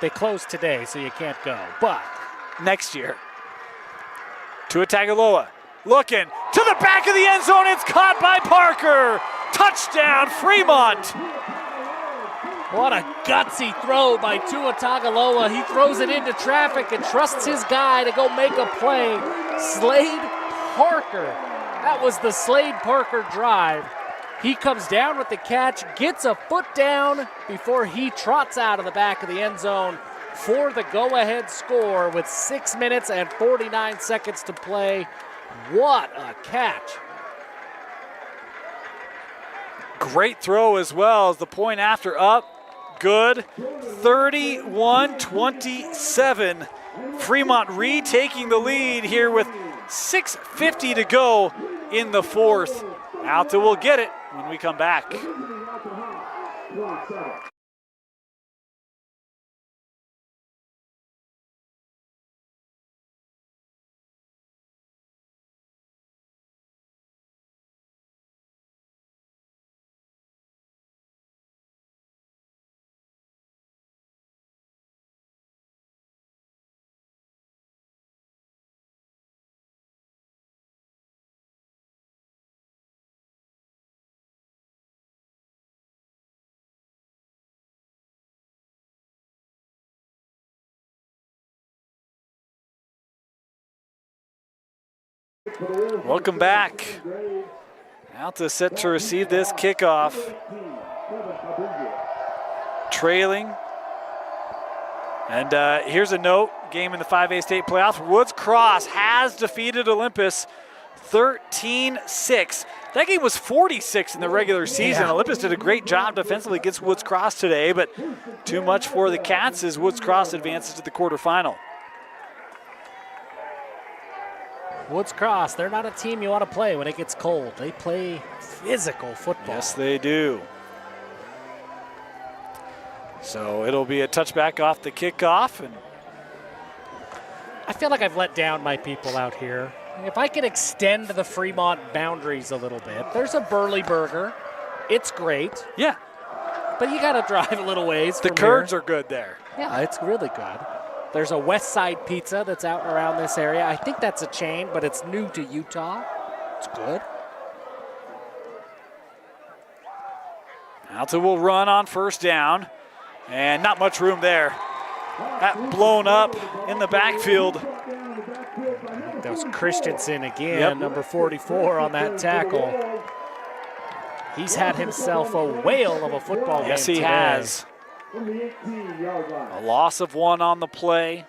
They close today, so you can't go. But next year. Tua Tagovailoa looking to the back of the end zone. It's caught by Parker. Touchdown, Fremont. What a gutsy throw by Tua Tagovailoa. He throws it into traffic and trusts his guy to go make a play. Slade Parker. That was the Slade Parker drive. He comes down with the catch, gets a foot down before he trots out of the back of the end zone for the go-ahead score with 6 minutes and 49 seconds to play. What a catch. Great throw as well as the point after up. Good. 31-27. Fremont retaking the lead here with 6:50 to go in the fourth. Alta will get it when we come back. Welcome back. Alta set to receive this kickoff. Trailing. And here's a note, game in the 5A state playoffs. Woods Cross has defeated Olympus 13-6. That game was 46 in the regular season. Yeah. Olympus did a great job defensively against Woods Cross today, but too much for the Cats as Woods Cross advances to the quarterfinal. Woods Cross, they're not a team you want to play when it gets cold. They play physical football. Yes, they do. So it'll be a touchback off the kickoff. And I feel like I've let down my people out here. If I could extend the Fremont boundaries a little bit, there's a Burley Burger. It's great. Yeah. But you got to drive a little ways. The from curds here. are good there. Yeah, it's really good. There's a West Side Pizza that's out around this area. I think that's a chain, but it's new to Utah. It's good. Alta will run on first down, and not much room there. That blown up in the backfield. That was Christensen again, number 44 on that tackle. He's had himself a whale of a football game Yes, he today. has. A loss of one on the play.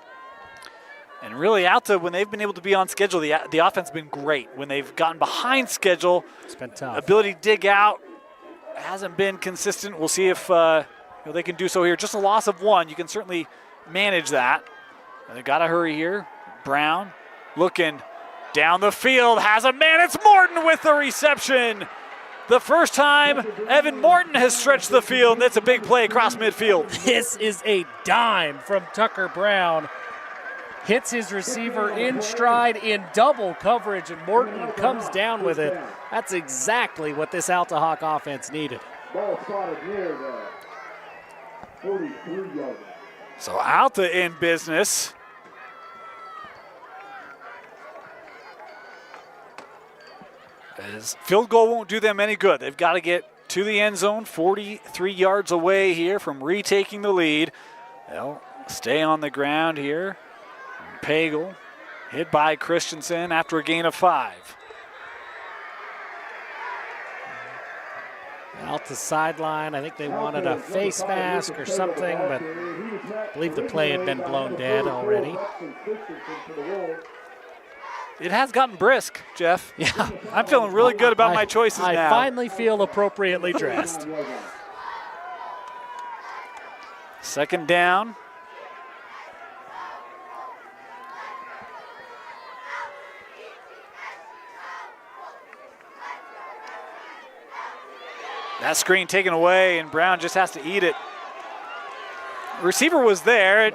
And really, Alta, when they've been able to be on schedule, the offense has been great. When they've gotten behind schedule, It's been tough. ability to dig out hasn't been consistent. We'll see if they can do so here. Just a loss of one. You can certainly manage that. They got to hurry here. Brown looking down the field, has a man. It's Morton with the reception. The first time Evan Morton has stretched the field, and that's a big play across midfield. This is a dime from Tucker Brown. Hits his receiver in stride in double coverage, and Morton comes down with it. That's exactly what this Alta Hawk offense needed. Ball spotted near the 43-yard. So Alta in business. As field goal won't do them any good. They've got to get to the end zone, 43 yards away here from retaking the lead. They'll stay on the ground here. Pagel hit by Christensen after a gain of 5. Alta sideline, I think they wanted a face mask or something, but I believe the play had been blown dead already. It has gotten brisk, Jeff. Yeah. I'm feeling really good about my choices I now. finally feel appropriately dressed. Second down. That screen taken away, and Brown just has to eat it. Receiver was there.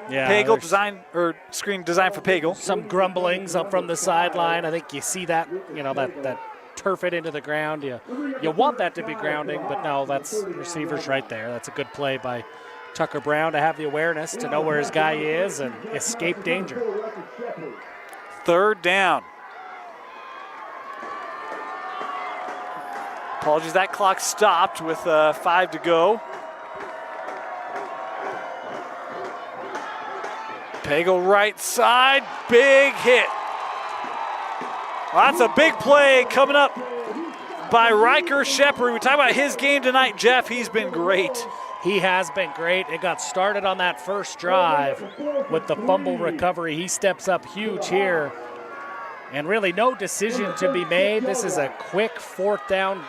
Yeah, Pagel design, or screen designed for Pagel. some grumblings up from the sideline. I think you see that, that turf it into the ground. You want that to be grounding, but no, that's receiver's right there. That's a good play by Tucker Brown to have the awareness to know where his guy is and escape danger. 3rd down. Apologies, that clock stopped with 5 to go. Pagel right side, big hit. Well, that's a big play coming up by Riker Shepard. We talk about his game tonight, Jeff. He's been great. He has been great. It got started on that first drive with the fumble recovery. He steps up huge here. And really no decision to be made. This is a quick 4th down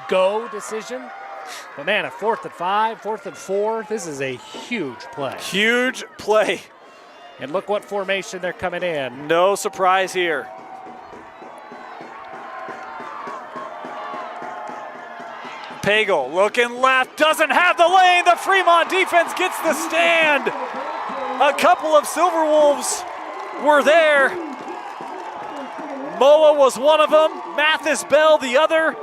go decision. But man, a 4th and 5, 4th and 4, this is a huge play. Huge play. And look what formation they're coming in. No surprise here. Pagel looking left, doesn't have the lane. The Fremont defense gets the stand. A couple of Silverwolves were there. Moa was one of them, Mathis Bell the other.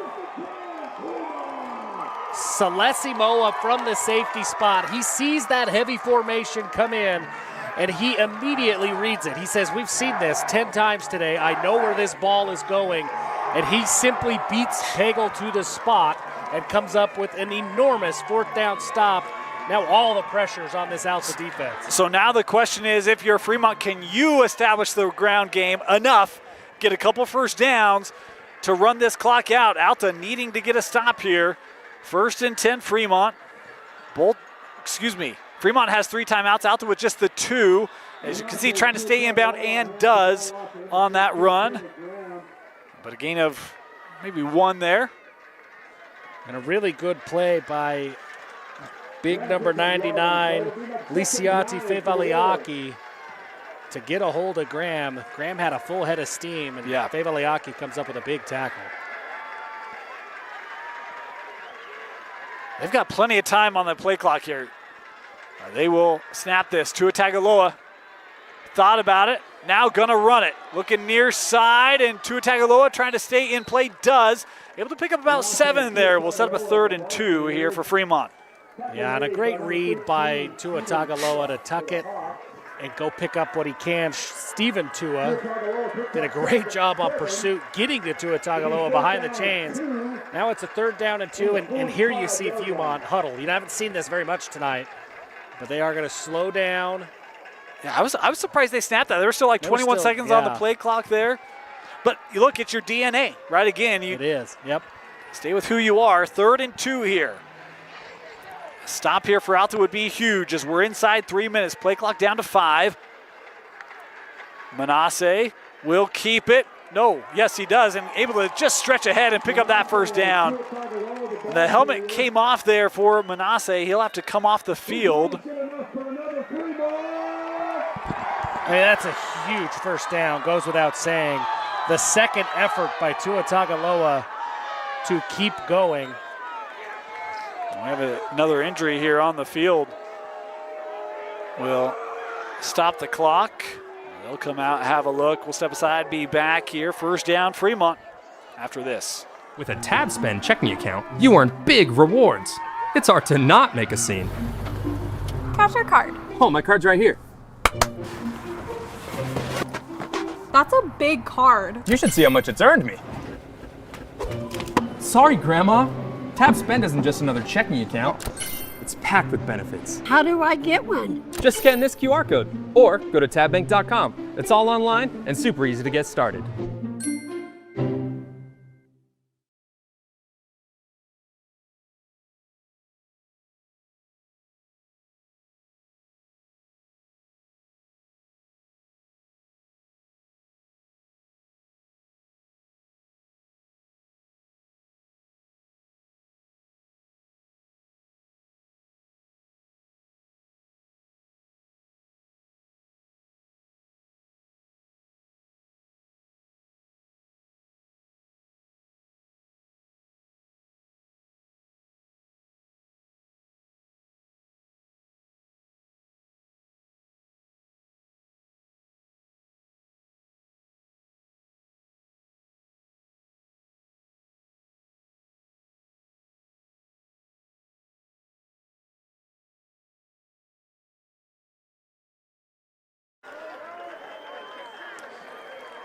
Celesi Moa from the safety spot. He sees that heavy formation come in, and he immediately reads it. He says, we've seen this 10 times today. I know where this ball is going. And he simply beats Pagel to the spot and comes up with an enormous 4th down stop. Now all the pressure's on this Alta defense. So now the question is, if you're Fremont, can you establish the ground game enough, get a couple 1st downs to run this clock out? Alta needing to get a stop here. 1st and 10 Fremont. Fremont has 3 timeouts. Alta with just the 2. As you can see, trying to stay inbound and does on that run. But a gain of maybe 1 there. And a really good play by big number 99, Lisiati Fevaliaki, to get a hold of Graham. Graham had a full head of steam, and Fevaliaki comes up with a big tackle. They've got plenty of time on the play clock here. They will snap this. Tua Tagovailoa thought about it. Now gonna run it. Looking near side, and Tua Tagovailoa trying to stay in play, does. Able to pick up about 7 there. We'll set up a 3rd and 2 here for Fremont. Yeah, and a great read by Tua Tagovailoa to tuck it and go pick up what he can. Steven Tua did a great job on pursuit, getting to Tua Tagovailoa behind the chains. Now it's a 3rd down and 2, and here you see Fremont huddle. You haven't seen this very much tonight, but they are going to slow down. Yeah, I was surprised they snapped that. There were still like 21 seconds on the play clock there. But you look at your DNA, right? Again, it is. Yep. Stay with who you are. 3rd and 2 here. Stop here for Alta would be huge as we're inside 3 minutes. Play clock down to 5. Manasseh will keep it. No, yes he does, and able to just stretch ahead and pick up that 1st down. The helmet came off there for Manasseh. He'll have to come off the field. I mean, that's a huge 1st down, goes without saying. The second effort by Tua Tagovailoa to keep going. We have another injury here on the field. We'll stop the clock. They'll come out, have a look. We'll step aside, be back here. 1st down, Fremont after this. With a tab spend checking account, you earn big rewards. It's hard to not make a scene. Cash your card. Oh, my card's right here. That's a big card. You should see how much it's earned me. Sorry, Grandma. Tab Spend isn't just another checking account. It's packed with benefits. How do I get one? Just scan this QR code or go to tabbank.com. It's all online and super easy to get started.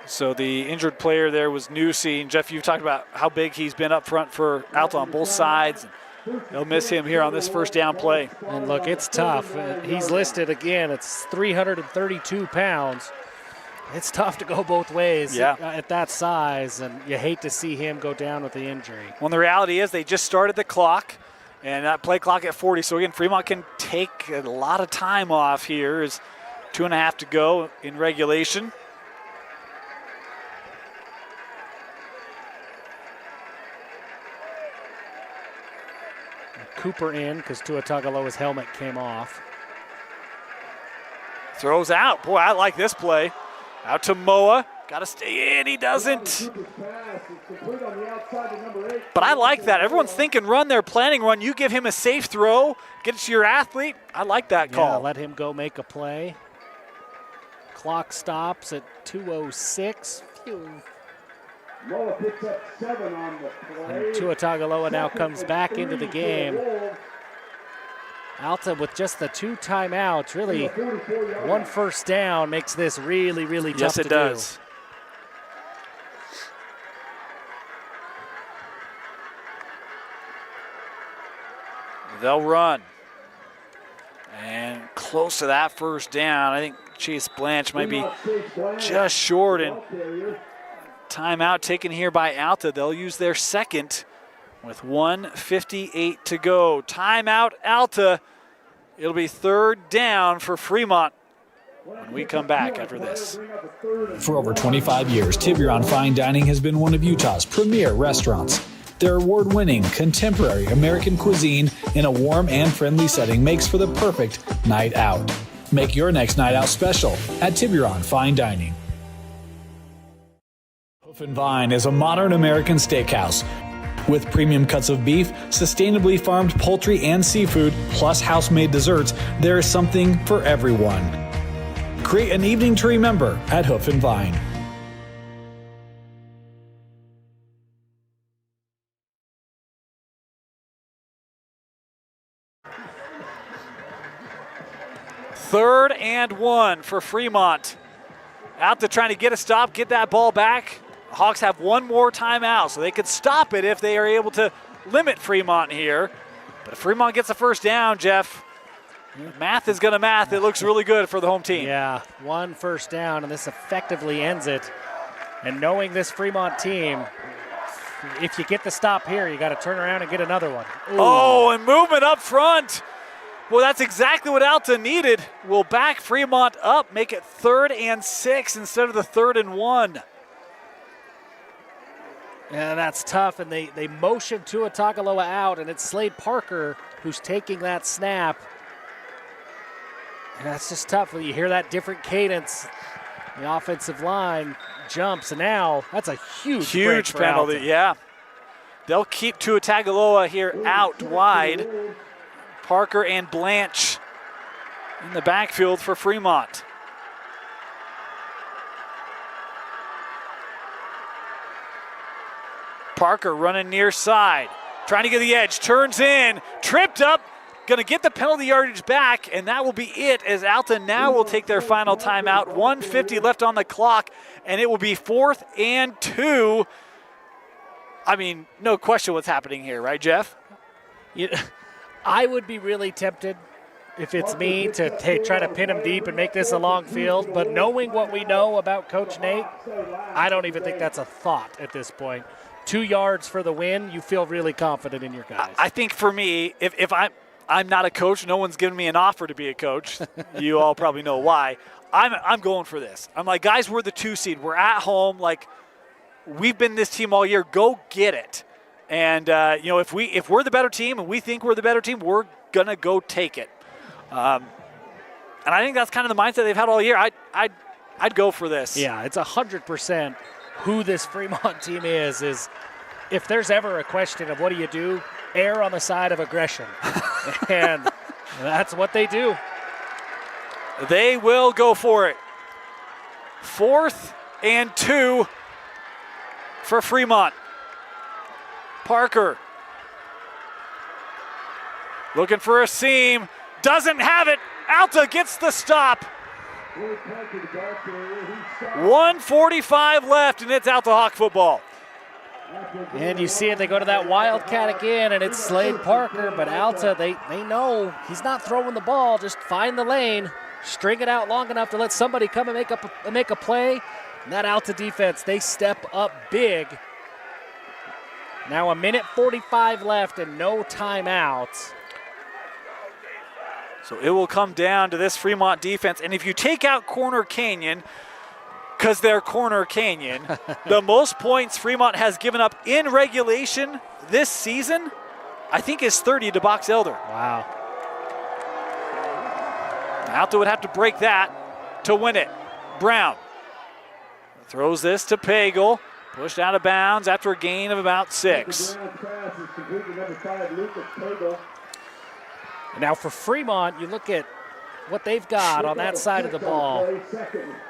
So the injured player there was Newsy. And Jeff, you've talked about how big he's been up front for Alta on both sides. They'll miss him here on this first down play. And look, it's tough. He's listed again. It's 332 pounds. It's tough to go both ways at that size, and you hate to see him go down with the injury. Well, the reality is they just started the clock, and that play clock at 40. So again, Fremont can take a lot of time off here. Is 2.5 to go in regulation. Cooper in because Tua Tagovailoa's helmet came off. Throws out. Boy, I like this play. Out to Moa. Got to stay in. He doesn't. But I like that. Everyone's thinking run. They're planning run. You give him a safe throw. Get it to your athlete. I like that call. Yeah, let him go make a play. Clock stops at 2:06. Moa picks up 7 on the play. And Tua Tagovailoa now comes back into the game. Alta with just the 2 timeouts, really 1 first down makes this really, really tough to do. Yes, it does. They'll run. And close to that first down. I think Chase Blanche might be just short. And timeout taken here by Alta. They'll use their second with 1:58 to go. Timeout Alta. It'll be third down for Fremont when we come back after this. For over 25 years, Tiburon Fine Dining has been one of Utah's premier restaurants. Their award-winning contemporary American cuisine in a warm and friendly setting makes for the perfect night out. Make your next night out special at Tiburon Fine Dining. Hoof and Vine is a modern American steakhouse with premium cuts of beef, sustainably farmed poultry and seafood, plus house-made desserts. There is something for everyone. Create an evening to remember at Hoof and Vine. Third and 1 for Fremont. Out to trying to get a stop, get that ball back. The Hawks have one more timeout, so they could stop it if they are able to limit Fremont here. But if Fremont gets a first down, Jeff, math is going to math. It looks really good for the home team. Yeah, 1 first down, and this effectively ends it. And knowing this Fremont team, if you get the stop here, you got to turn around and get another one. Ooh. Oh, and movement up front. Well, that's exactly what Alta needed. We'll back Fremont up, make it 3rd and 6 instead of the 3rd and 1. Yeah, that's tough, and they motion Tua Tagovailoa out, and it's Slade Parker who's taking that snap. And that's just tough when you hear that different cadence. The offensive line jumps, and now that's a huge penalty. Alta. Yeah. They'll keep Tua Tagovailoa here out wide. Parker and Blanche in the backfield for Fremont. Parker running near side, trying to get the edge, turns in, tripped up, going to get the penalty yardage back, and that will be it as Alta now will take their final timeout. 1:50 left on the clock, and it will be 4th and 2. I mean, no question what's happening here, right, Jeff? I would be really tempted, if it's me, to try to pin him deep and make this a long field. But knowing what we know about Coach Nate, I don't even think that's a thought at this point. 2 yards for the win, you feel really confident in your guys. I think for me, if I'm not a coach, no one's given me an offer to be a coach. You all probably know why. I'm going for this. I'm like, guys, we're the 2 seed. We're at home. Like, we've been this team all year. Go get it. And, if we're the better team and we think we're the better team, we're going to go take it. And I think that's kind of the mindset they've had all year. I'd go for this. Yeah, it's 100% who this Fremont team is if there's ever a question of what do, err on the side of aggression. And that's what they do. They will go for it. 4th and 2 for Fremont. Parker looking for a seam, doesn't have it. Alta gets the stop. 1:45 left, and it's Alta Hawk football. And you see it, they go to that Wildcat again, and it's Slade Parker, but Alta, they know he's not throwing the ball. Just find the lane, string it out long enough to let somebody come and make a play. And that Alta defense, they step up big. Now 1:45 left and no timeouts. So it will come down to this Fremont defense. And if you take out Corner Canyon, because they're Corner Canyon, the most points Fremont has given up in regulation this season, I think, is 30 to Box Elder. Wow. Alta would have to break that to win it. Brown throws this to Pagel. Pushed out of bounds after a gain of about 6. And now for Fremont, you look at what they've got on that side of the ball.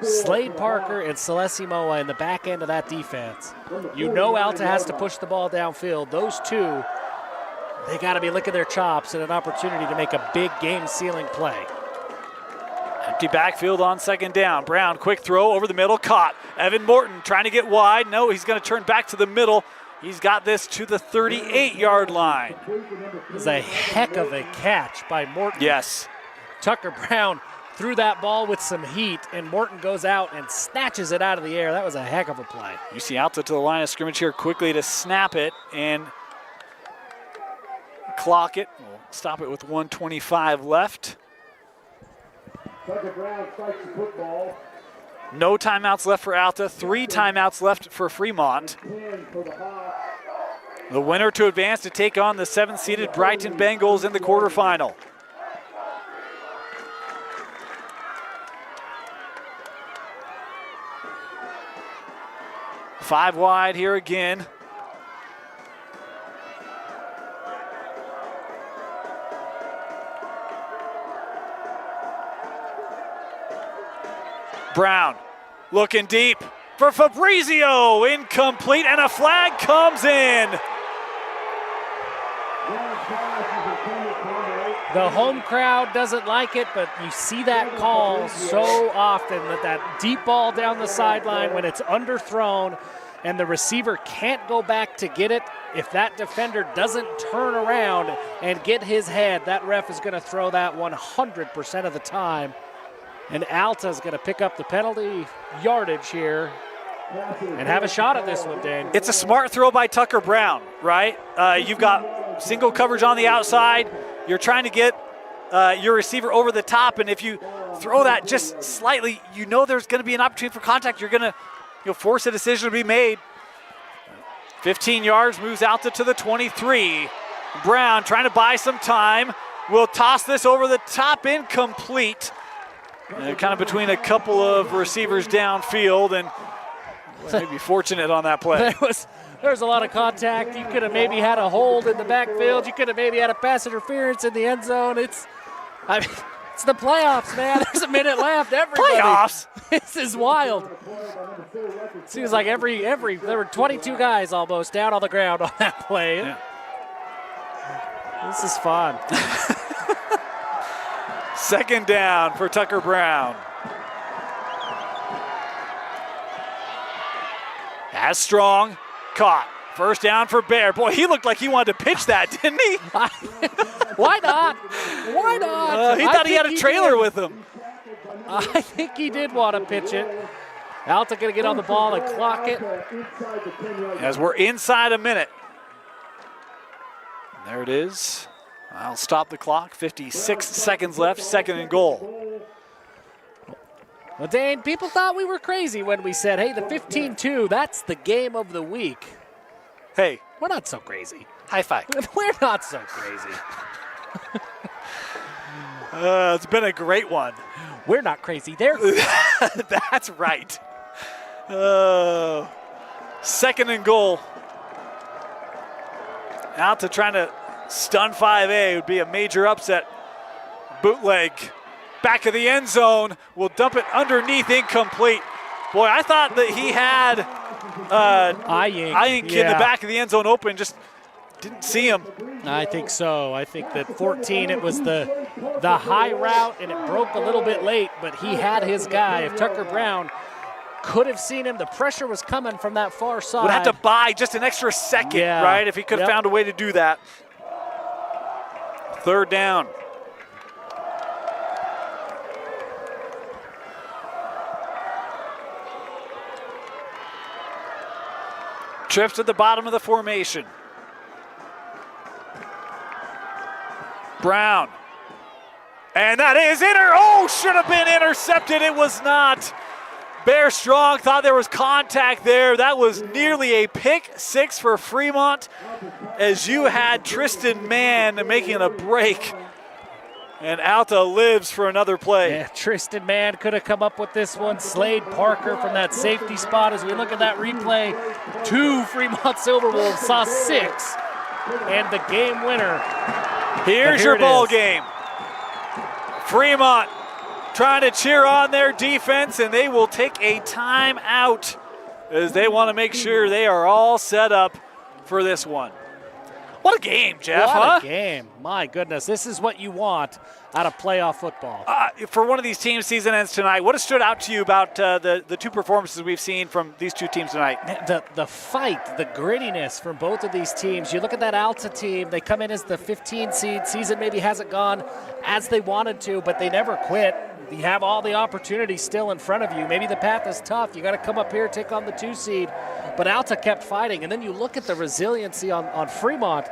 Slade Parker and Celeste Moa in the back end of that defense. You know Alta has to push the ball downfield. Those two, they got to be licking their chops and an opportunity to make a big game-sealing play. Empty backfield on second down. Brown, quick throw over the middle, caught. Evan Morton trying to get wide. No, he's going to turn back to the middle. He's got this to the 38-yard line. It was a heck of a catch by Morton. Yes. Tucker Brown threw that ball with some heat, and Morton goes out and snatches it out of the air. That was a heck of a play. You see Alta to the line of scrimmage here quickly to snap it and clock it. We'll stop it with 1:25 left. Tucker Brown spikes the football. No timeouts left for Alta. 3 timeouts left for Fremont. 10 for the Hawks. The winner to advance to take on the 7th-seeded Brighton Bengals in the quarterfinal. Five wide here again. Brown looking deep for Fabrizio, incomplete, and a flag comes in. The home crowd doesn't like it, but you see that call so often, that deep ball down the sideline when it's underthrown and the receiver can't go back to get it. If that defender doesn't turn around and get his head, that ref is going to throw that 100% of the time. And Alta's going to pick up the penalty yardage here and have a shot at this one, Dane. It's a smart throw by Tucker Brown, right? You've got single coverage on the outside. You're trying to get your receiver over the top, and if you throw that just slightly, you know there's going to be an opportunity for contact. You're going to force a decision to be made. 15 yards, moves Alta to the 23. Brown trying to buy some time. Will toss this over the top, incomplete. Kind of between a couple of receivers downfield, and maybe fortunate on that play. There was a lot of contact. You could have maybe had a hold in the backfield. You could have maybe had a pass interference in the end zone. It's the playoffs, man. There's a minute left. Everybody. Playoffs? This is wild. Seems like there were 22 guys almost down on the ground on that play. Yeah. This is fun. Second down for Tucker Brown. As strong, caught. First down for Bear. Boy, he looked like he wanted to pitch that, didn't he? Why not? Why not? He thought he had a trailer with him. I think he did want to pitch it. Alta going to get on the ball and clock it. As we're inside a minute. There it is. I'll stop the clock. 56 seconds left, second and goal. Well, Dane, people thought we were crazy when we said, hey, the 15-2, that's the game of the week. Hey. We're not so crazy. High five. We're not so crazy. It's been a great one. We're not crazy. They're crazy. That's right. Second and goal. Alta trying to stun 5A would be a major upset. Bootleg. Back of the end zone. Will dump it underneath, incomplete. Boy, I thought that he had Ayink in the back of the end zone open. Just Didn't see him. I think so. I think that 14, it was the high route, and it broke a little bit late, but he had his guy. If Tucker Brown could have seen him, the pressure was coming from that far side. Would have to buy just an extra second, right, if he could have found a way to do that. 3rd down. Trips to the bottom of the formation. Brown. And that is should have been intercepted. It was not. Bear Strong thought there was contact there. That was nearly a pick 6 for Fremont, as you had Tristan Mann making a break. And Alta lives for another play. Yeah, Tristan Mann could have come up with this one. Slade Parker from that safety spot. As we look at that replay, 2 Fremont Silverwolves saw 6. And the game winner. Here's your ball game. Fremont trying to cheer on their defense, and they will take a timeout as they want to make sure they are all set up for this one. What a game, Jeff, What a game. My goodness, this is what you want out of playoff football. For one of these teams, season ends tonight. What has stood out to you about the 2 performances we've seen from these 2 teams tonight? The fight, the grittiness from both of these teams. You look at that Alta team, they come in as the 15 seed. Season maybe hasn't gone as they wanted to, but they never quit. You have all the opportunities still in front of you. Maybe the path is tough. You got to come up here, take on the 2 seed. But Alta kept fighting. And then you look at the resiliency on Fremont.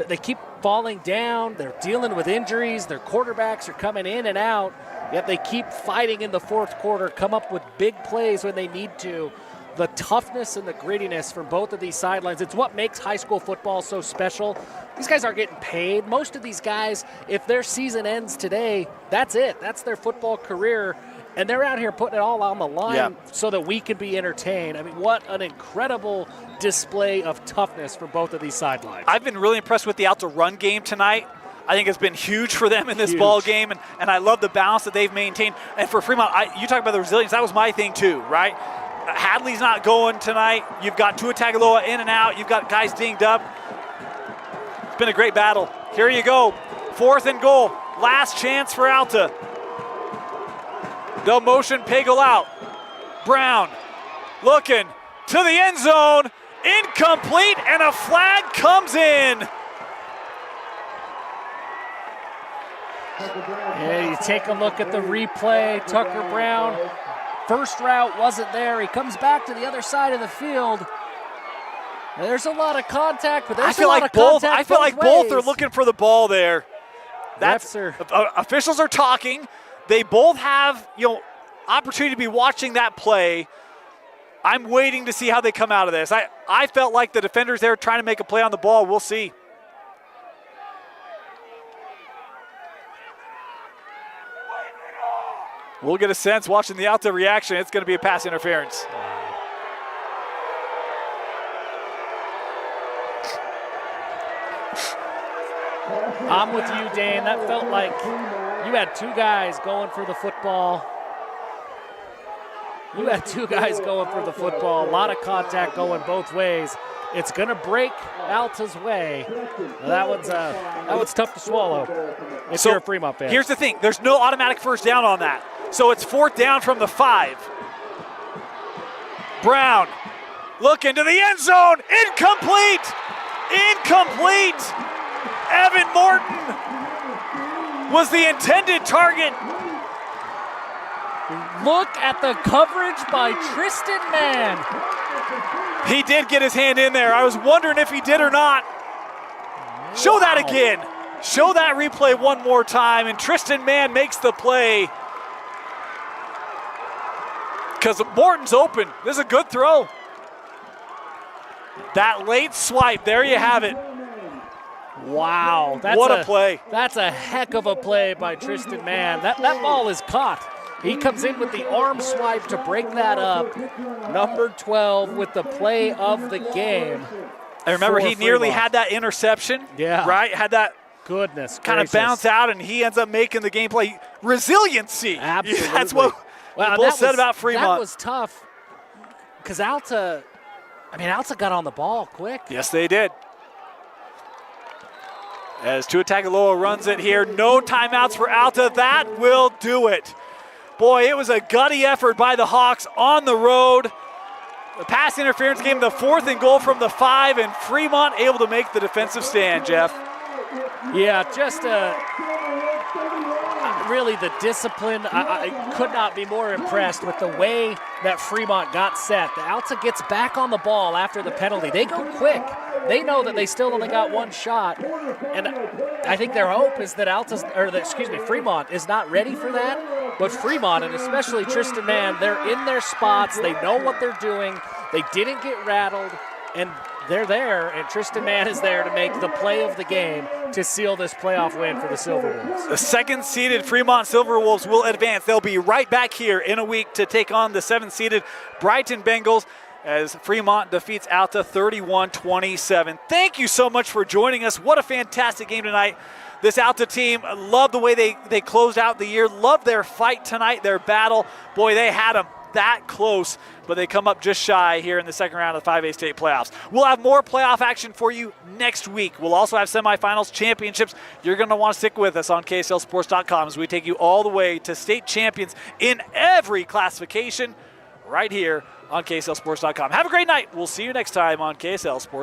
They keep falling down. They're dealing with injuries. Their quarterbacks are coming in and out. Yet they keep fighting in the 4th quarter, come up with big plays when they need to. The toughness and the grittiness from both of these sidelines, it's what makes high school football so special. These guys aren't getting paid. Most of these guys, if their season ends today, that's it. That's their football career. And they're out here putting it all on the line so that we can be entertained. I mean, what an incredible display of toughness from both of these sidelines. I've been really impressed with the Alta run game tonight. I think it's been huge for them in this ball game, and I love the balance that they've maintained. And for Fremont, you talk about the resilience. That was my thing too, right? Hadley's not going tonight. You've got Tua Tagovailoa in and out. You've got guys dinged up. It's been a great battle. Here you go. 4th and goal. Last chance for Alta. They'll motion Pagel out. Brown looking to the end zone. Incomplete, and a flag comes in. Yeah, you take a look at the replay. Tucker Brown, first route wasn't there. He comes back to the other side of the field. There's a lot of contact, but there's a lot of contact. I feel like both are looking for the ball there. Officials are talking. They both have, opportunity to be watching that play. I'm waiting to see how they come out of this. I felt like the defenders there trying to make a play on the ball. We'll see. We'll get a sense watching the Alta reaction. It's going to be a pass interference. I'm with you, Dane. That felt like you had 2 guys going for the football. A lot of contact going both ways. It's going to break Alta's way. That one's tough to swallow if you're a Fremont fan. Here's the thing. There's no automatic first down on that. So it's 4th down from the 5. Brown looking to the end zone. Incomplete. Evan Morton was the intended target. Look at the coverage by Tristan Mann. He did get his hand in there. I was wondering if he did or not. Show that again. Show that replay one more time, and Tristan Mann makes the play. Because Morton's open. This is a good throw. That late swipe, there you have it. Wow. What a play. That's a heck of a play by Tristan Mann. That ball is caught. He comes in with the arm swipe to break that up. Number 12 with the play of the game. I remember he nearly had that interception. Yeah. Right? Had that goodness kind of bounce out, and he ends up making the game play. Resiliency. Absolutely. That's what both said about Fremont. That was tough because Alta got on the ball quick. Yes, they did. As Tua Tagovailoa runs it here. No timeouts for Alta. That will do it. Boy, it was a gutty effort by the Hawks on the road. The pass interference gave them the 4th and goal from the 5, and Fremont able to make the defensive stand, Jeff. Yeah, just really the discipline. I could not be more impressed with the way that Fremont got set. The Alta gets back on the ball after the penalty. They go quick. They know that they still only got one shot, and I think their hope is that Fremont is not ready for that. But Fremont, and especially Tristan Mann, they're in their spots. They know what they're doing. They didn't get rattled, and they're there, and Tristan Mann is there to make the play of the game to seal this playoff win for the Silverwolves. The 2nd-seeded Fremont Silverwolves will advance. They'll be right back here in a week to take on the 7th-seeded Brighton Bengals as Fremont defeats Alta 31-27. Thank you so much for joining us. What a fantastic game tonight. This Alta team, love the way they closed out the year. Love their fight tonight, their battle. Boy, they had them that close, but they come up just shy here in the second round of the 5A state playoffs. We'll have more playoff action for you next week. We'll also have semifinals, championships. You're going to want to stick with us on KSLSports.com as we take you all the way to state champions in every classification right here on KSLSports.com. Have a great night. We'll see you next time on KSL Sports.